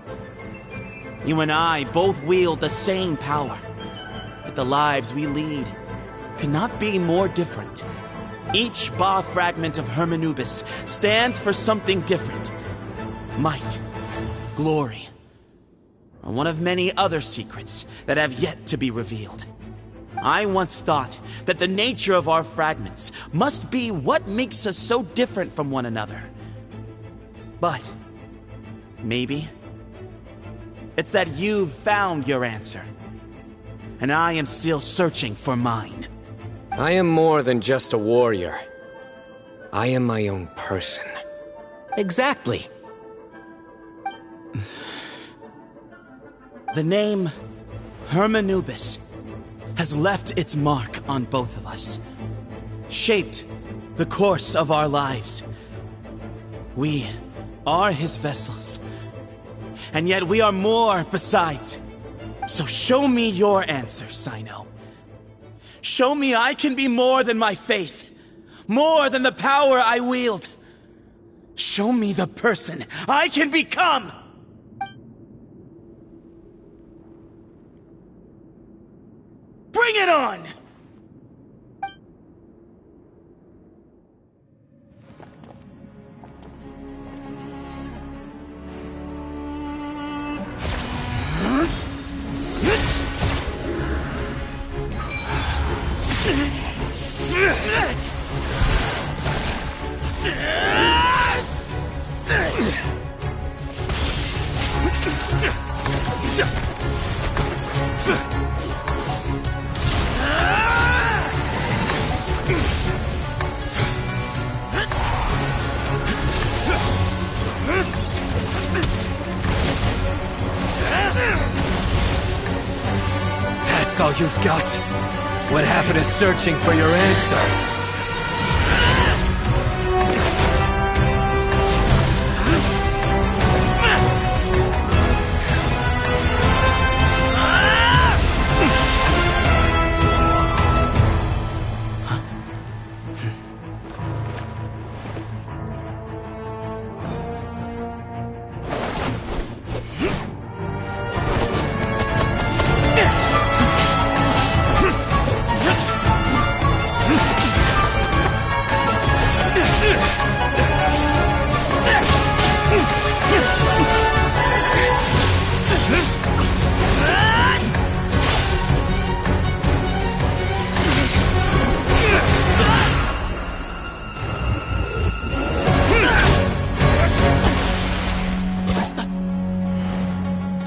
You and I both wield the same power, but the lives we lead could not be more different. Each Ba fragment of Hermanubis stands for something different. Might, glory, or one of many other secrets that have yet to be revealed. I once thought that the nature of our fragments must be what makes us so different from one another. But maybe it's that you've found your answer, and I am still searching for mine. I am more than just a warrior. I am my own person. Exactly. The name Hermanubis has left its mark on both of us, shaped the course of our lives. We are his vessels, and yet we are more besides. So show me your answer, Sino. Show me I can be more than my faith, more than the power I wield. Show me the person I can become! Bring it on! That's all you've got? What happened to searching for your answer?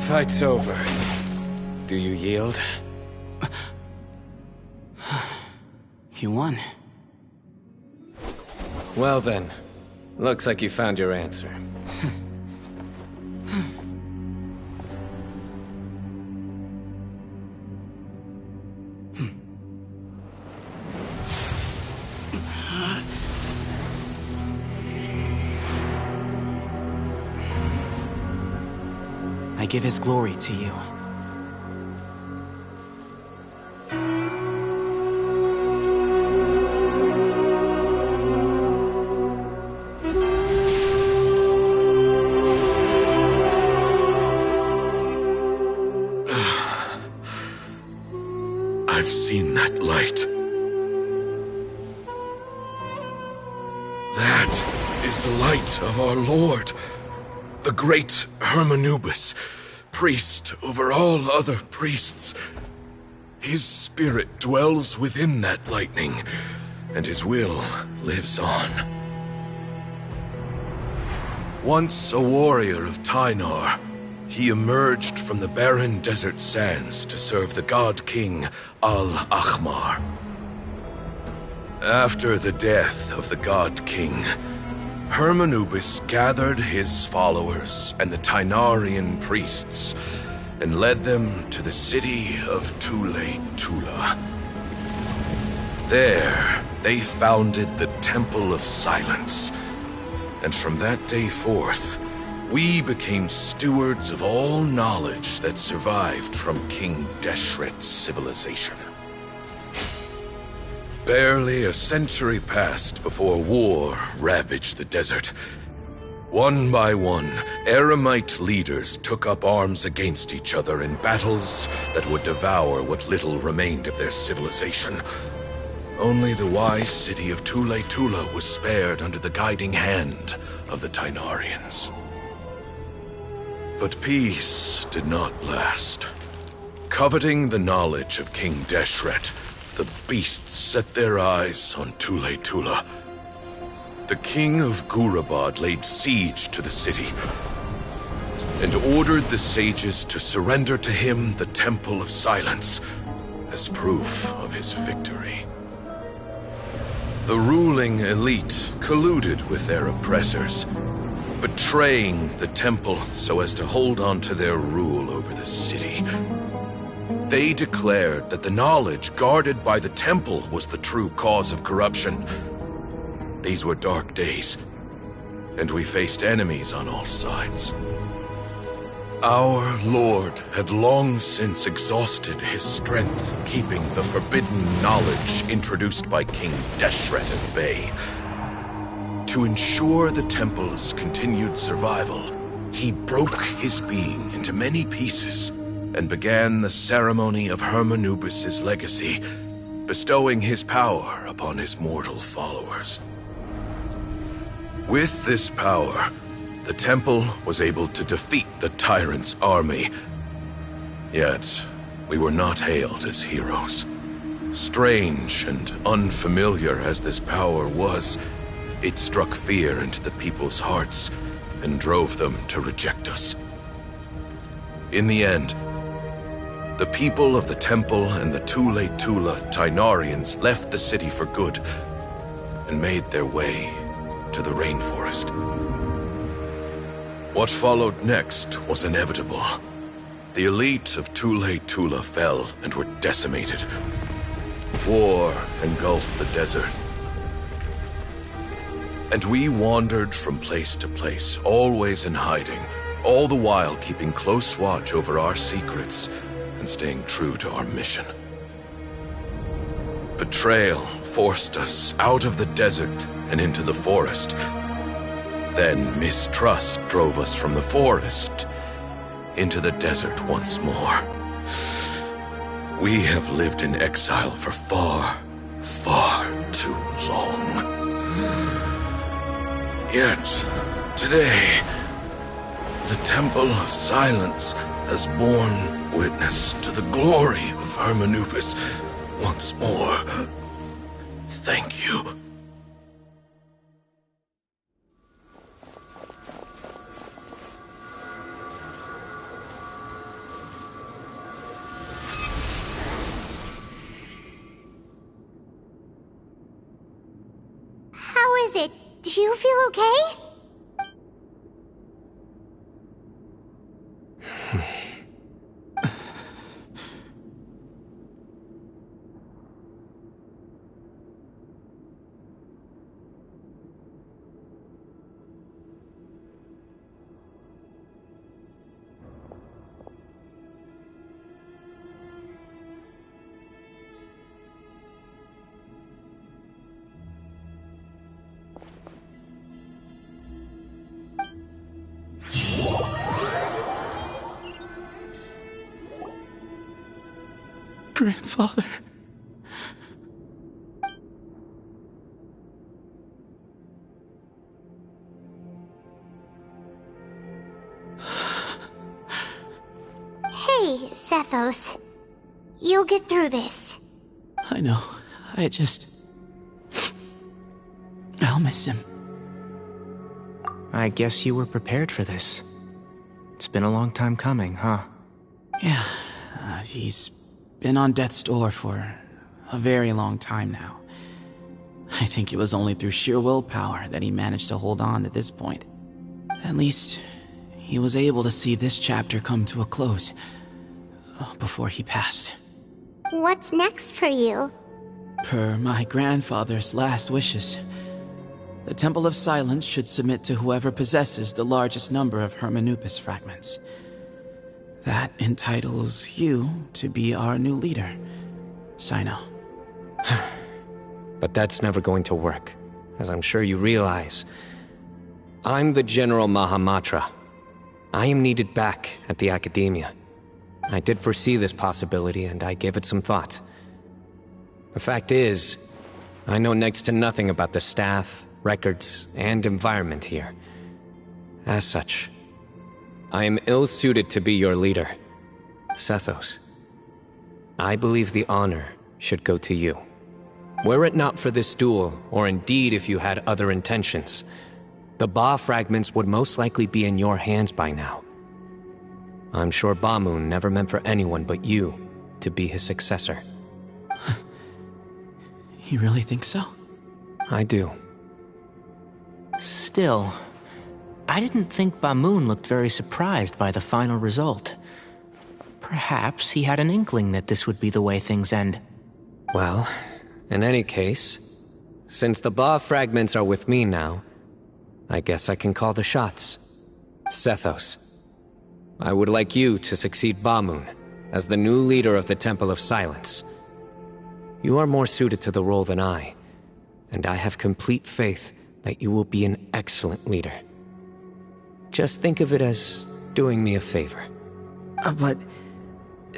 Fight's over. Do you yield? You won. Well then, looks like you found your answer. I give his glory to you. I've seen that light. That is the light of our Lord, the great Hermanubis, priest over all other priests. His spirit dwells within that lightning, and his will lives on. Once a warrior of Tynar, he emerged from the barren desert sands to serve the god king Al-Ahmar. After the death of the god king, Hermanubis gathered his followers and the Tynarian priests and led them to the city of Tule-Tula. There, they founded the Temple of Silence, and from that day forth, we became stewards of all knowledge that survived from King Deshret's civilization. Barely a century passed before war ravaged the desert. One by one, Eremite leaders took up arms against each other in battles that would devour what little remained of their civilization. only the wise city of Tule Tula was spared under the guiding hand of the Tainarians. But peace did not last. Coveting the knowledge of King Deshret, the beasts set their eyes on Tule Tula. The king of Gurabad laid siege to the city and ordered the sages to surrender to him the Temple of Silence as proof of his victory. The ruling elite colluded with their oppressors, betraying the temple so as to hold on to their rule over the city. They declared that the knowledge guarded by the temple was the true cause of corruption. These were dark days, and we faced enemies on all sides. Our Lord had long since exhausted his strength, keeping the forbidden knowledge introduced by King Deshret at bay. To ensure the temple's continued survival, he broke his being into many pieces and began the ceremony of Hermanubis' legacy, bestowing his power upon his mortal followers. With this power, the temple was able to defeat the tyrant's army. Yet, we were not hailed as heroes. Strange and unfamiliar as this power was, it struck fear into the people's hearts and drove them to reject us. In the end, the people of the temple and the Tule Tula Tainarians left the city for good and made their way to the rainforest. What followed next was inevitable. The elite of Tule Tula fell and were decimated. War engulfed the desert. And we wandered from place to place, always in hiding, all the while keeping close watch over our secrets and staying true to our mission. Betrayal forced us out of the desert and into the forest. Then mistrust drove us from the forest into the desert once more. We have lived in exile for far, far too long. Yet, today, the Temple of Silence has borne witness to the glory of Hermanubis once more. Thank you. How is it? Do you feel okay? Grandfather. Hey, Sethos. You'll get through this. I know. I'll miss him. I guess you were prepared for this. It's been a long time coming, huh? Yeah, he's been on death's door for a very long time now. I think it was only through sheer willpower that he managed to hold on to this point. At least, he was able to see this chapter come to a close before he passed. What's next for you? Per my grandfather's last wishes, the Temple of Silence should submit to whoever possesses the largest number of Hermanubis fragments. That entitles you to be our new leader, Sino. But that's never going to work, as I'm sure you realize. I'm the General Mahamatra. I am needed back at the Academia. I did foresee this possibility, and I gave it some thought. The fact is, I know next to nothing about the staff, records, and environment here. As such, I am ill-suited to be your leader. Sethos, I believe the honor should go to you. Were it not for this duel, or indeed if you had other intentions, the Ba fragments would most likely be in your hands by now. I'm sure Ba-Moon never meant for anyone but you to be his successor. You really think so? I do. Still, I didn't think Ba-Moon looked very surprised by the final result. Perhaps he had an inkling that this would be the way things end. Well, in any case, since the Ba fragments are with me now, I guess I can call the shots. Sethos, I would like you to succeed Ba-Moon as the new leader of the Temple of Silence. You are more suited to the role than I, and I have complete faith that you will be an excellent leader. Just think of it as doing me a favor. But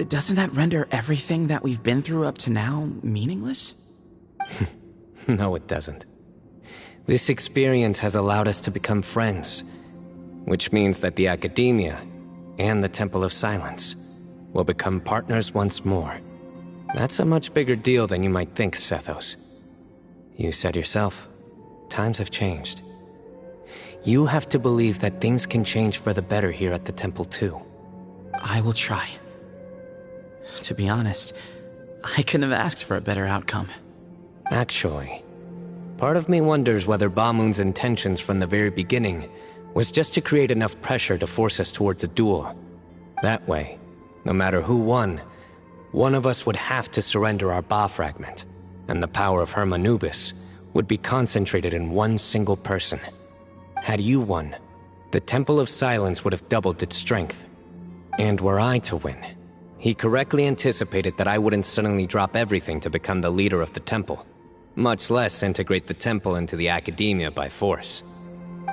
doesn't that render everything that we've been through up to now meaningless? No, it doesn't. This experience has allowed us to become friends, which means that the Academia and the Temple of Silence will become partners once more. That's a much bigger deal than you might think, Sethos. You said yourself, times have changed. You have to believe that things can change for the better here at the Temple too. I will try. To be honest, I couldn't have asked for a better outcome. Actually, part of me wonders whether Ba-Moon's intentions from the very beginning was just to create enough pressure to force us towards a duel. That way, no matter who won, one of us would have to surrender our Ba fragment, and the power of Hermanubis would be concentrated in one single person. Had you won, the Temple of Silence would have doubled its strength. And were I to win, he correctly anticipated that I wouldn't suddenly drop everything to become the leader of the temple, much less integrate the temple into the Academia by force.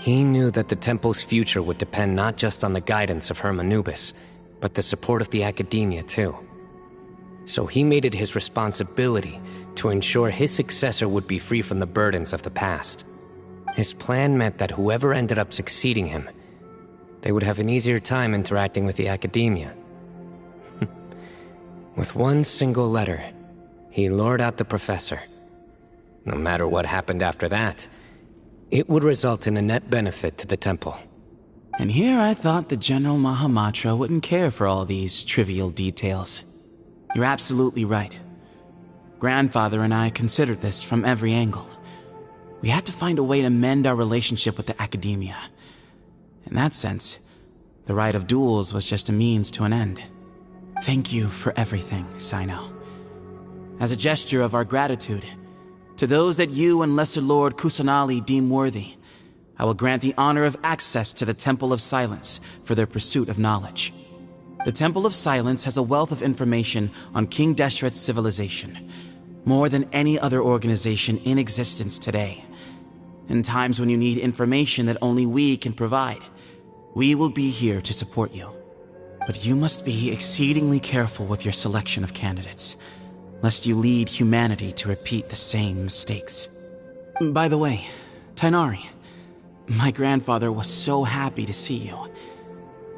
He knew that the temple's future would depend not just on the guidance of Hermanubis, but the support of the Academia too. So he made it his responsibility to ensure his successor would be free from the burdens of the past. His plan meant that whoever ended up succeeding him, they would have an easier time interacting with the Academia. With one single letter, he lured out the professor. No matter what happened after that, it would result in a net benefit to the temple. And here I thought the General Mahamatra wouldn't care for all these trivial details. You're absolutely right. Grandfather and I considered this from every angle. We had to find a way to mend our relationship with the Academia. In that sense, the right of duels was just a means to an end. Thank you for everything, Sino. As a gesture of our gratitude, to those that you and Lesser Lord Kusanali deem worthy, I will grant the honor of access to the Temple of Silence for their pursuit of knowledge. The Temple of Silence has a wealth of information on King Deshret's civilization, more than any other organization in existence today. In times when you need information that only we can provide, we will be here to support you. But you must be exceedingly careful with your selection of candidates, lest you lead humanity to repeat the same mistakes. By the way, Tainari, my grandfather was so happy to see you.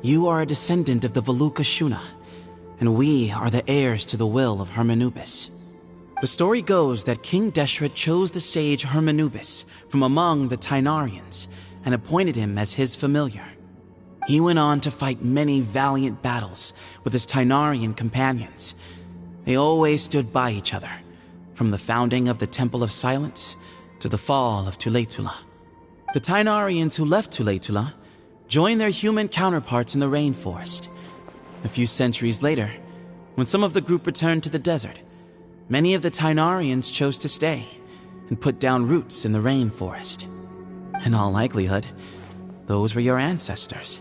You are a descendant of the Veluca Shuna, and we are the heirs to the will of Hermanubis. The story goes that King Deshret chose the sage Hermanubis from among the Tainarians and appointed him as his familiar. He went on to fight many valiant battles with his Tainarian companions. They always stood by each other, from the founding of the Temple of Silence to the fall of Tuletula. The Tainarians who left Tuletula joined their human counterparts in the rainforest. A few centuries later, when some of the group returned to the desert, many of the Tainarians chose to stay and put down roots in the rainforest. In all likelihood, those were your ancestors.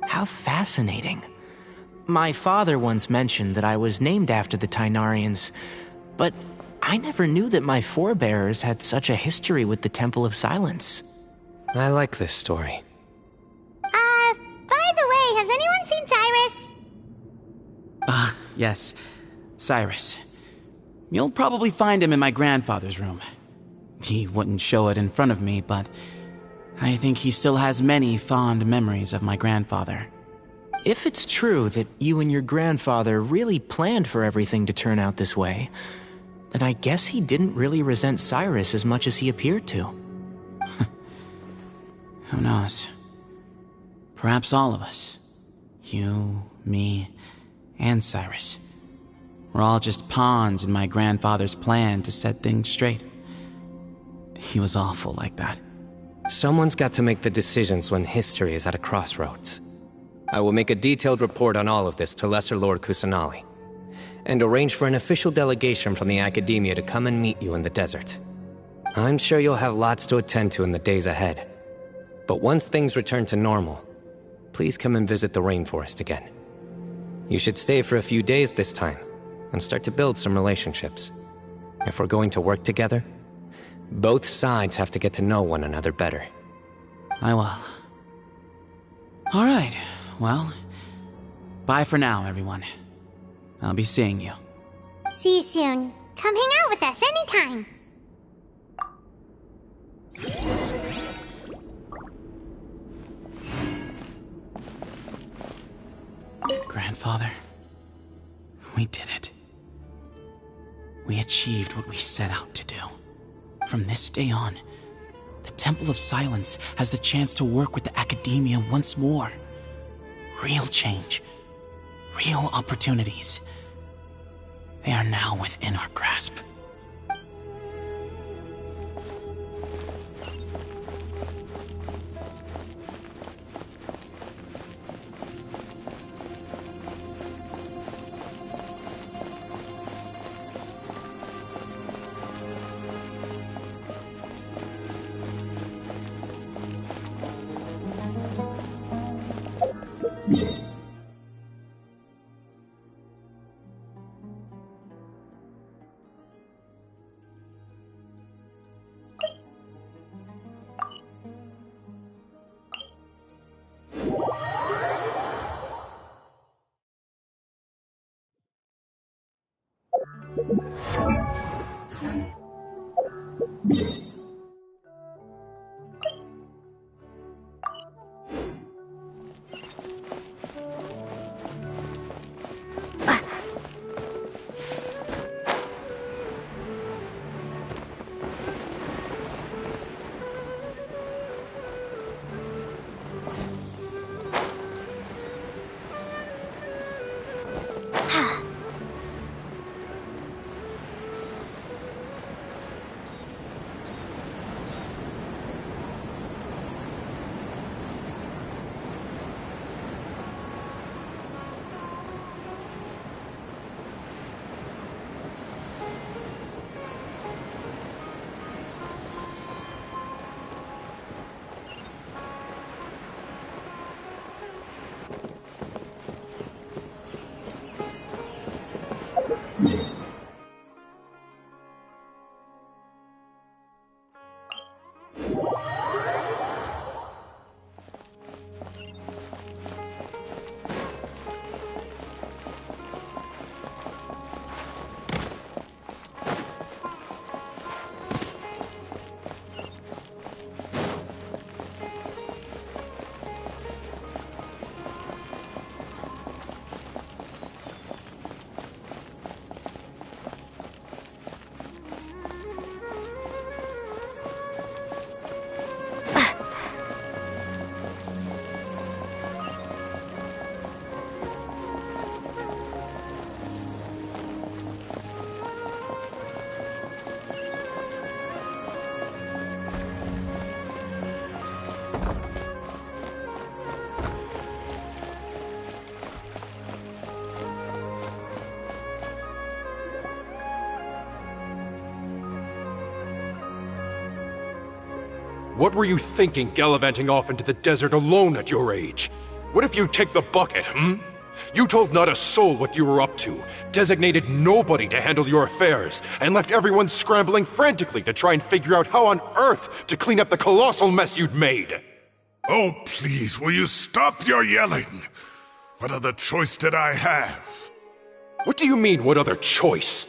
How fascinating. My father once mentioned that I was named after the Tainarians, but I never knew that my forebears had such a history with the Temple of Silence. I like this story. By the way, has anyone seen Cyrus? Yes, Cyrus. You'll probably find him in my grandfather's room. He wouldn't show it in front of me, but I think he still has many fond memories of my grandfather. If it's true that you and your grandfather really planned for everything to turn out this way, then I guess he didn't really resent Cyrus as much as he appeared to. Who knows? Perhaps all of us. You, me, and Cyrus. We're all just pawns in my grandfather's plan to set things straight. He was awful like that. Someone's got to make the decisions when history is at a crossroads. I will make a detailed report on all of this to Lesser Lord Kusanali, and arrange for an official delegation from the Academia to come and meet you in the desert. I'm sure you'll have lots to attend to in the days ahead. But once things return to normal, please come and visit the rainforest again. You should stay for a few days this time, and start to build some relationships. If we're going to work together, both sides have to get to know one another better. I will. Alright, well, bye for now, everyone. I'll be seeing you. See you soon. Come hang out with us anytime. Grandfather, we did it. We achieved what we set out to do. From this day on, the Temple of Silence has the chance to work with the Academia once more. Real change. Real opportunities. They are now within our grasp. What were you thinking, gallivanting off into the desert alone at your age? What if you take the bucket, You told not a soul what you were up to, designated nobody to handle your affairs, and left everyone scrambling frantically to try and figure out how on earth to clean up the colossal mess you'd made. Oh, please, will you stop your yelling? What other choice did I have? What do you mean, what other choice?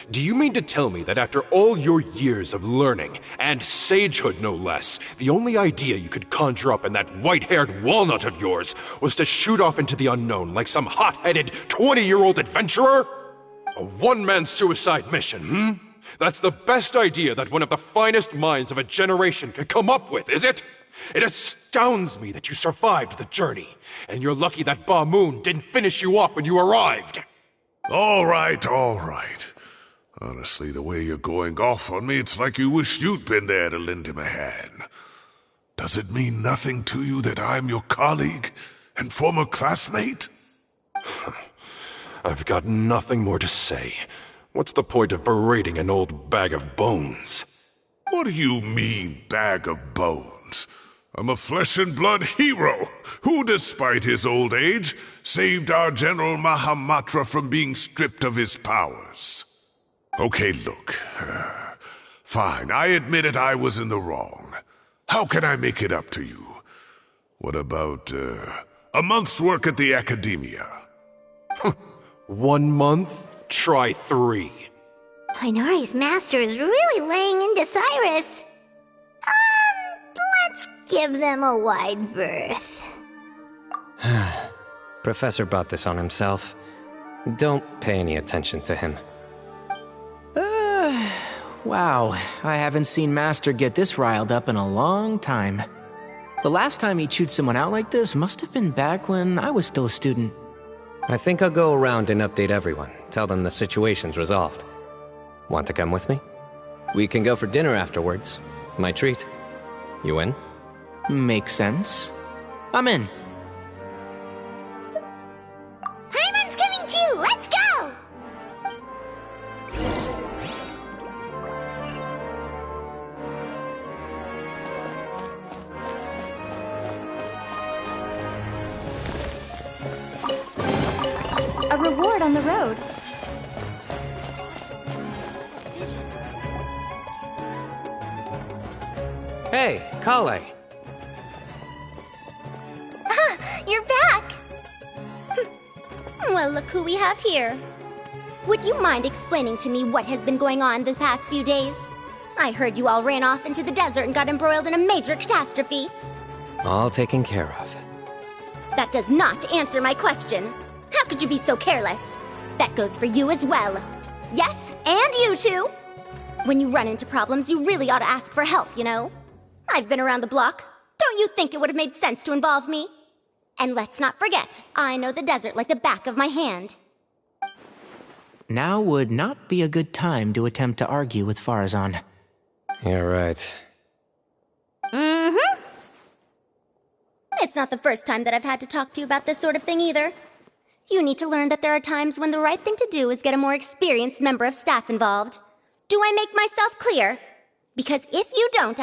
Do you mean to tell me that after all your years of learning, and sagehood no less, the only idea you could conjure up in that white-haired walnut of yours was to shoot off into the unknown like some hot-headed 20-year-old adventurer? A one-man suicide mission, hmm? That's the best idea that one of the finest minds of a generation could come up with, is it? It astounds me that you survived the journey, and you're lucky that Ba Moon didn't finish you off when you arrived. All right, all right. Honestly, the way you're going off on me, it's like you wish you'd been there to lend him a hand. Does it mean nothing to you that I'm your colleague and former classmate? I've got nothing more to say. What's the point of berating an old bag of bones? What do you mean, bag of bones? I'm a flesh-and-blood hero who, despite his old age, saved our General Mahamatra from being stripped of his powers. Okay, look. Fine, I admit it, I was in the wrong. How can I make it up to you? What about, a month's work at the Academia? 1 month? Try 3. Inari's master is really laying into Cyrus. Let's give them a wide berth. Professor brought this on himself. Don't pay any attention to him. Wow, I haven't seen Master get this riled up in a long time. The last time he chewed someone out like this must have been back when I was still a student. I think I'll go around and update everyone. Tell them the situation's resolved. Want to come with me? We can go for dinner afterwards. My treat. You in? Makes sense. I'm in. Hyman's coming too! Let's go! A reward on the road. Hey, Kale. You're back! Well, look who we have here. Would you mind explaining to me what has been going on this past few days? I heard you all ran off into the desert and got embroiled in a major catastrophe. All taken care of. That does not answer my question. How could you be so careless? That goes for you as well. Yes, and you too. When you run into problems, you really ought to ask for help, you know? I've been around the block. Don't you think it would have made sense to involve me? And let's not forget, I know the desert like the back of my hand. Now would not be a good time to attempt to argue with Farazan. You're right. Mm-hmm. It's not the first time that I've had to talk to you about this sort of thing either. You need to learn that there are times when the right thing to do is get a more experienced member of staff involved. Do I make myself clear? Because if you don't,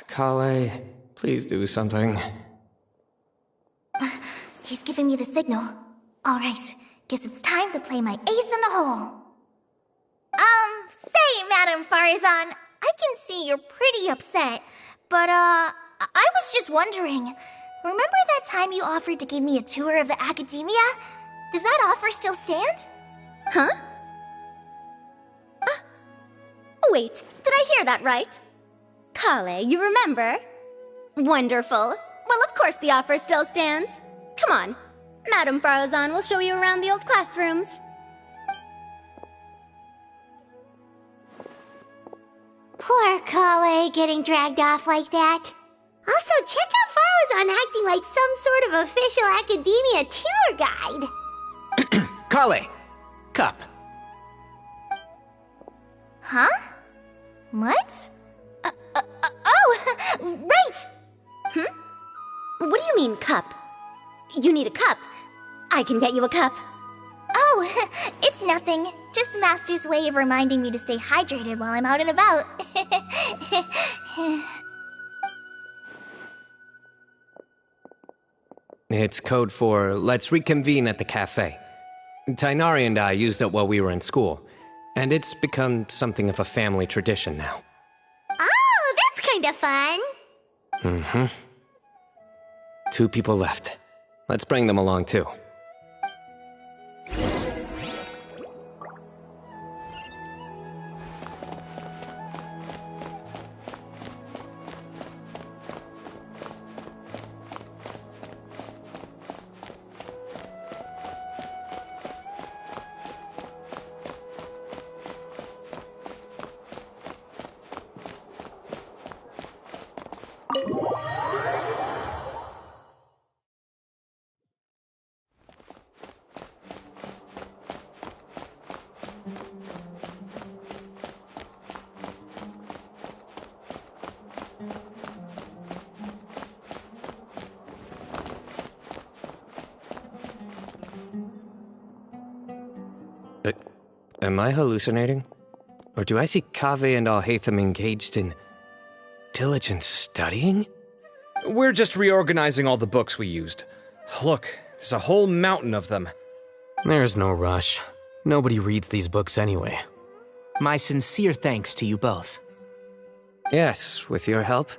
Kale, please do something. He's giving me the signal. All right, guess it's time to play my ace in the hole. Say, Madam Farazan, I can see you're pretty upset, but, I was just wondering, remember that time you offered to give me a tour of the Academia? Does that offer still stand? Huh? Wait, did I hear that right? Kale, you remember? Wonderful. Well, of course the offer still stands. Come on. Madam Farazan will show you around the old classrooms. Poor Kale getting dragged off like that. Also, check out Farazan acting like some sort of official Academia tour guide. Kale! Cup. Huh? What? Oh, right! What do you mean, cup? You need a cup. I can get you a cup. Oh, it's nothing. Just Master's way of reminding me to stay hydrated while I'm out and about. It's code for let's reconvene at the cafe. Tainari and I used it while we were in school, and it's become something of a family tradition now. Oh, that's kind of fun. Mm-hmm. 2 people left. Let's bring them along, too. Am I hallucinating? Or do I see Kaveh and Alhaitham engaged in diligent studying? We're just reorganizing all the books we used. Look, there's a whole mountain of them. There's no rush. Nobody reads these books anyway. My sincere thanks to you both. Yes, with your help,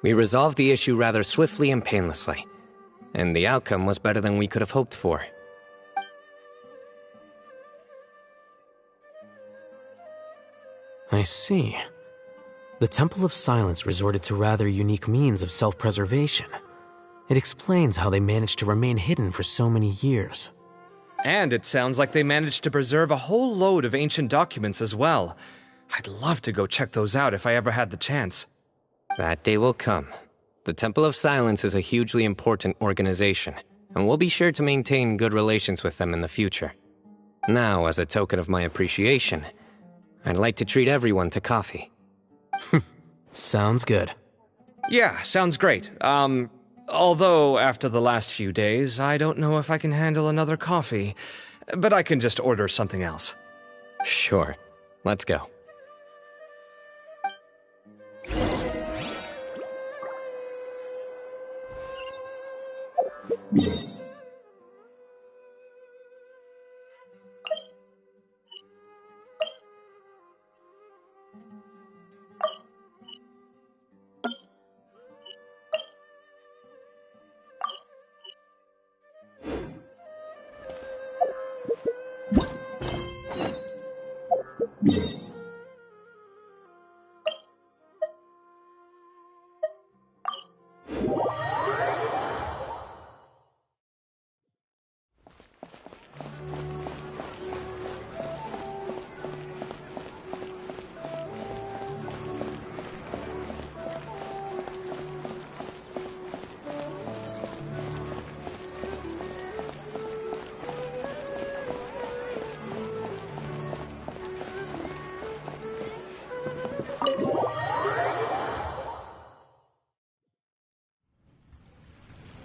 we resolved the issue rather swiftly and painlessly. And the outcome was better than we could have hoped for. I see. The Temple of Silence resorted to rather unique means of self-preservation. It explains how they managed to remain hidden for so many years. And it sounds like they managed to preserve a whole load of ancient documents as well. I'd love to go check those out if I ever had the chance. That day will come. The Temple of Silence is a hugely important organization, and we'll be sure to maintain good relations with them in the future. Now, as a token of my appreciation, I'd like to treat everyone to coffee. Sounds good. Yeah, sounds great. Although after the last few days, I don't know if I can handle another coffee. But I can just order something else. Sure. Let's go.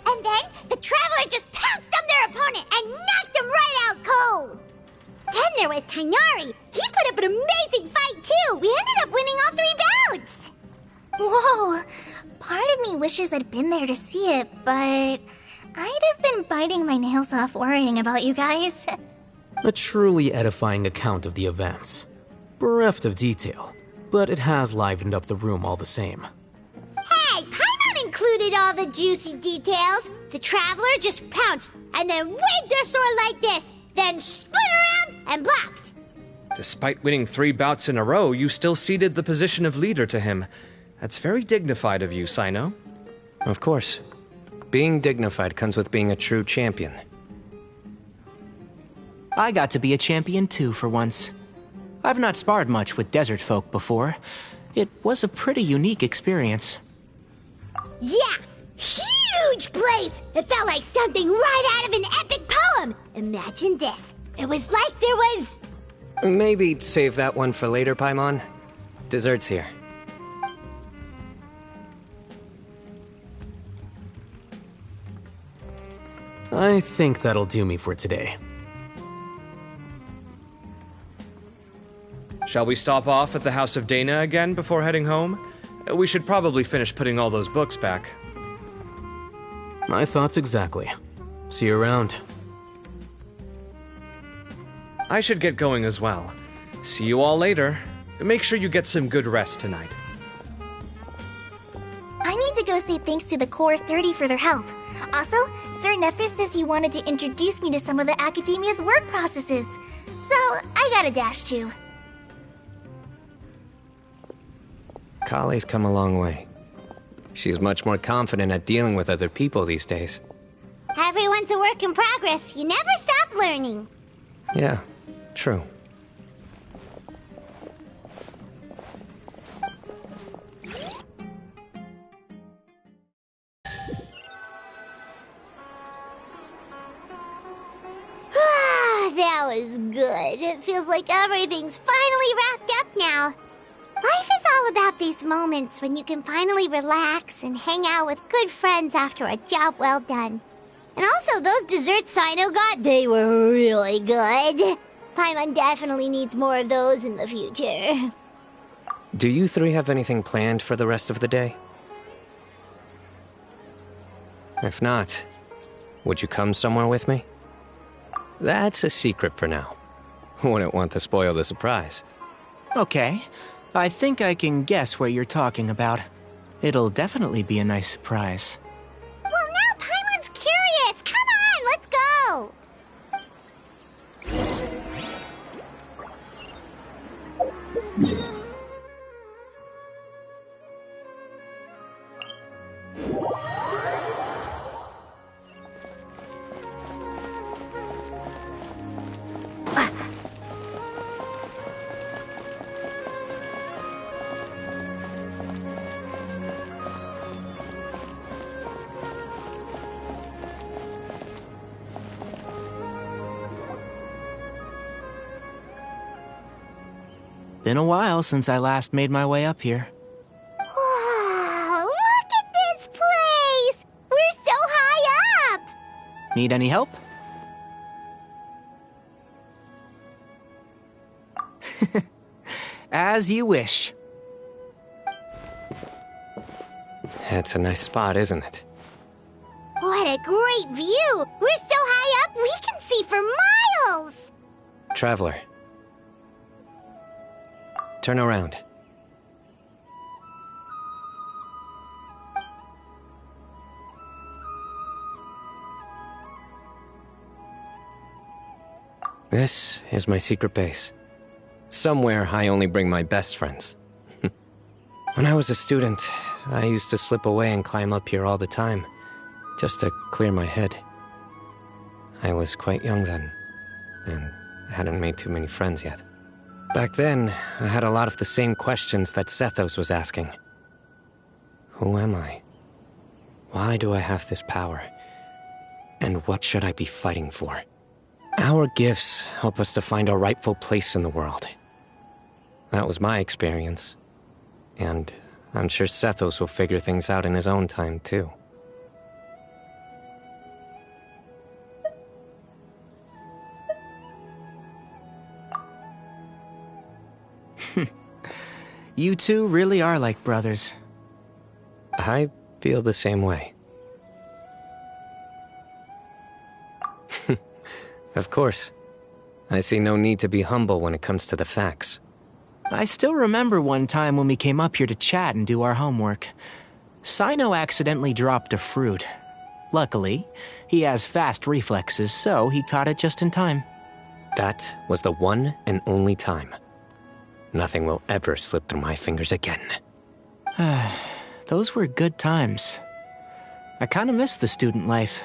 And then the Traveler just pounced on their opponent and knocked him right out cold. Then there was Tainari. He put up an amazing fight too. We ended up winning all 3 bouts. Whoa. Part of me wishes I'd been there to see it, but I'd have been biting my nails off worrying about you guys. A truly edifying account of the events. Bereft of detail, but it has livened up the room all the same. Hey, Paimon included all the juicy details. The Traveler just pounced and then waved their sword like this, then spun around and blocked. Despite winning 3 bouts in a row, you still ceded the position of leader to him. That's very dignified of you, Sino. Of course. Being dignified comes with being a true champion. I got to be a champion too for once. I've not sparred much with desert folk before. It was a pretty unique experience. Yeah, huge place! It felt like something right out of an epic poem! Imagine this. It was like there was... Maybe save that one for later, Paimon. Dessert's here. I think that'll do me for today. Shall we stop off at the House of Dana again before heading home? We should probably finish putting all those books back. My thoughts exactly. See you around. I should get going as well. See you all later. Make sure you get some good rest tonight. I need to go say thanks to the Core 30 for their help. Also, Sir Nephis says he wanted to introduce me to some of the Academia's work processes. So, I gotta dash too. Kale's come a long way. She's much more confident at dealing with other people these days. Everyone's a work in progress. You never stop learning. Yeah, true. That was good. It feels like everything's finally wrapped up now. Life is all about these moments when you can finally relax and hang out with good friends after a job well done. And also, those desserts Sino got, they were really good. Paimon definitely needs more of those in the future. Do you three have anything planned for the rest of the day? If not, would you come somewhere with me? That's a secret for now. Wouldn't want to spoil the surprise. Okay, I think I can guess what you're talking about. It'll definitely be a nice surprise. Well, now Paimon's curious! Come on, let's go! Been a while since I last made my way up here. Wow, look at this place! We're so high up! Need any help? As you wish. It's a nice spot, isn't it? What a great view! We're so high up, we can see for miles! Traveler. Turn around. This is my secret base. Somewhere I only bring my best friends. When I was a student, I used to slip away and climb up here all the time, just to clear my head. I was quite young then, and hadn't made too many friends yet. Back then, I had a lot of the same questions that Sethos was asking. Who am I? Why do I have this power? And what should I be fighting for? Our gifts help us to find our rightful place in the world. That was my experience. And I'm sure Sethos will figure things out in his own time, too. You two really are like brothers. I feel the same way. Of course. I see no need to be humble when it comes to the facts. I still remember one time when we came up here to chat and do our homework. Sino accidentally dropped a fruit. Luckily, he has fast reflexes, so he caught it just in time. That was the one and only time. Nothing will ever slip through my fingers again. Those were good times. I kinda miss the student life.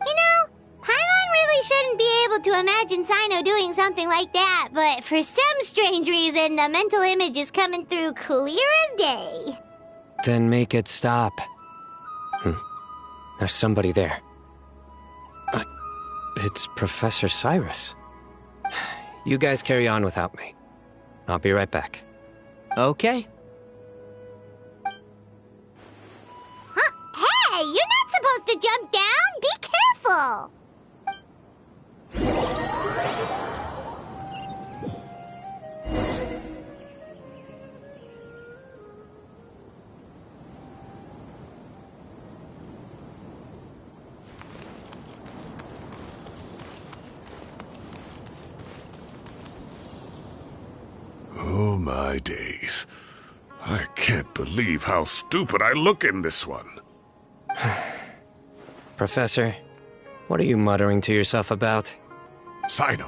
You know, Paimon really shouldn't be able to imagine Sino doing something like that, but for some strange reason, the mental image is coming through clear as day. Then make it stop. There's somebody there. It's Professor Cyrus. You guys carry on without me. I'll be right back. Okay. Huh? Hey, you're not supposed to jump down! Be careful! Oh, my days. I can't believe how stupid I look in this one. Professor, what are you muttering to yourself about? Sino.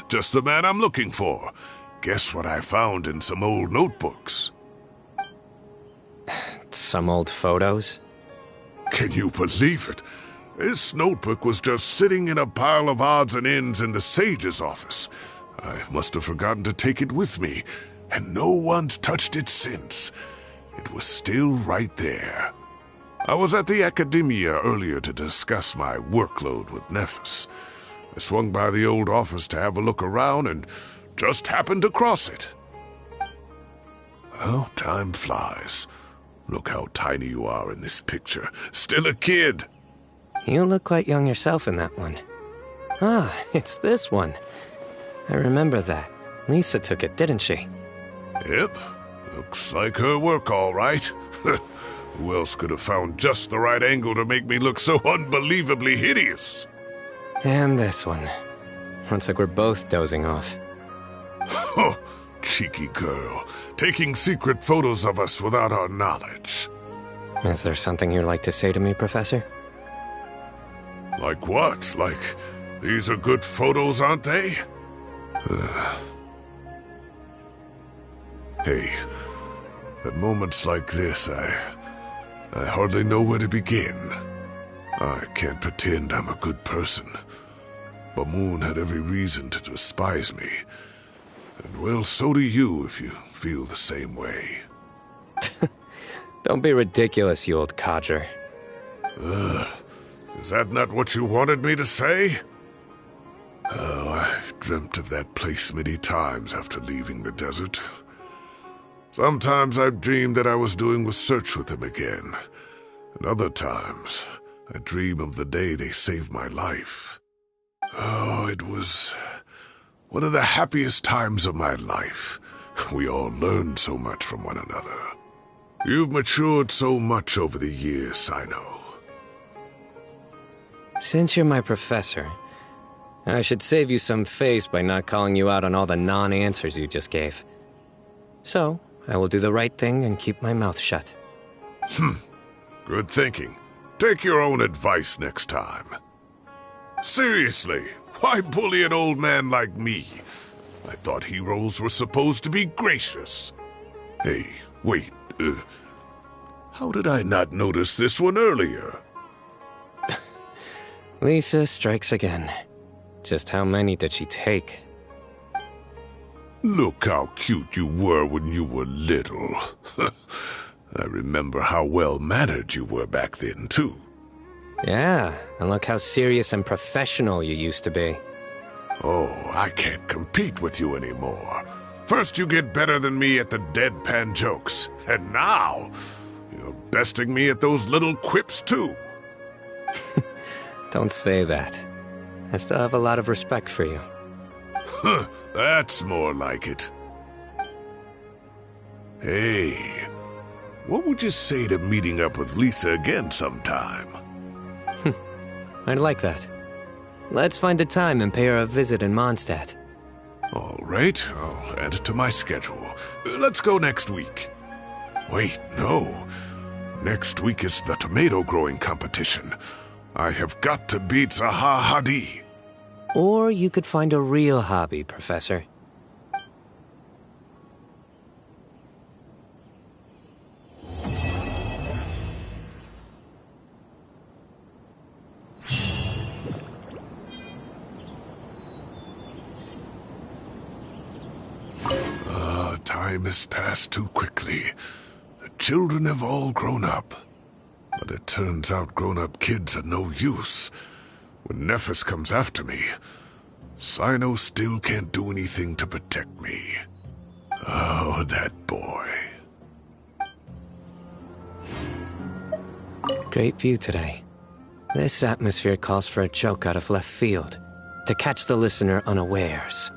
Just the man I'm looking for. Guess what I found in some old notebooks? Some old photos? Can you believe it? This notebook was just sitting in a pile of odds and ends in the sage's office. I must have forgotten to take it with me, and no one's touched it since. It was still right there. I was at the Academia earlier to discuss my workload with Nephis. I swung by the old office to have a look around and just happened to cross it. Well, time flies. Look how tiny you are in this picture. Still a kid. You look quite young yourself in that one. Ah, it's this one. I remember that. Lisa took it, didn't she? Yep. Looks like her work, all right. Who else could have found just the right angle to make me look so unbelievably hideous? And this one. Looks like we're both dozing off. Oh, cheeky girl. Taking secret photos of us without our knowledge. Is there something you'd like to say to me, Professor? Like what? Like, these are good photos, aren't they? Hey, at moments like this, I hardly know where to begin. I can't pretend I'm a good person. Bamoon had every reason to despise me. And well, so do you if you feel the same way. Don't be ridiculous, you old codger. Is that not what you wanted me to say? Oh, I've dreamt of that place many times after leaving the desert. Sometimes I've dreamed that I was doing research with them again. And other times, I dream of the day they saved my life. Oh, it was one of the happiest times of my life. We all learned so much from one another. You've matured so much over the years, I know. Since you're my professor, I should save you some face by not calling you out on all the non-answers you just gave. So, I will do the right thing and keep my mouth shut. Good thinking. Take your own advice next time. Seriously, why bully an old man like me? I thought heroes were supposed to be gracious. Hey, wait, how did I not notice this one earlier? Lisa strikes again. Just how many did she take? Look how cute you were when you were little. I remember how well-mannered you were back then, too. Yeah, and look how serious and professional you used to be. Oh, I can't compete with you anymore. First you get better than me at the deadpan jokes, and now you're besting me at those little quips, too. Don't say that. I still have a lot of respect for you. That's more like it. Hey, what would you say to meeting up with Lisa again sometime? I'd like that. Let's find a time and pay her a visit in Mondstadt. All right, I'll add it to my schedule. Let's go next week. Wait, no. Next week is the tomato growing competition. I have got to beat Zaha Hadi. Or you could find a real hobby, Professor. Time has passed too quickly. The children have all grown up. But it turns out grown-up kids are no use. When Nephis comes after me, Cyno still can't do anything to protect me. Oh, that boy. Great view today. This atmosphere calls for a joke out of left field, to catch the listener unawares.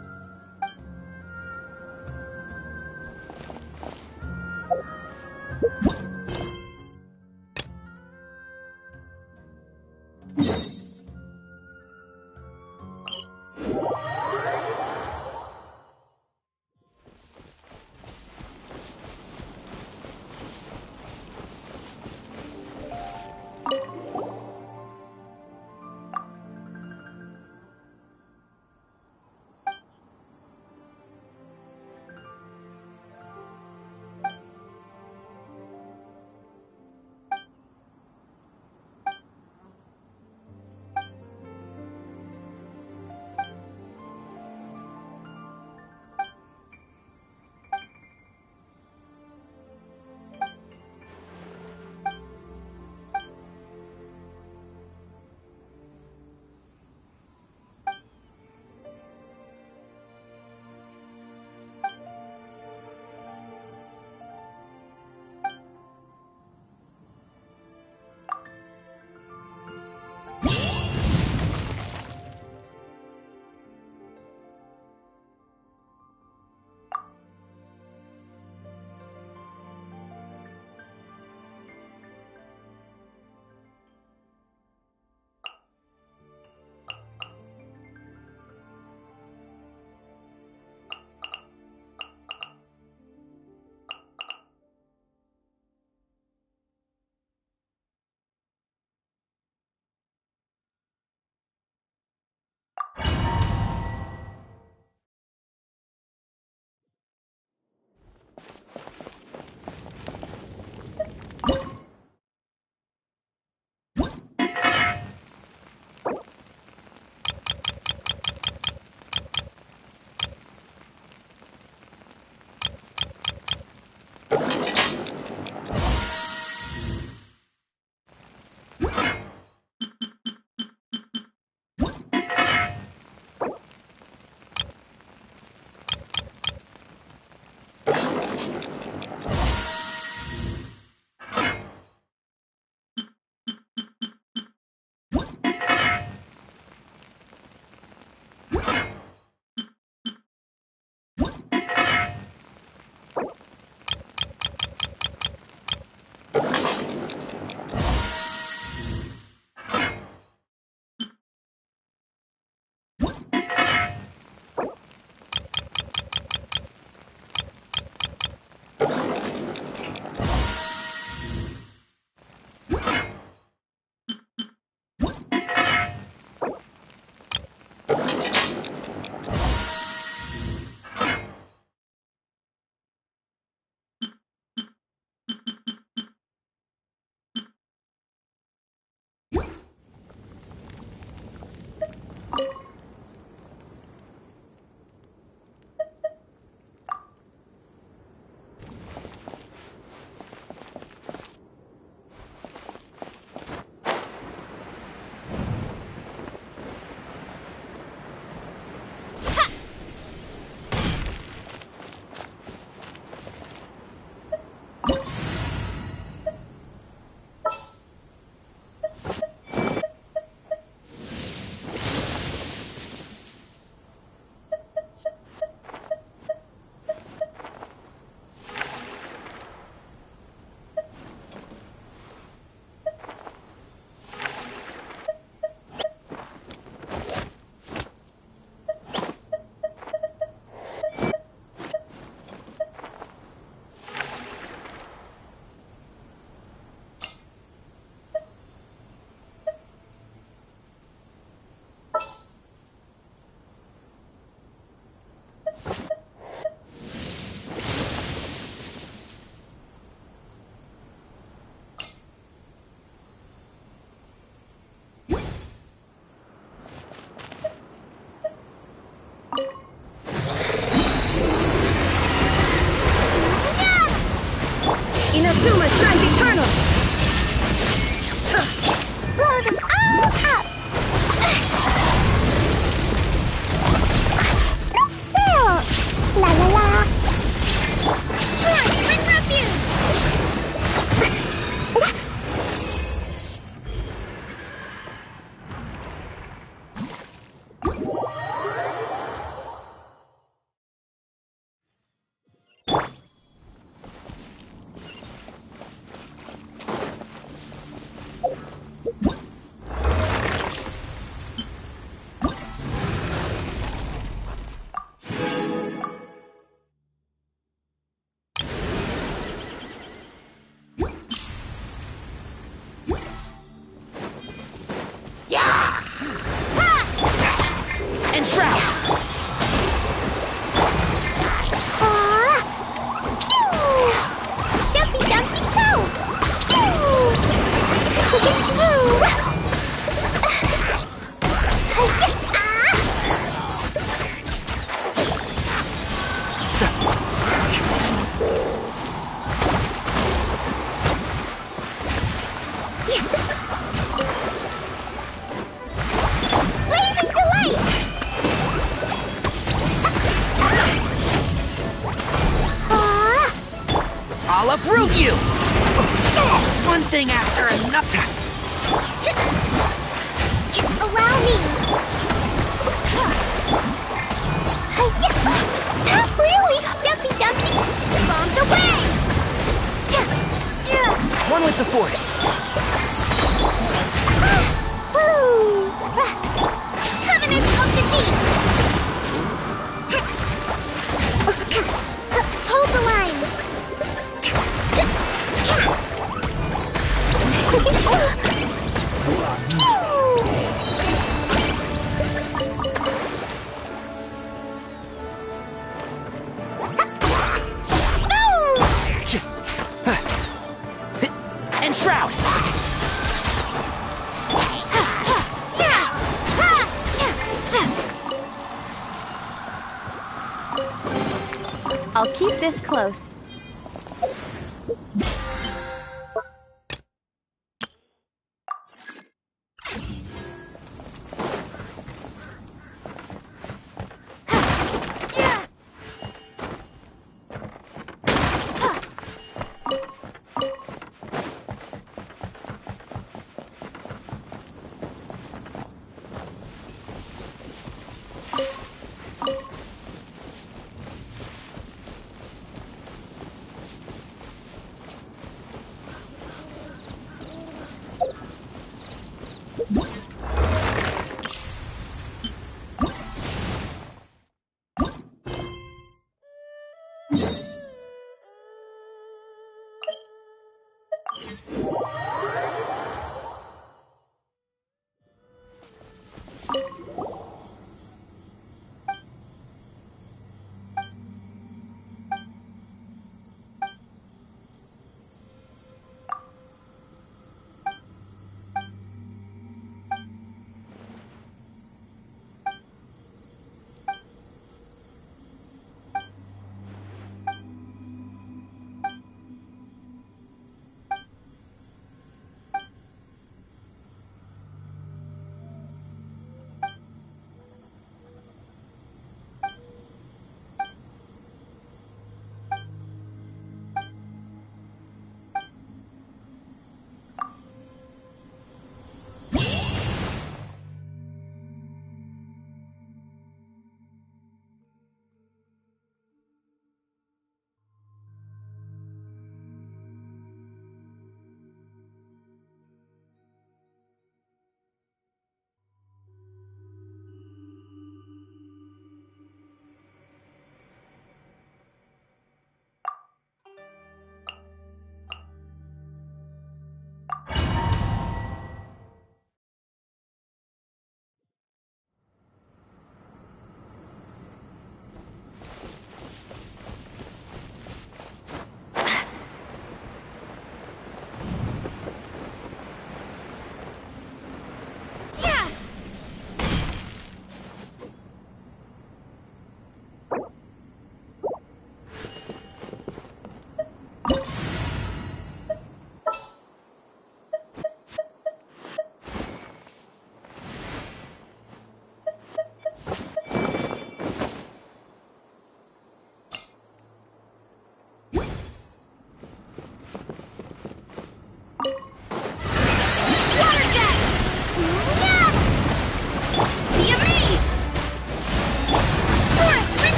And Shroud! Jumpy Dumpty Go! Blazing Delight! I'll uproot you! One thing after another! Allow me! Not really! Dumpy Dumpty! Bombs away! One with the Force! Covenant of the Deep! Hold the line! And Shroud! I'll keep this close.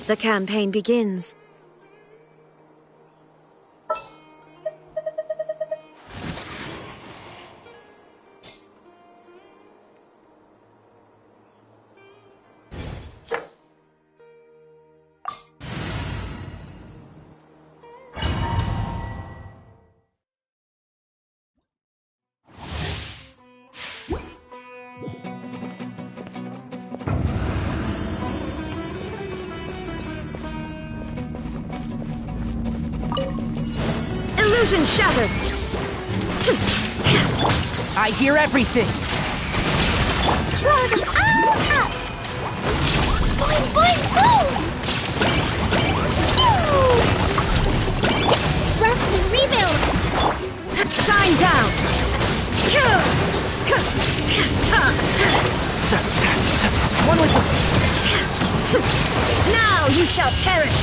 The campaign begins. Illusion shattered! I hear everything! Run all up! Boing, boing, boom! Rust and rebuild! Shine down! One with the... Now you shall perish!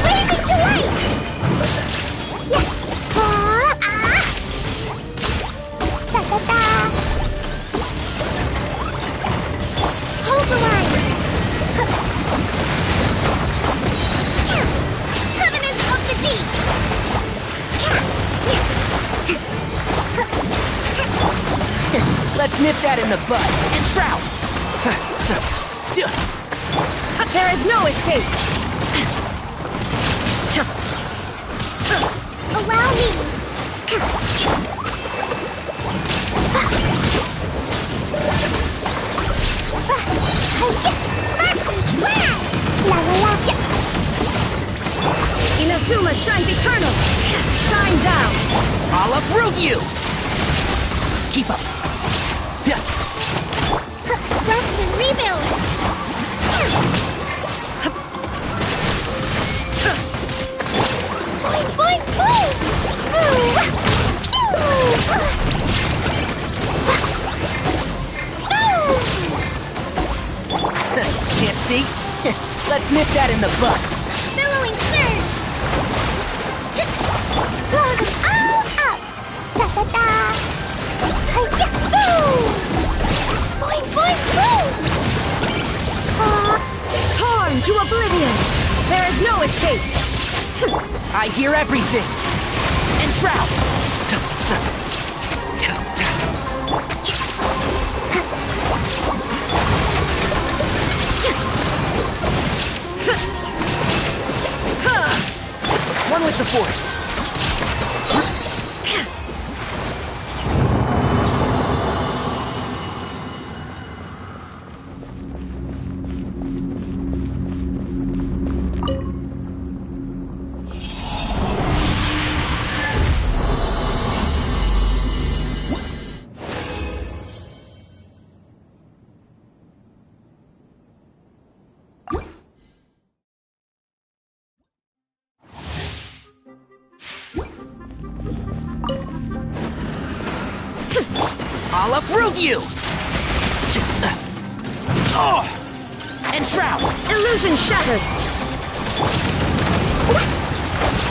Blazing to light! Da-da-da! Hold the line! Covenant of the Deep! Let's nip that in the bud and shroud! There is no escape! Allow me! Inazuma shines eternal! Shine down! I'll uproot you! Keep up! Rest and rebuild! Boing, boing, boing! Can't see? Let's nip that in the bud! Billowing surge! Blow them all up! Da-da-da! Hi-ya! Boom! Boing, boing, boing! Torn to oblivion! There is no escape! I hear everything! And shroud! One with the force! I'll uproot you! And shroud! Illusion shattered!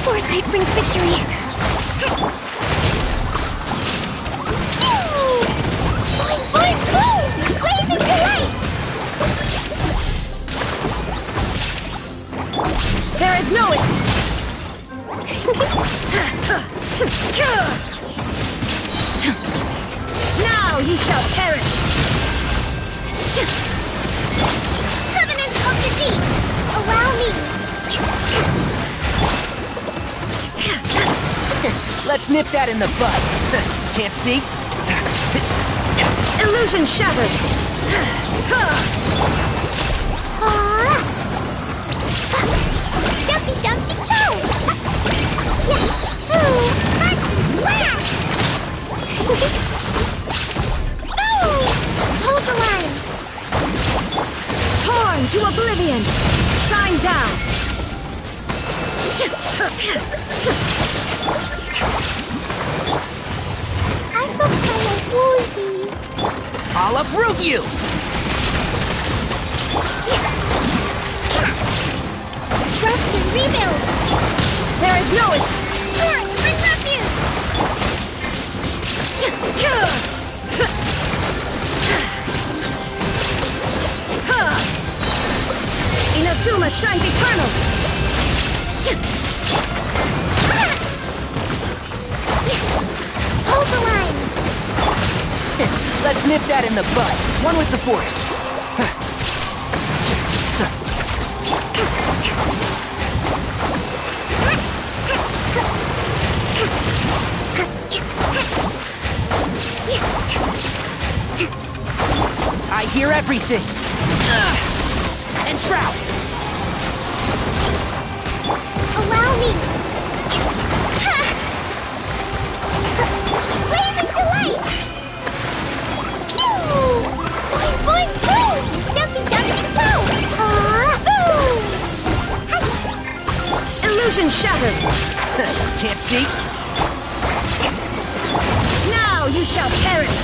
Foresight brings victory! Boing, boing, boom! Blazing to light! There is no Now ye shall perish! Covenant of the Deep! Allow me! Let's nip that in the bud. Can't see? Illusion shattered! Dumpy, dumpy, go! into oblivion! Shine down! I feel kind of woozy. I'll uproot you! Rest and rebuild! There is no escape! Torrent, bring refuge! Inazuma shines eternal! Hold the line! Let's nip that in the bud. One with the forest. I hear everything. And Shroud. Allow me! Blazing delight! Pew! Boing, boing, boom! Jumpy, jumpy, boom! Illusion shattered! Can't see? Now you shall perish!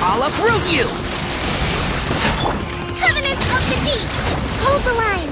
I'll uproot you! Covenant of the Deep! Hold the line!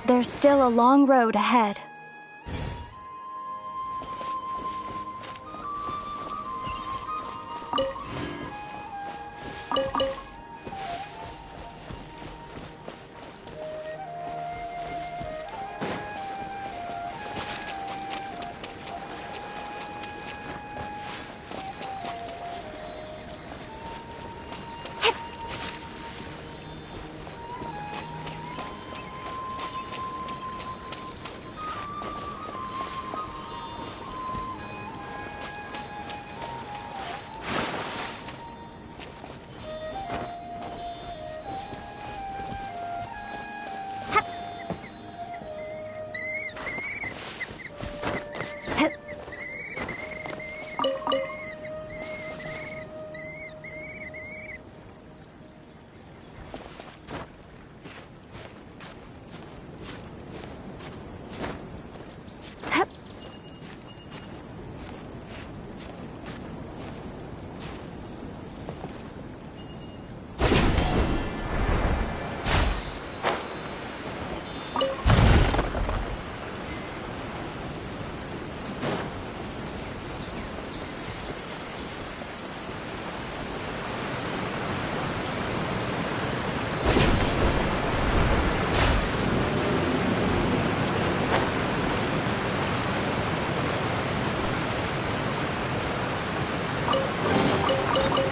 There's still a long road ahead.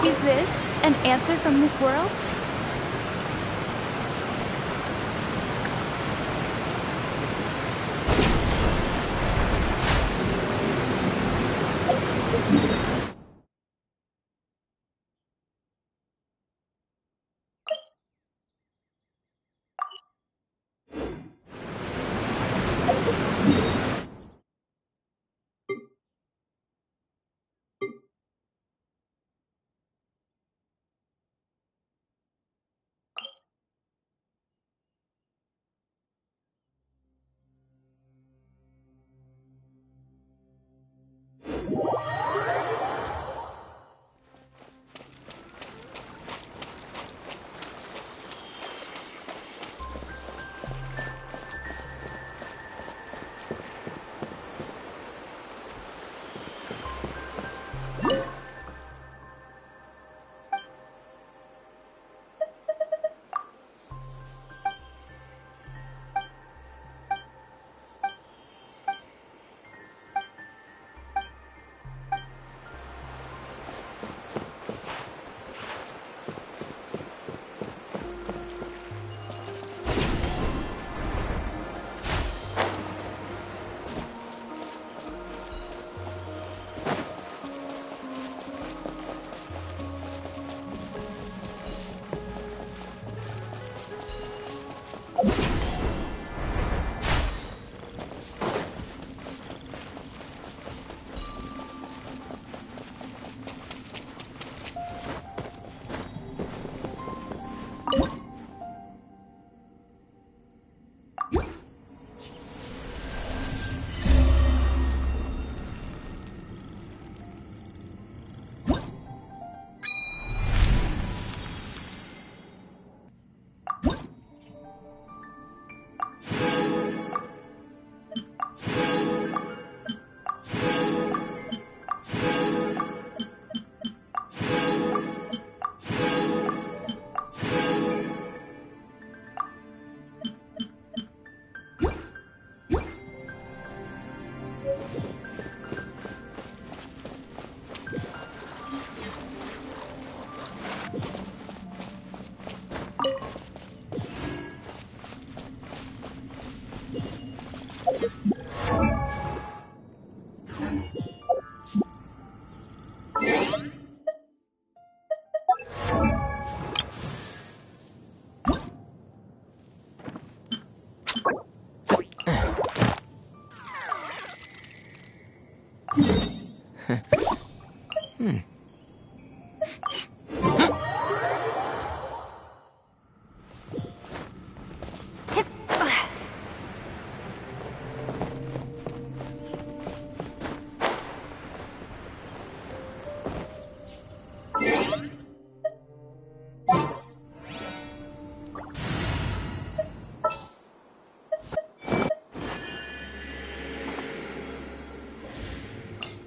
Is this an answer from this world?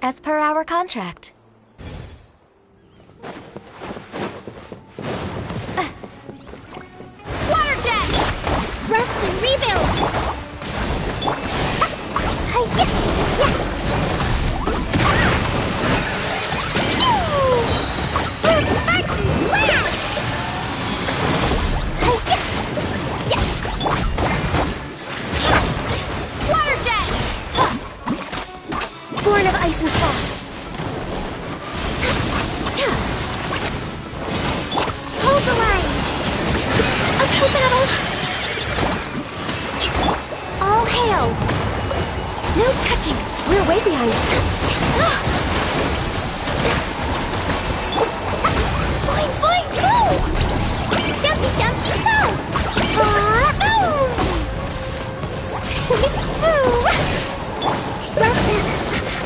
As per our contract. Water jet! Rest and rebuild! Sparks and blast! Water jet! Born of ice and frost. Hold the line! Uphill battle. All hail. No touching. We're way behind. Boing, boing, go! Jumpy, jumpy, go!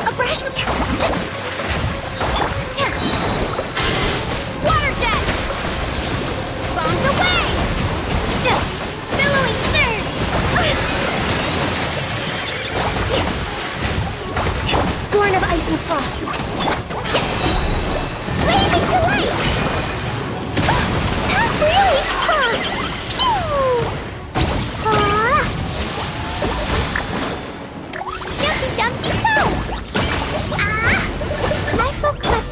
A brush. Water jet! Bombs away! Billowing surge! Born of ice and frost. Blazing delight! Not really! Jumpy, jumpy, go! I forgot.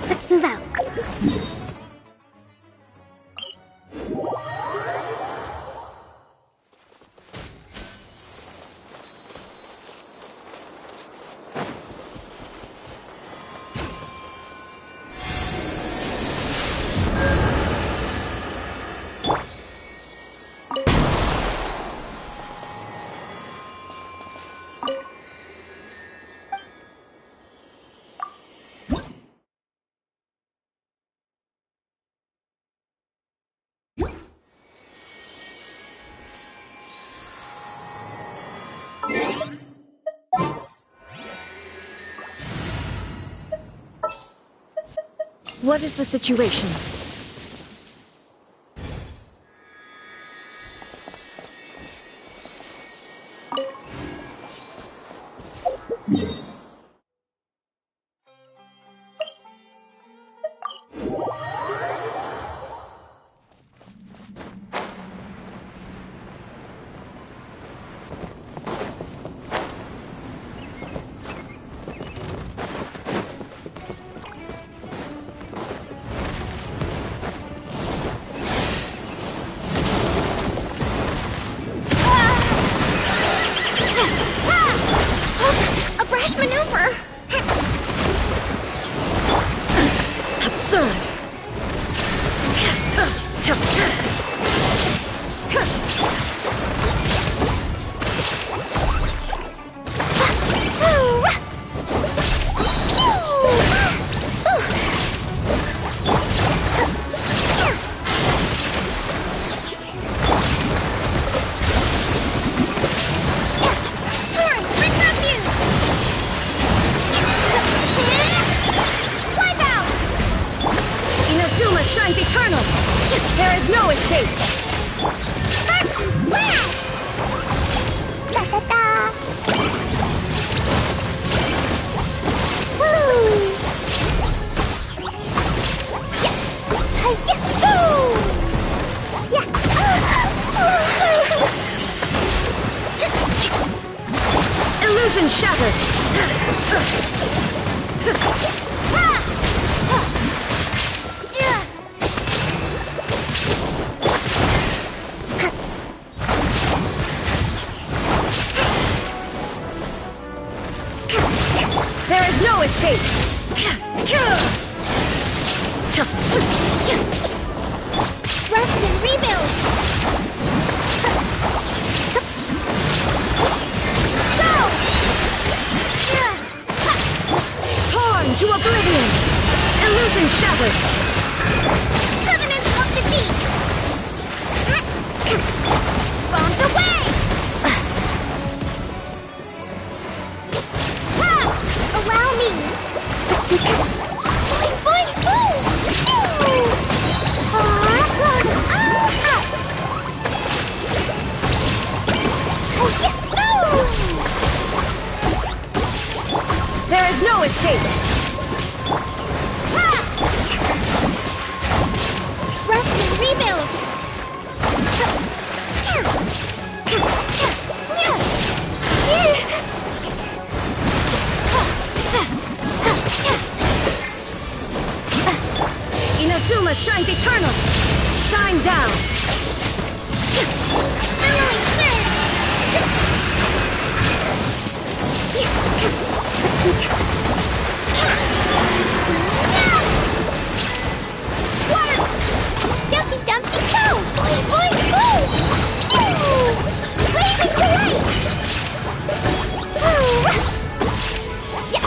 Let's move out. What is the situation? A brash maneuver! Absurd! Inazuma shines eternal! There is no escape! Illusion shattered! no escape! Rest and rebuild! Go! Torn to oblivion! Illusion shattered! Covenant of the Deep! Bombs away! Allow me! Fight! There is no escape! Rest and rebuild! Inazuma shines eternal! Shine down! Water! Dumpy Dumpty go! Boing boing boom! Blazing delight! Yeah!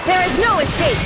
There is no escape!